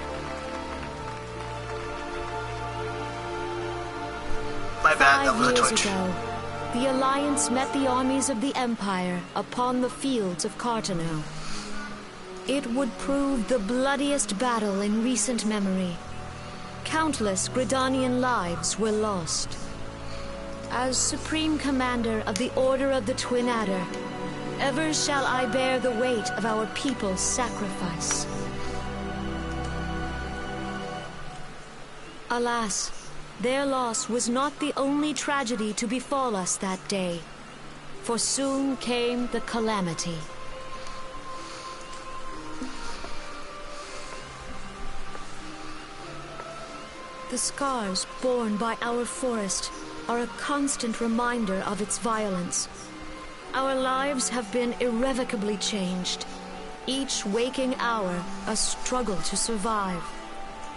A: My bad, that
B: 5
A: was a
B: years
A: twitch.
B: ago, the Alliance met the armies of the Empire upon the fields of Cartano. It would prove the bloodiest battle in recent memory. Countless Gridanian lives were lost. As Supreme Commander of the Order of the Twin Adder, ever shall I bear the weight of our people's sacrifice. Alas, their loss was not the only tragedy to befall us that day, for soon came the calamity. The scars borne by our forest are a constant reminder of its violence. Our lives have been irrevocably changed, each waking hour a struggle to survive.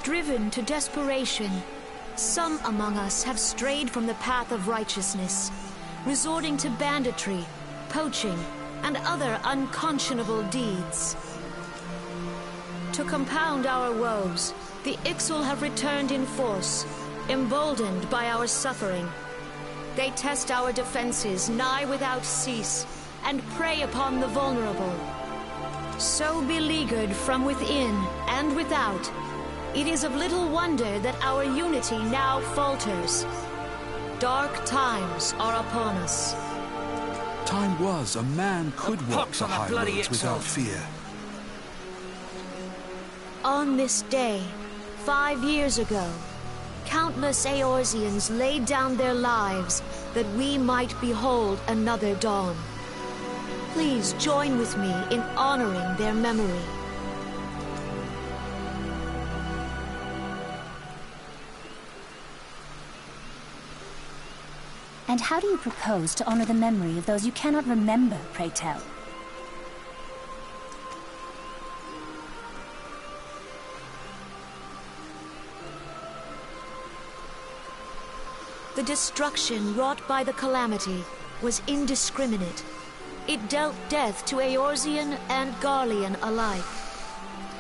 B: Driven to desperation, some among us have strayed from the path of righteousness, resorting to banditry, poaching, and other unconscionable deeds. To compound our woes, the Ixal have returned in force, emboldened by our suffering. They test our defenses nigh without cease, and prey upon the vulnerable. So beleaguered from within and without, it is of little wonder that our unity now falters. Dark times are upon us.
E: Time was a man could walk the high roads without fear.
B: On this day, 5 years ago, countless Eorzeans laid down their lives that we might behold another dawn. Please join with me in honoring their memory.
K: And how do you propose to honor the memory of those you cannot remember, pray tell?
B: The destruction wrought by the calamity was indiscriminate. It dealt death to Eorzean and Garlean alike.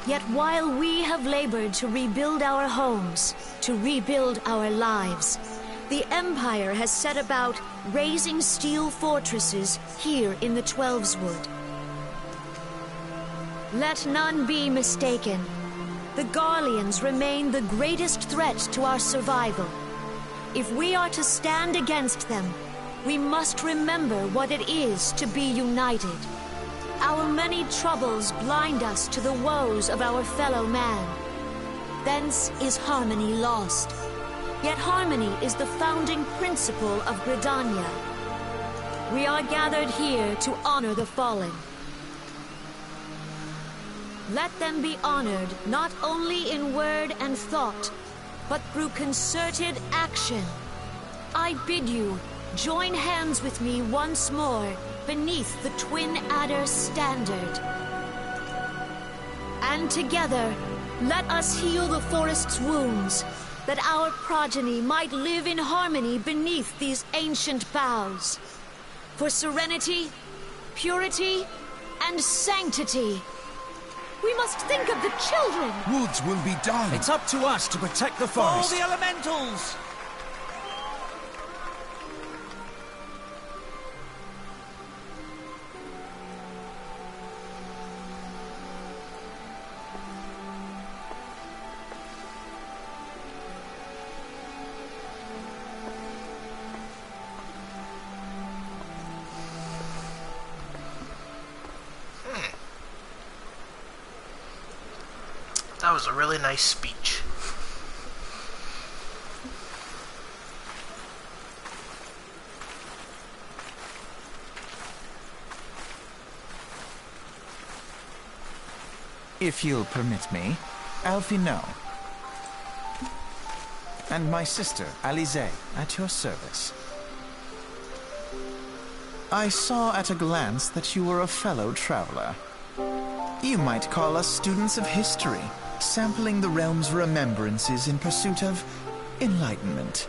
B: Yet while we have labored to rebuild our homes, to rebuild our lives, the Empire has set about raising steel fortresses here in the Twelveswood. Let none be mistaken. The Garleans remain the greatest threat to our survival. If we are to stand against them, we must remember what it is to be united. Our many troubles blind us to the woes of our fellow man. Thence is harmony lost. Yet harmony is the founding principle of Gridania. We are gathered here to honor the fallen. Let them be honored not only in word and thought, but through concerted action. I bid you join hands with me once more beneath the Twin Adder standard. And together, let us heal the forest's wounds, that our progeny might live in harmony beneath these ancient boughs. For serenity, purity, and sanctity. We must think of the children!
L: Woods will be done.
I: It's up to us to protect the
L: All
I: forest.
L: the elementals!
A: That was a really nice speech.
I: If you'll permit me, Alfino. And my sister, Alize, at your service. I saw at a glance that you were a fellow traveler. You might call us students of history, sampling the realm's remembrances in pursuit of enlightenment.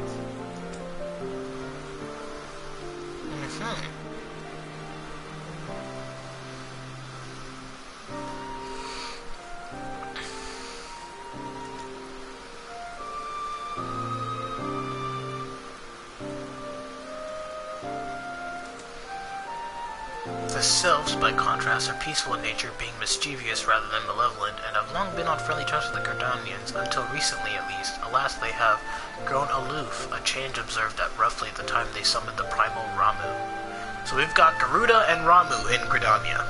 A: The sylphs, by contrast, are peaceful in nature, being mischievous rather than malevolent, and have long been on friendly terms with the Gridanians, until recently at least. Alas, they have grown aloof, a change observed at roughly the time they summoned the primal Ramu. So we've got Garuda and Ramu in Gridania.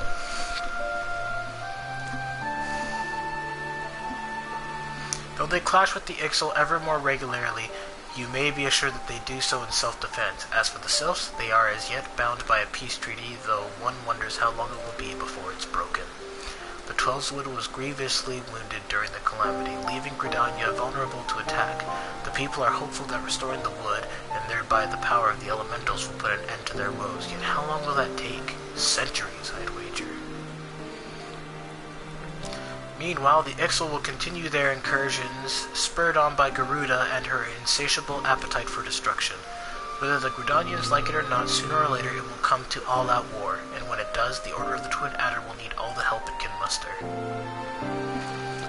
A: Though they clash with the Ixal ever more regularly, you may be assured that they do so in self-defense. As for the sylphs, they are as yet bound by a peace treaty, though one wonders how long it will be before it's broken. The Twelveswood was grievously wounded during the calamity, leaving Gridania vulnerable to attack. The people are hopeful that restoring the wood, and thereby the power of the elementals, will put an end to their woes. Yet how long will that take? Centuries, I'd wager. Meanwhile, the Ixal will continue their incursions, spurred on by Garuda and her insatiable appetite for destruction. Whether the Gridanians like it or not, sooner or later it will come to all-out war, and when it does, the Order of the Twin Adder will need all the help it can muster.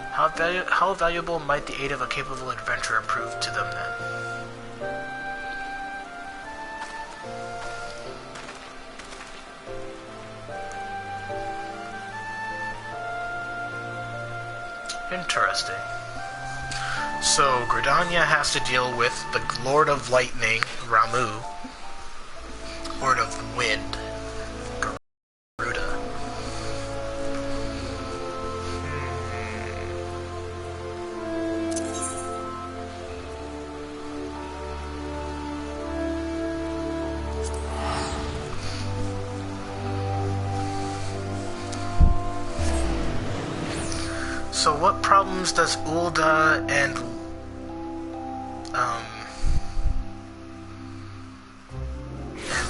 A: How valuable might the aid of a capable adventurer prove to them then? Interesting. So, Gridania has to deal with the Lord of Lightning, Ramu, Lord of the Wind, Garuda. So what problems does Ulda and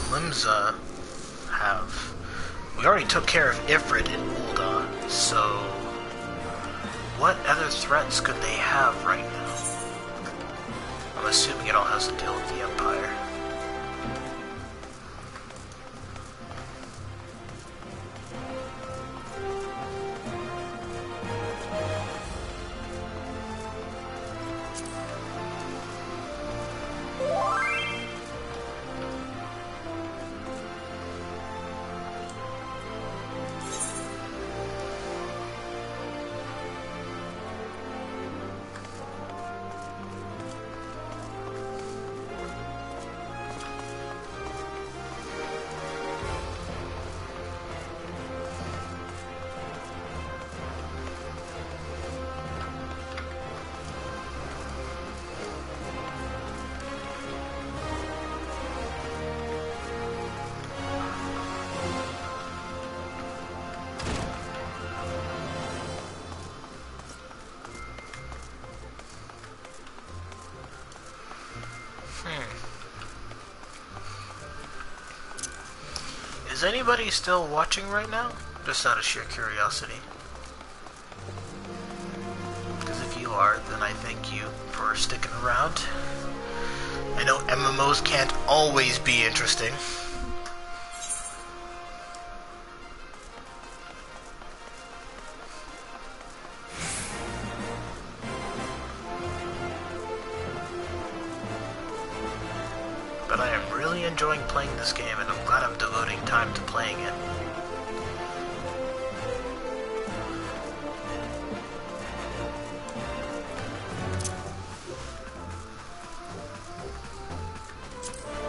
A: Limsa have? We already took care of Ifrit and Ulda, so what other threats could they have right now? I'm assuming it all has to deal with the Empire. Is anybody still watching right now? Just out of sheer curiosity. Because if you are, then I thank you for sticking around. I know MMOs can't always be interesting. But I am really enjoying playing this game, and I'm glad I'm devoting time to playing it.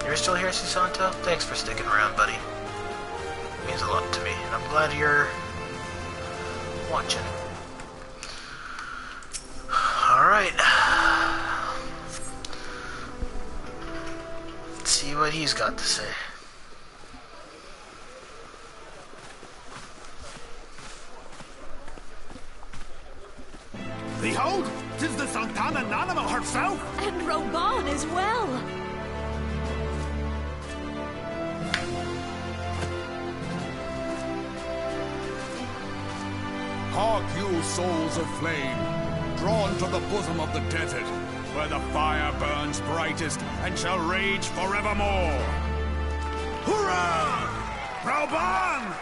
A: You're still here, Susanto? Thanks for sticking around, buddy. It means a lot to me, and I'm glad you're watching. Alright. Let's see what he's got to say.
L: Behold, 'tis the Santana Nanima herself!
C: And Reborn as well!
L: Hark you, souls of flame, drawn to the bosom of the desert, where the fire burns brightest and shall rage forevermore. Hurrah! Reborn!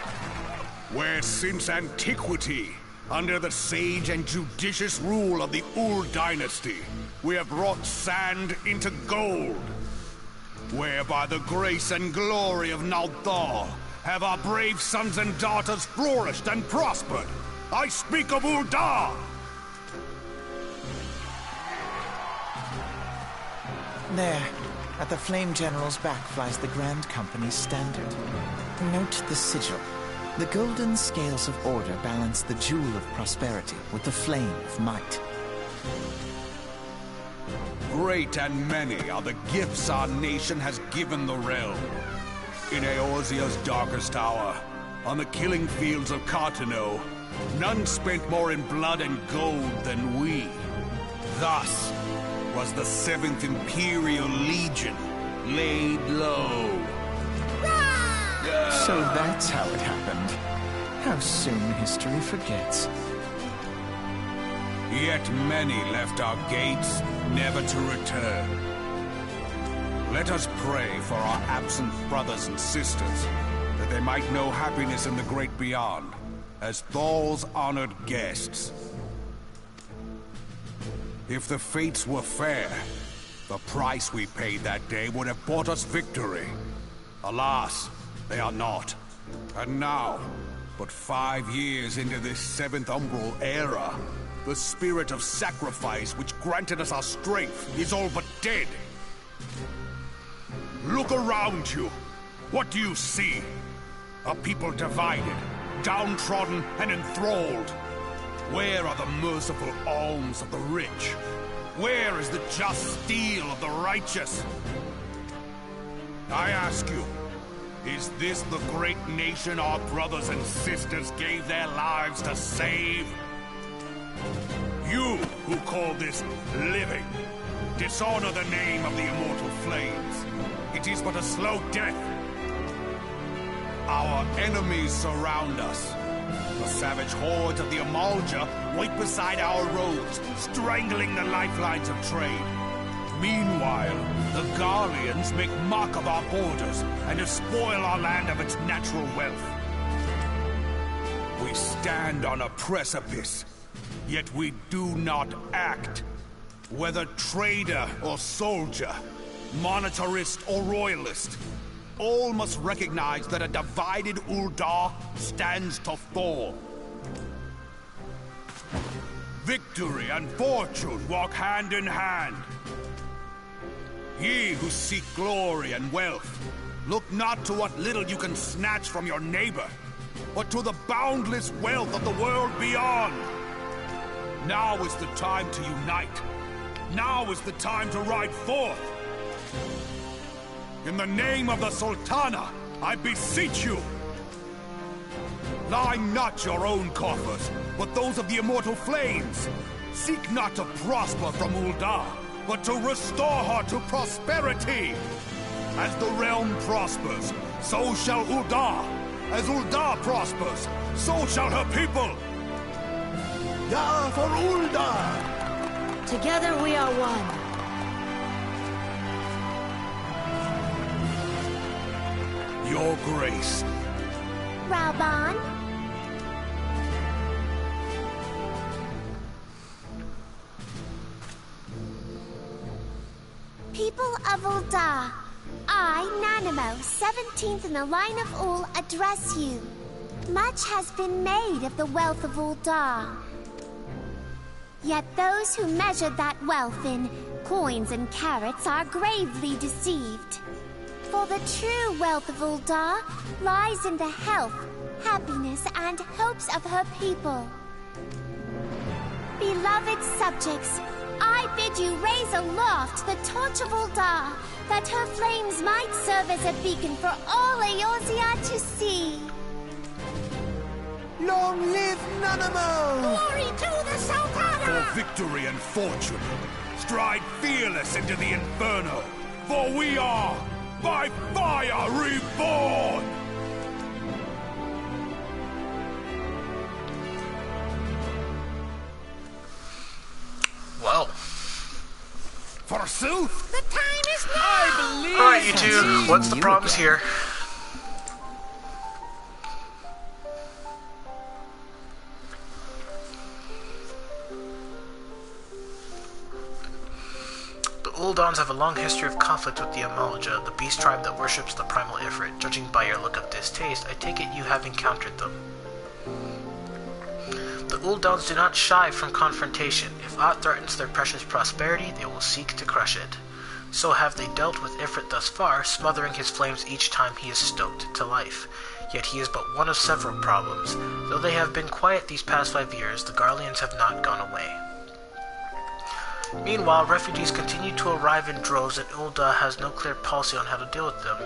L: Where since antiquity, under the sage and judicious rule of the Ur dynasty, we have wrought sand into gold. Where by the grace and glory of Naldar, have our brave sons and daughters flourished and prospered. I speak of Ul'dah!
I: There, at the Flame General's back flies the Grand Company's standard. Note the sigil. The golden scales of order balance the jewel of prosperity with the flame of might.
L: Great and many are the gifts our nation has given the realm. In Eorzea's darkest hour, on the killing fields of Cartano, none spent more in blood and gold than we. Thus was the 7th Imperial Legion laid low.
I: So that's how it happened. How soon history forgets.
L: Yet many left our gates, never to return. Let us pray for our absent brothers and sisters, that they might know happiness in the great beyond, as Thal's honored guests. If the fates were fair, the price we paid that day would have bought us victory. Alas, they are not. And now, but 5 years into this 7th Umbral era, the spirit of sacrifice which granted us our strength is all but dead. Look around you. What do you see? A people divided, downtrodden and enthralled. Where are the merciful alms of the rich? Where is the just steel of the righteous? I ask you, is this the great nation our brothers and sisters gave their lives to save? You who call this living, dishonor the name of the immortal flames. It is but a slow death. Our enemies surround us. The savage hordes of the Amalja wait beside our roads, strangling the lifelines of trade. Meanwhile, the Garleans make mock of our borders and despoil our land of its natural wealth. We stand on a precipice, yet we do not act. Whether trader or soldier, monetarist or royalist, all must recognize that a divided Ul'dah stands to fall. Victory and fortune walk hand in hand. Ye who seek glory and wealth, look not to what little you can snatch from your neighbor, but to the boundless wealth of the world beyond. Now is the time to unite. Now is the time to ride forth. In the name of the Sultana, I beseech you. Line not your own coffers, but those of the immortal flames. Seek not to prosper from Ul'dah, but to restore her to prosperity. As the realm prospers, so shall Ul'dah. As Ul'dah prospers, so shall her people. Ya for Ul'dah!
J: Together we are one.
L: Your Grace.
C: Reborn. People of Ul'dah, I, Nanimo, 17th in the line of Ul, address you. Much has been made of the wealth of Ul'dah. Yet those who measured that wealth in coins and carats are gravely deceived. For the true wealth of Ul'dah lies in the health, happiness, and hopes of her people. Beloved subjects, I bid you raise aloft the torch of Ul'dah, that her flames might serve as a beacon for all Eorzea to see.
I: Long live Nanamo!
C: Glory to the Sultana!
L: For victory and fortune, stride fearless into the Inferno, for we are, by fire, reborn!
A: Well.
L: Forsooth!
C: The time is now!
H: I believe.
A: Alright, you two, what's the problems here? The Uldans have a long history of conflict with the Amalja, the beast tribe that worships the primal Ifrit. Judging by your look of distaste, I take it you have encountered them. The Uldans do not shy from confrontation. If aught threatens their precious prosperity, they will seek to crush it. So have they dealt with Ifrit thus far, smothering his flames each time he is stoked to life. Yet he is but one of several problems. Though they have been quiet these past 5 years, the Garleans have not gone away. Meanwhile, refugees continue to arrive in droves, and Ul'dah has no clear policy on how to deal with them.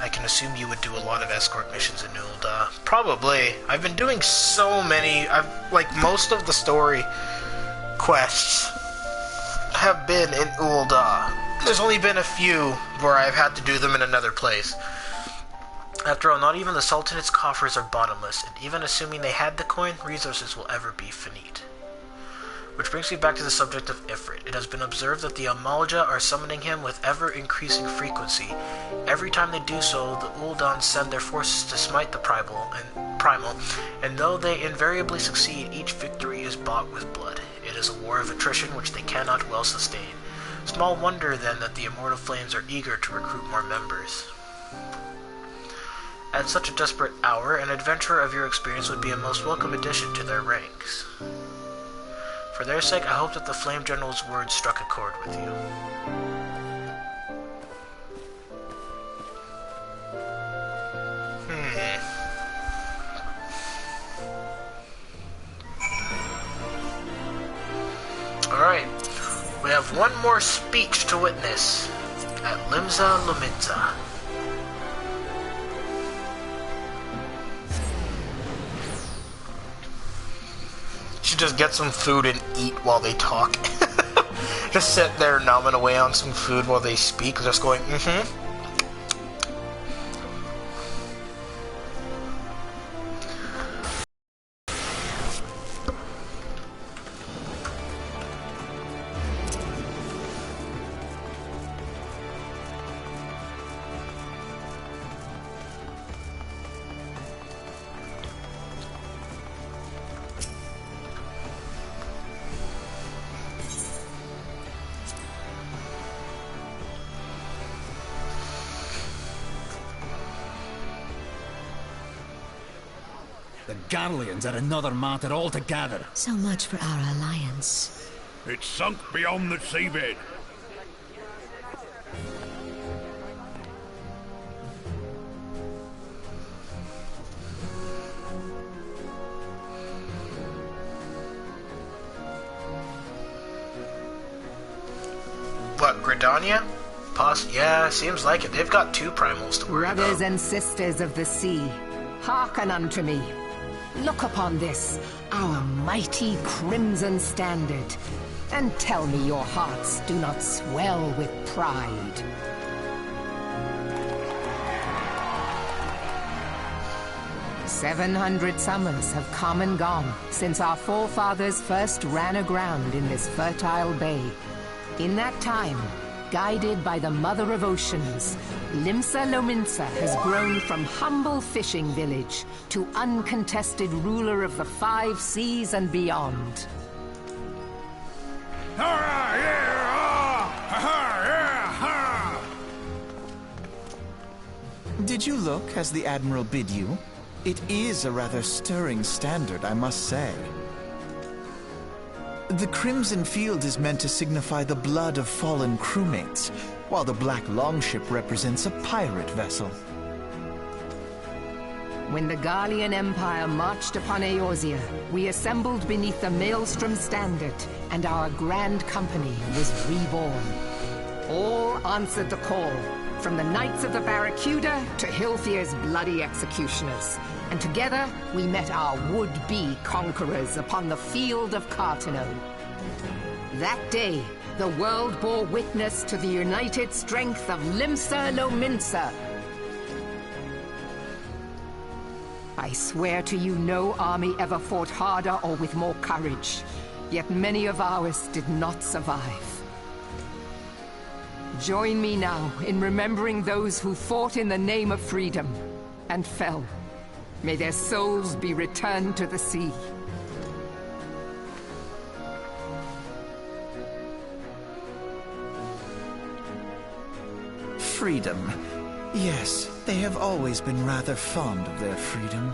A: I can assume you would do a lot of escort missions in Ul'dah. Probably. I've been doing so many. Most of the story quests have been in Ul'dah. There's only been a few where I've had to do them in another place. After all, not even the Sultanate's coffers are bottomless, and even assuming they had the coin, resources will ever be finite. Which brings me back to the subject of Ifrit. It has been observed that the Amalja are summoning him with ever-increasing frequency. Every time they do so, the Uldans send their forces to smite the primal, and though they invariably succeed, each victory is bought with blood. It is a war of attrition which they cannot well sustain. Small wonder, then, that the Immortal Flames are eager to recruit more members. At such a desperate hour, an adventurer of your experience would be a most welcome addition to their ranks. For their sake, I hope that the Flame General's words struck a chord with you. Alright, we have one more speech to witness at Limsa Lominsa. Should just get some food and eat while they talk. Just sit there nomming away on some food while they speak, just going,
G: The Garleans are another matter altogether.
J: So much for our alliance.
L: It's sunk beyond the seabed.
A: What, Gridania? Yeah, seems like it. They've got 2 primals to worry
M: Brothers
A: about.
M: and sisters of the sea, hearken unto me. Look upon this, our mighty crimson standard, and tell me your hearts do not swell with pride. "700 summers have come and gone since our forefathers first ran aground in this fertile bay. In that time, guided by the Mother of Oceans, Limsa Lominsa has grown from humble fishing village to uncontested ruler of the 5 seas and beyond.
I: Did you look as the Admiral bid you? It is a rather stirring standard, I must say. The crimson field is meant to signify the blood of fallen crewmates, while the black longship represents a pirate vessel.
M: When the Garlean Empire marched upon Eorzea, we assembled beneath the Maelstrom standard, and our grand company was reborn. All answered the call, from the Knights of the Barracuda to Hilfir's bloody executioners. And together, we met our would-be conquerors upon the field of Cartino. That day, the world bore witness to the united strength of Limsa Lominsa. I swear to you, no army ever fought harder or with more courage, yet many of ours did not survive. Join me now in remembering those who fought in the name of freedom and fell. May their souls be returned to the sea.
I: freedom. Yes, they have always been rather fond of their freedom.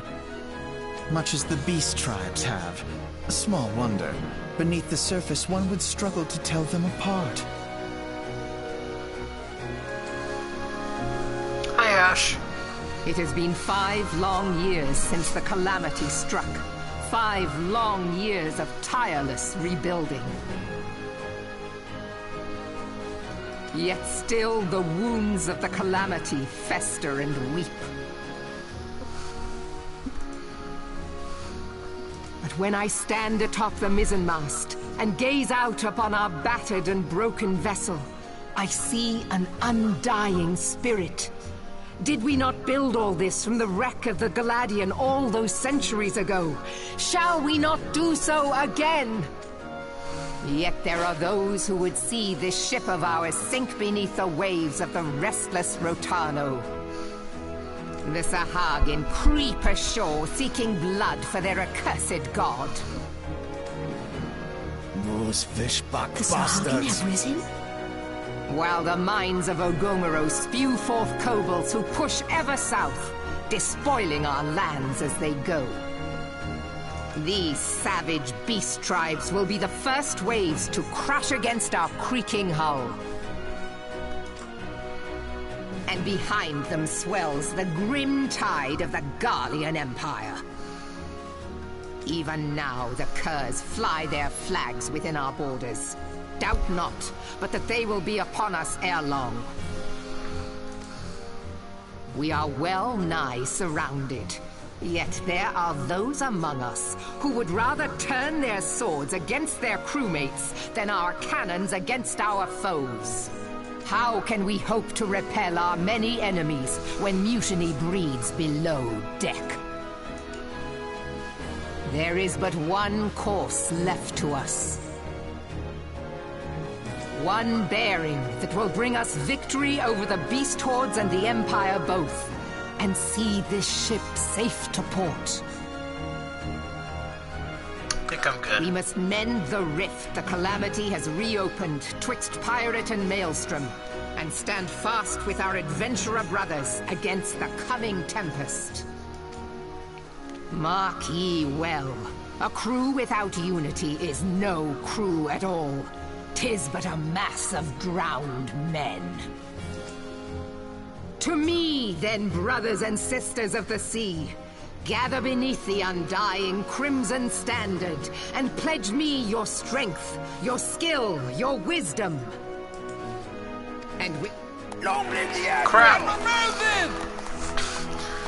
I: Much as the beast tribes have. Small wonder. Beneath the surface, one would struggle to tell them apart.
A: Hi, Ash.
M: It has been 5 long years since the calamity struck. 5 long years of tireless rebuilding. Yet still the wounds of the calamity fester and weep. But when I stand atop the mizzenmast and gaze out upon our battered and broken vessel, I see an undying spirit. Did we not build all this from the wreck of the Galadian all those centuries ago? Shall we not do so again? Yet there are those who would see this ship of ours sink beneath the waves of the restless Rotano. The Sahagin creep ashore seeking blood for their accursed god.
G: Those fishback
J: The Sahagin
G: bastards.
J: have risen?
M: While the mines of Ogomero spew forth kobolds who push ever south, despoiling our lands as they go. These savage beast tribes will be the first waves to crash against our creaking hull. And behind them swells the grim tide of the Garlean Empire. Even now the curs fly their flags within our borders. Doubt not, but that they will be upon us ere long. We are well nigh surrounded. Yet there are those among us who would rather turn their swords against their crewmates than our cannons against our foes. How can we hope to repel our many enemies when mutiny breeds below deck? There is but one course left to us. One bearing that will bring us victory over the beast hordes and the Empire both, and see this ship safe to port.
A: I think I'm good.
M: We must mend the rift the calamity has reopened twixt pirate and maelstrom, and stand fast with our adventurer brothers against the coming tempest. Mark ye well, a crew without unity is no crew at all. 'Tis but a mass of drowned men. To me, then, brothers and sisters of the sea, gather beneath the undying crimson standard, and pledge me your strength, your skill, your wisdom. And we...
G: Long live the Admiral!
A: Crap!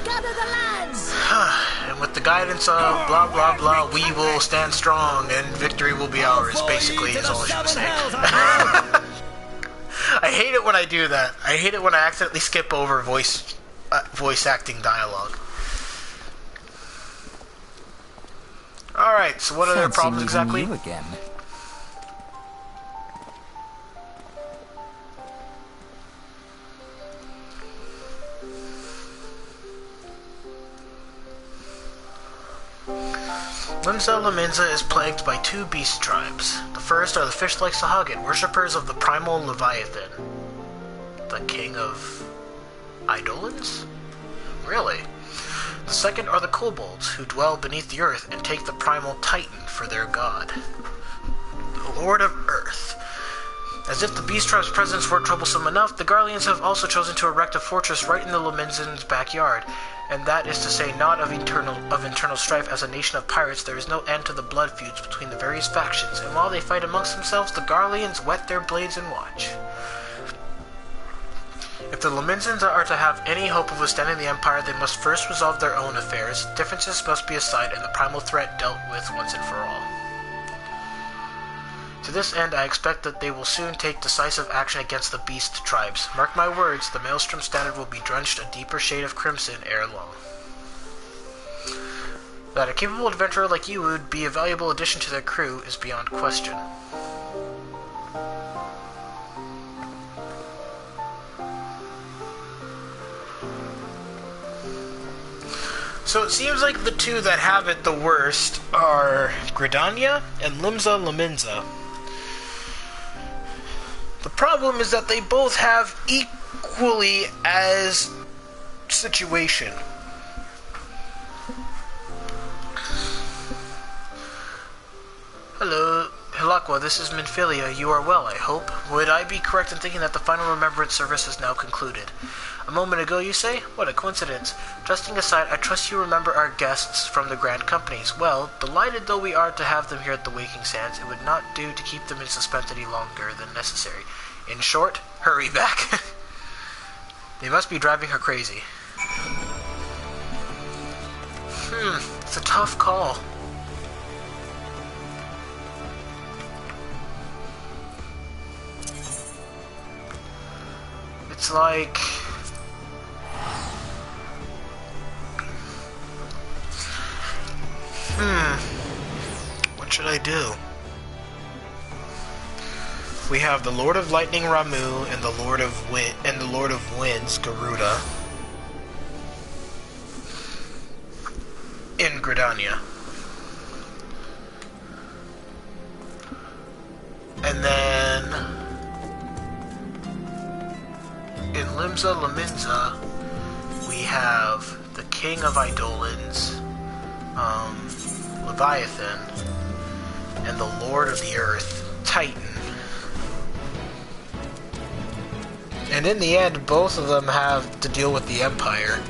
J: Gather the lads!
A: And with the guidance of blah blah blah, we will stand strong and victory will be ours, basically, is all she was saying. I hate it when I do that. I hate it when I accidentally skip over voice acting dialogue. Alright, so what are their problems exactly?
G: You again.
A: Limsa Laminza is plagued by 2 beast tribes. The first are the fish-like Sahagin, worshippers of the primal Leviathan. The king of... Eidolons? Really? The second are the kobolds, who dwell beneath the earth and take the primal Titan for their god. The Lord of Earth. As if the beast tribe's presence weren't troublesome enough, the Garleans have also chosen to erect a fortress right in the Laminzans' backyard. And that is to say, not of internal strife. As a nation of pirates, there is no end to the blood feuds between the various factions, and while they fight amongst themselves, the Garleans whet their blades and watch. If the Laminzans are to have any hope of withstanding the Empire, they must first resolve their own affairs, differences must be aside, and the primal threat dealt with once and for all. To this end, I expect that they will soon take decisive action against the beast tribes. Mark my words, the Maelstrom Standard will be drenched a deeper shade of crimson ere long. That a capable adventurer like you would be a valuable addition to their crew is beyond question. So it seems like the 2 that have it the worst are Gridania and Limsa Laminza. The problem is that they both have equally as situation. Hello, Hilakwa, this is Minfilia. You are well, I hope. Would I be correct in thinking that the final remembrance service is now concluded? A moment ago, you say? What a coincidence. Jesting aside, I trust you remember our guests from the Grand Companies. Well, delighted though we are to have them here at the Waking Sands, it would not do to keep them in suspense any longer than necessary. In short, hurry back. They must be driving her crazy. It's a tough call. It's like... What should I do? We have the Lord of Lightning Ramu and the Lord of Winds Garuda in Gridania. And then in Limsa Laminza we have the King of Eidolons, Leviathan, and the Lord of the Earth, Titan. And in the end, both of them have to deal with the Empire.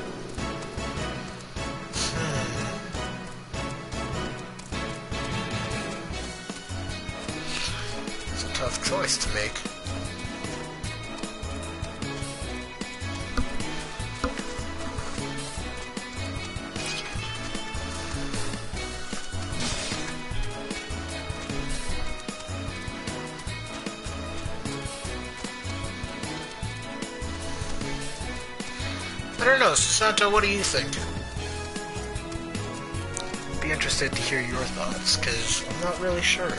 A: It's a tough choice to make. I don't know, Susanto, what do you think? Be interested to hear your thoughts, because I'm not really sure.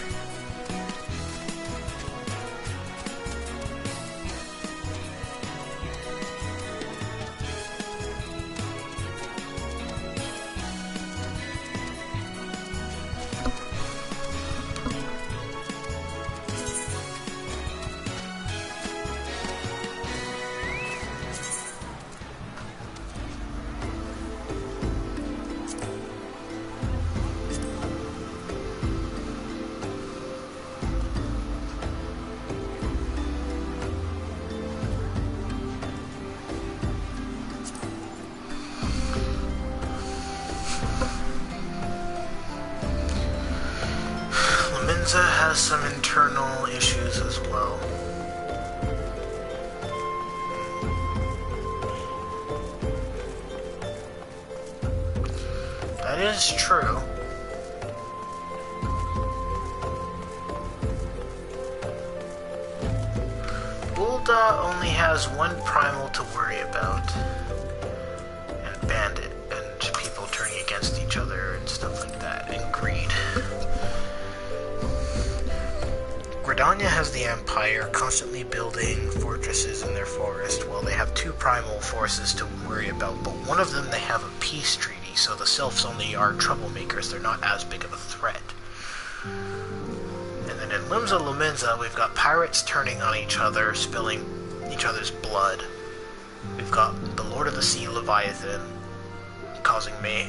A: Has some internal issues as well. That is true. Ulda only has one primal to worry about, and Bandit, and people turning against each other and stuff like that, and greed. Gridania has the Empire constantly building fortresses in their forest, while they have two primal forces to worry about, but one of them they have a peace treaty, so the Sylphs only are troublemakers, they're not as big of a threat. And then in Limsa Luminza, we've got pirates turning on each other, spilling each other's blood. We've got the Lord of the Sea, Leviathan, causing the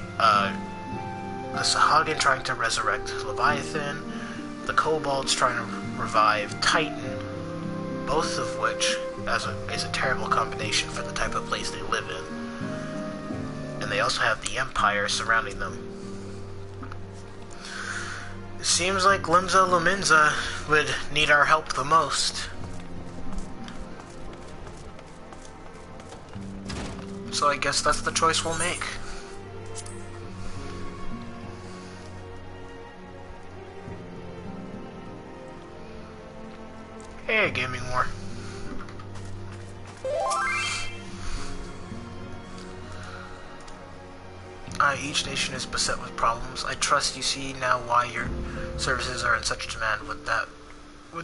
A: Sahagin trying to resurrect Leviathan, the Kobolds trying to revive Titan, both of which is a terrible combination for the type of place they live in. And they also have the Empire surrounding them. It seems like Limsa Luminza would need our help the most. So I guess that's the choice we'll make. Hey, Gaming War. Each nation is beset with problems. I trust you see now why your services are in such demand. Would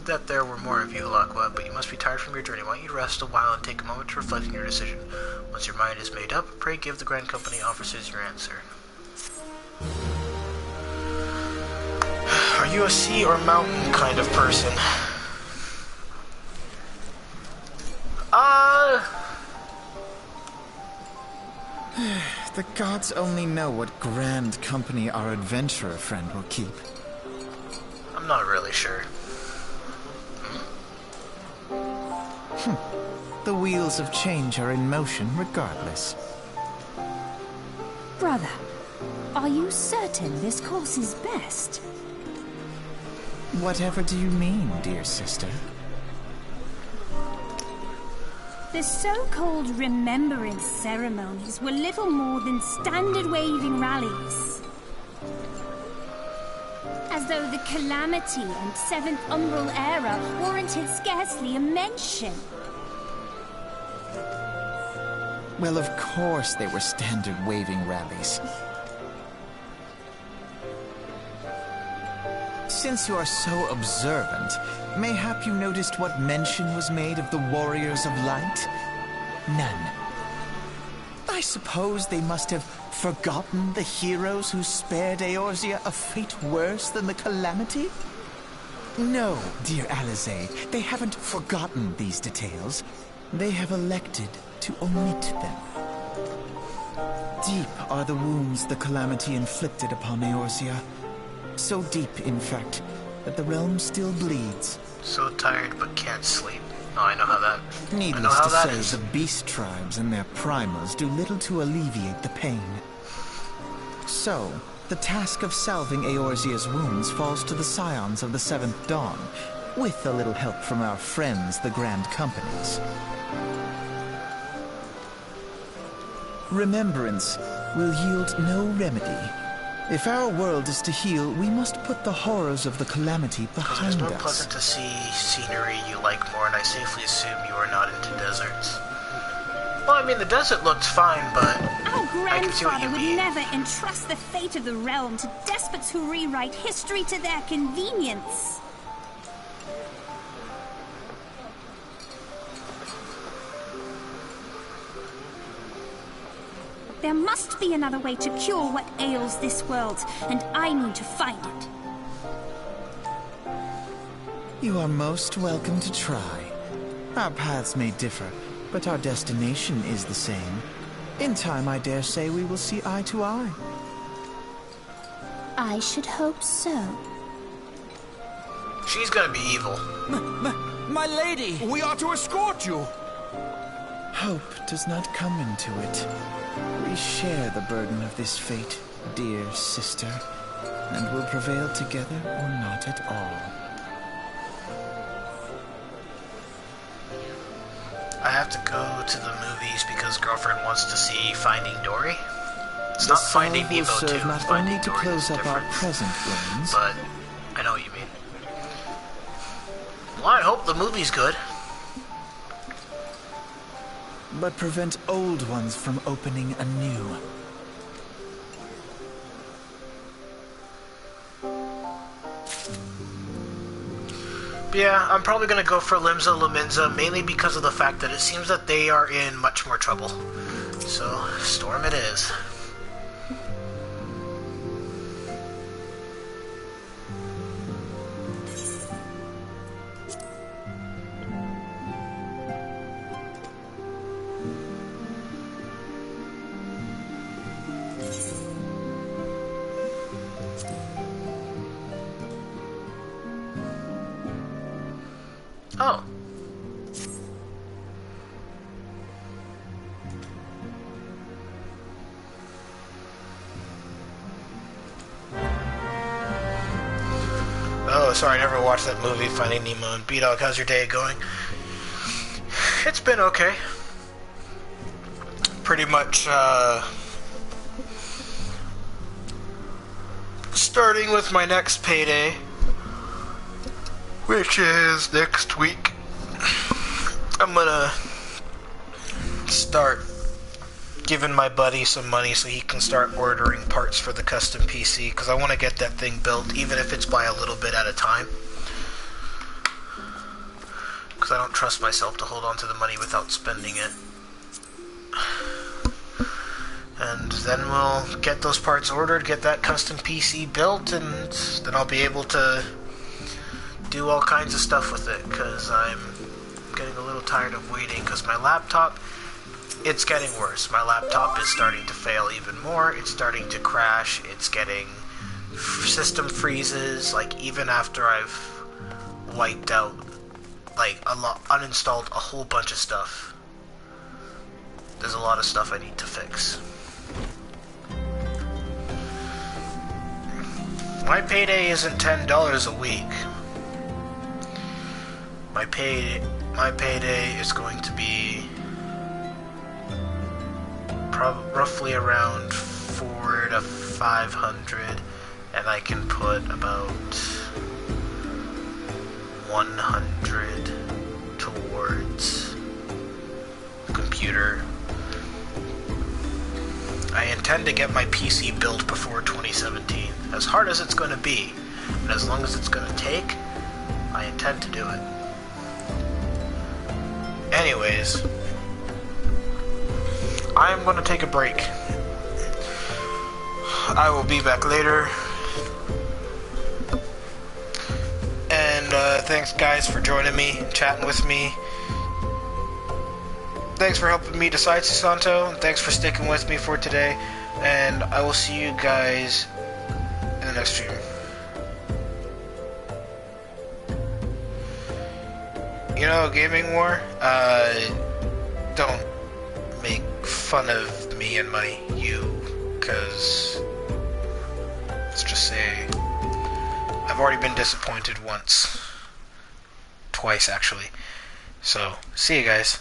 A: that there were more of you, Hilakwa, but you must be tired from your journey. Why don't you rest a while and take a moment to reflect on your decision? Once your mind is made up, pray give the Grand Company officers your answer. Are you a sea or mountain kind of person?
I: The gods only know what grand company our adventurer friend will keep.
A: I'm not really sure.
I: The wheels of change are in motion regardless.
K: Brother, are you certain this course is best?
I: Whatever do you mean, dear sister?
K: The so-called remembrance ceremonies were little more than standard waving rallies. As though the Calamity and Seventh Umbral era warranted scarcely a mention.
I: Well, of course they were standard waving rallies. Since you are so observant, mayhap you noticed what mention was made of the Warriors of Light? None. I suppose they must have forgotten the heroes who spared Eorzea a fate worse than the Calamity? No, dear Alize, they haven't forgotten these details. They have elected to omit them. Deep are the wounds the Calamity inflicted upon Eorzea. So deep, in fact, that the realm still bleeds.
A: So tired but can't sleep. Oh, I know how that...
I: Needless to say, the beast tribes and their primals do little to alleviate the pain. So, the task of salving Eorzea's wounds falls to the scions of the Seventh Dawn, with a little help from our friends, the Grand Companies. Remembrance will yield no remedy. If our world is to heal, we must put the horrors of the Calamity behind
A: It's more
I: us.
A: pleasant to see scenery you like more, and I safely assume you are not into deserts. Well, I mean, the desert looks fine, but
K: Our
A: I can see what
K: grandfather
A: you
K: would
A: mean.
K: never entrust the fate of the realm to despots who rewrite history to their convenience. There must be another way to cure what ails this world, and I need to find it.
I: You are most welcome to try. Our paths may differ, but our destination is the same. In time, I dare say we will see eye to eye.
K: I should hope so.
A: She's gonna be evil.
L: My lady! We are to escort you!
I: Hope does not come into it. We share the burden of this fate, dear sister, and will prevail together or not at all.
A: I have to go to the movies because girlfriend wants to see Finding Dory. It's
I: The
A: not Finding
I: salve will
A: Nemo 2.
I: serve not
A: Finding
I: only to
A: Dory
I: close
A: is
I: up our
A: different,
I: present wounds,
A: but I know what you mean. Well, I hope the movie's good.
I: but prevent old ones from opening anew.
A: Yeah, I'm probably gonna go for Limsa Lominsa, mainly because of the fact that it seems that they are in much more trouble. So, Storm it is. Oh. Oh, sorry, I never watched that movie, Finding Nemo. And B-Dog, how's your day going? It's been okay. Pretty much, starting with my next payday, which is next week. I'm gonna start giving my buddy some money so he can start ordering parts for the custom PC, because I want to get that thing built, even if it's by a little bit at a time. Because I don't trust myself to hold on to the money without spending it. And then we'll get those parts ordered, get that custom PC built, and then I'll be able to do all kinds of stuff with it, because I'm getting a little tired of waiting, because my laptop it's getting worse. My laptop is starting to fail even more. It's starting to crash. It's getting system freezes. Like, even after I've wiped out, like, uninstalled a whole bunch of stuff, there's a lot of stuff I need to fix. My payday isn't $10 a week. My payday is going to be roughly around 400 to 500, and I can put about 100 towards the computer. I intend to get my PC built before 2017. As hard as it's going to be, and as long as it's going to take, I intend to do it. Anyways, I'm going to take a break. I will be back later. And thanks guys for joining me, chatting with me. Thanks for helping me decide, Susanto, and thanks for sticking with me for today. And I will see you guys in the next stream. You know, Gaming War, don't make fun of me and cause let's just say I've already been disappointed once. Twice, actually. So, see you guys.